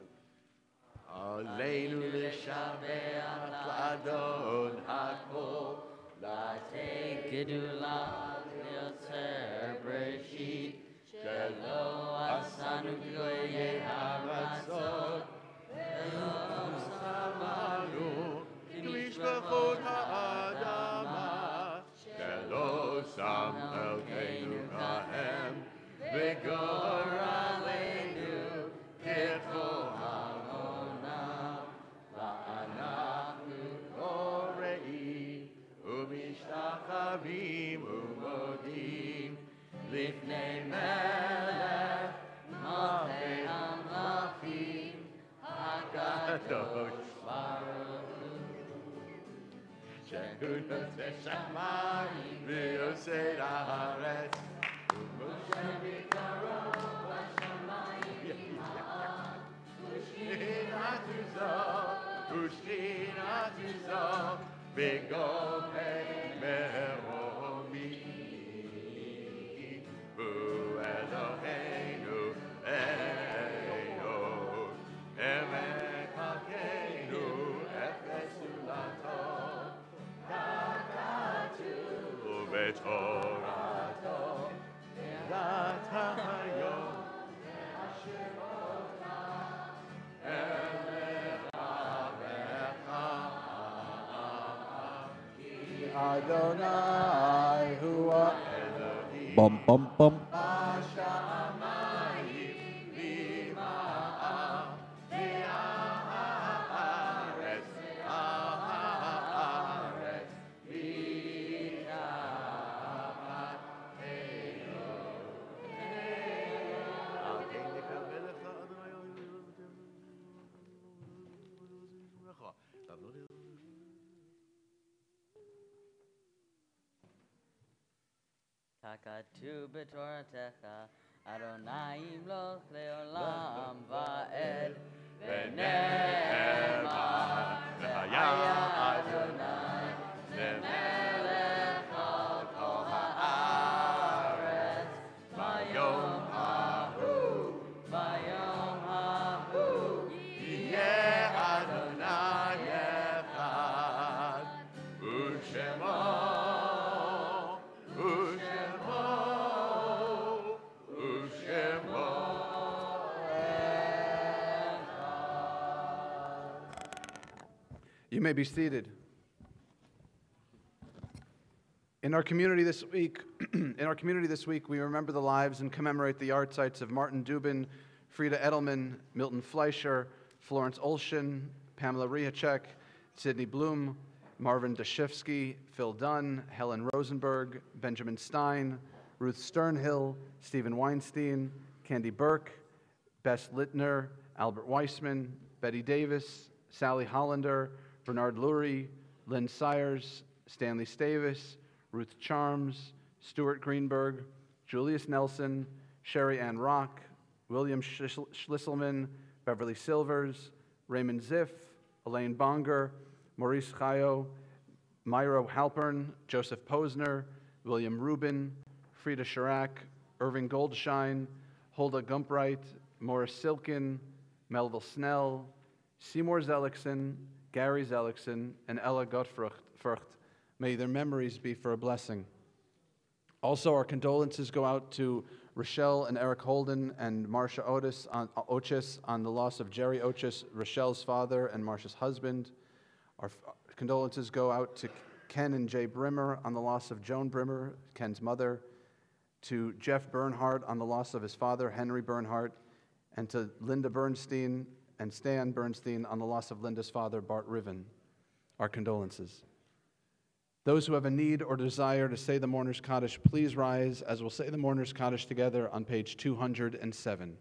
Aleinu לשבח לאדון הכל, לתת גדולה ליוצר בראשית, שלא עשנו גויי הרצון, ולא שמה Eloheinu Chaim, V'gor Aleinu, K'chol Hamonav, Va'anachu Korei, U'mishtachavim U'modim, Lifnei Melech, Malchei Hamlachim, HaKadosh Baruch Hu. Shekut Shamayim v'yosei haaretz, u'Moshe b'karo b'shamayim ha'ad, u'shchinatu zo, b'gomei meromi, v'Eloheinu Eino, emek malkeinu, efes ulato, ובתורתו תהילת היום ואשר אותה אלף אביך כי Adonai hu Elohim bum bum bum. בשמיים למעלה והארץ הארץ Kakatu b'toratecha, Adonai imloch leolam va'ed, v'ne'ema v'haya Adonai, lemelech al kol haaretz, v'yom hahu, yeh Adonai echad, u'shemo You may be seated. In our community this week, we remember the lives and commemorate the yard sites of Martin Dubin, Frida Edelman, Milton Fleischer, Florence Olshin, Pamela Rihacek, Sidney Bloom, Marvin Dashifsky, Phil Dunn, Helen Rosenberg, Benjamin Stein, Ruth Sternhill, Stephen Weinstein, Candy Burke, Bess Littner, Albert Weissman, Betty Davis, Sally Hollander, Bernard Lurie, Lynn Sires, Stanley Stavis, Ruth Charms, Stuart Greenberg, Julius Nelson, Sherry Ann Rock, William Schlisselman, Beverly Silvers, Raymond Ziff, Elaine Bonger, Maurice Chayo, Myro Halpern, Joseph Posner, William Rubin, Frida Chirac, Irving Goldshine, Hulda Gumpright, Morris Silkin, Melville Snell, Seymour Zellickson, Gary Zellickson, and Ella Gottfrucht. May their memories be for a blessing. Also, our condolences go out to Rochelle and Eric Holden and Marcia Otis on the loss of Jerry Otis, Rochelle's father and Marcia's husband. Our condolences go out to Ken and Jay Brimmer on the loss of Joan Brimmer, Ken's mother, to Jeff Bernhardt on the loss of his father, Henry Bernhardt, and to Linda Bernstein and Stan Bernstein on the loss of Linda's father, Bart Riven. Our condolences. Those who have a need or desire to say the Mourner's Kaddish, please rise as we'll say the Mourner's Kaddish together on page 207.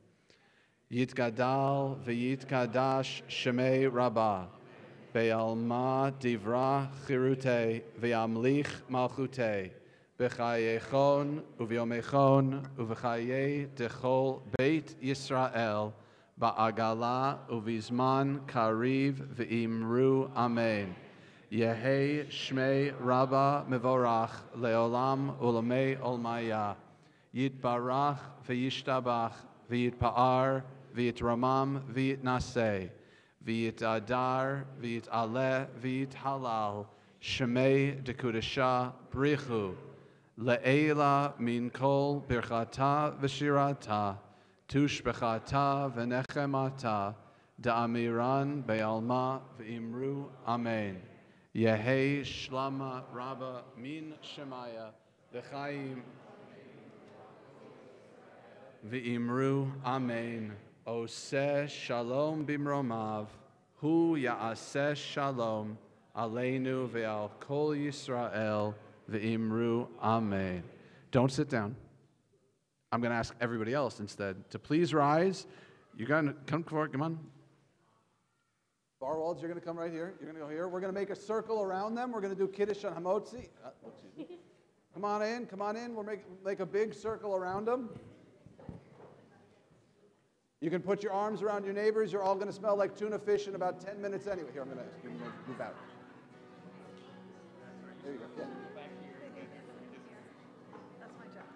Yitgadal v'yitkadash shemei Rabbah, be'alma divra chirute v'yamlich malchute, b'chayechon u'v'yomechon u'v'chaye dechol beit Yisrael, ba'agala uvizman kariv v'imru amen. Yehei shmei Rabba mevorach leolam ulamei olmaya. Yitbarach v'yishtabach v'yitpa'ar v'yitramam v'yitnaseh v'yitadar v'yitaleh v'yithalal shmei dekudasha brichu le'ela min kol birchata v'shirata tushbechata v'nechemata da'amiran be'alma v'imru amen. Yehei shlama Rabba min shemaya V'chaim v'imru amen. Oseh shalom bimromav. Hu ya'aseh shalom aleinu ve'al kol Yisrael v'imru amen. Don't sit down. I'm going to ask everybody else instead to please rise. You got to come forward. Come on. Barwalds, you're going to come right here. You're going to go here. We're going to make a circle around them. We're going to do Kiddush on Hamotzi. Come on in. Come on in. We'll make a big circle around them. You can put your arms around your neighbors. You're all going to smell like tuna fish in about 10 minutes anyway. Here, I'm going to move out. There you go. Yeah. That's my job.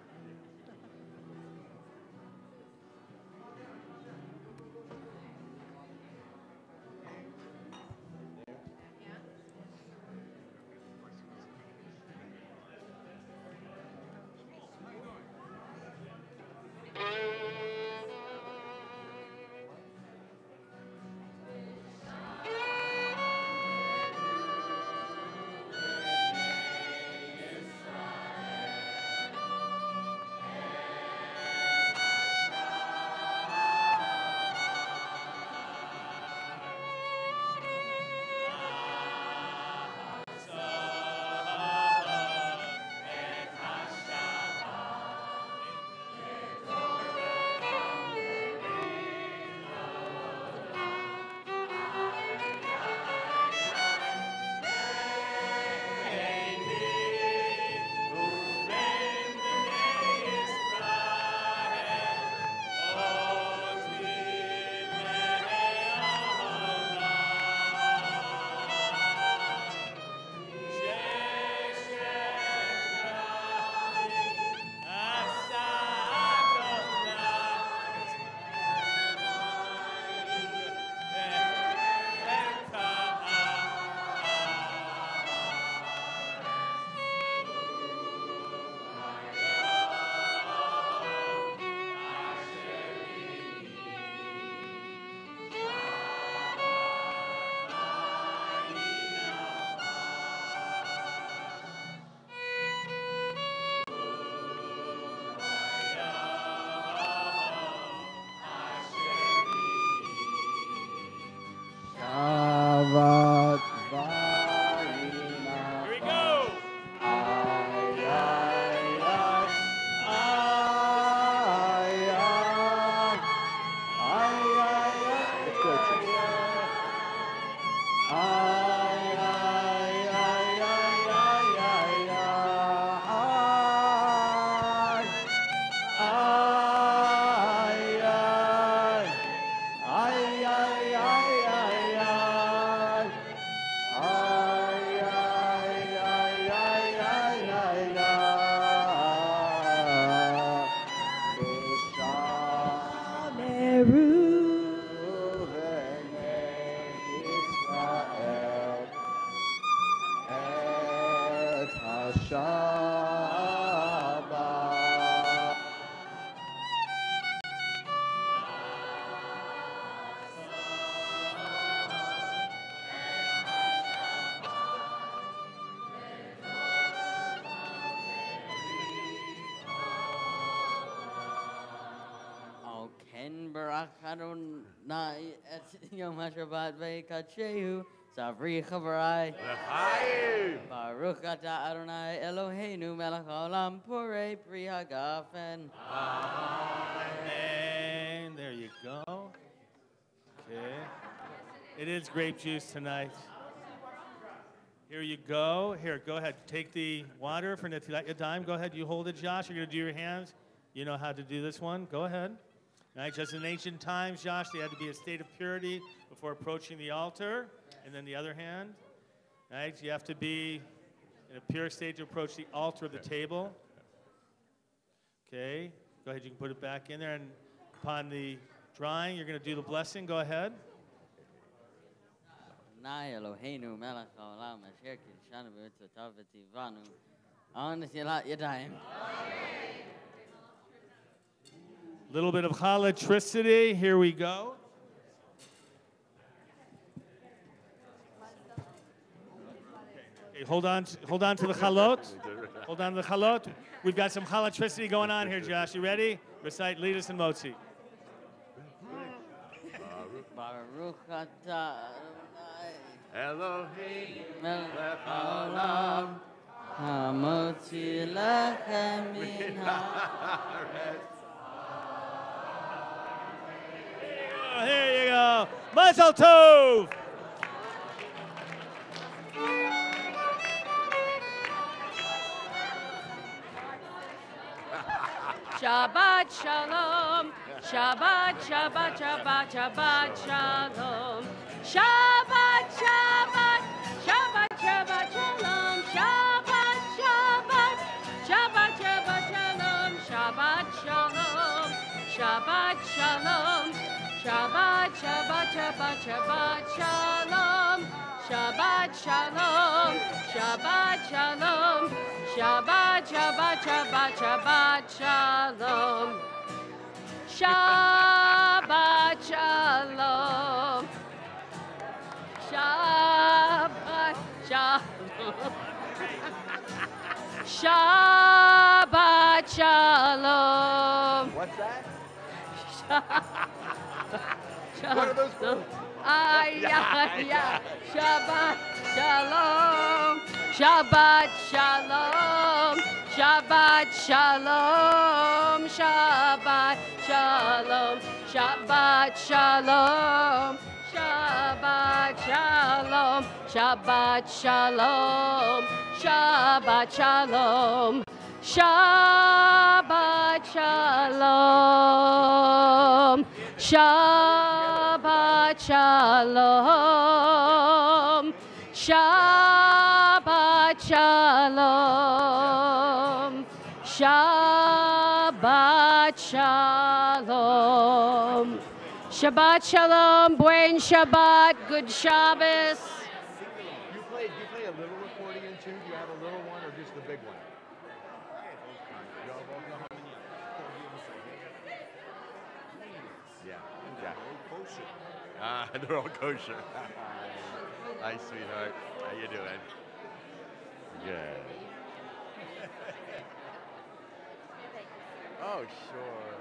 Adonai et Yom HaShabbat ve'kachehu Savri Chavrai Baruch Ata Adonai Eloheinu Melech Haolam Porei Pri Hagafen. Amen. There you go. Okay. It is grape juice tonight. Here you go. Here, go ahead. Take the water for Netilat Yadayim. Go ahead. You hold it, Josh. You're going to do your hands. You know how to do this one. Go ahead. Right, just in ancient times, Josh, they had to be a state of purity before approaching the altar. And then the other hand, right? You have to be in a pure state to approach the altar of the table. Okay, go ahead, you can put it back in there. And upon the drying, you're going to do the blessing. Go ahead. Adonai Eloheinu Melech Haolam Asher Kiddushanu B'Mitzvotav V'Tivanu On Netilat Yadayim. Little bit of halatricity. Here we go. Okay, hold on to the chalot. Hold on to the chalot. We've got some chalatricity going on here, Josh. You ready? Recite, lead us in Motzi. Baruch atah Elohim melech haolam, hamotzi lechem min haaretz. Here you go. Mazel tov. Shabbat shalom, Shabbat, Shabbat, Shabbat, Shabbat shalom, Shabbat, Shabbat, Shabbat, Shabbat shalom, Shabbat, Shabbat, Shabbat, Shabbat shalom, Shabbat shalom, Shabbat shalom, Shabbat, Shabbat, Shabbat, Shabbat shalom, Shabbat shalom, Shabbat shalom, Shabbat, Shabbat, Shabbat, Shabbat shalom. Shabbat shalom. Shabbat shalom. Shabbat shalom. What's that? What are those for? Shabbat shalom. Shabbat shalom. Shabbat shalom. Shabbat shalom. Shabbat shalom. Shabbat shalom. Shabbat shalom. Shabbat shalom. Shabbat shalom. Shabbat shalom. Shabbat shalom. Shabbat shalom. Shabbat shalom. Buen Shabbat. Good Shabbos. You play a little accordion too? Do you have a little one or just the big one? Yeah. They're all kosher. Hi, sweetheart. How you doing? Good. Oh, sure.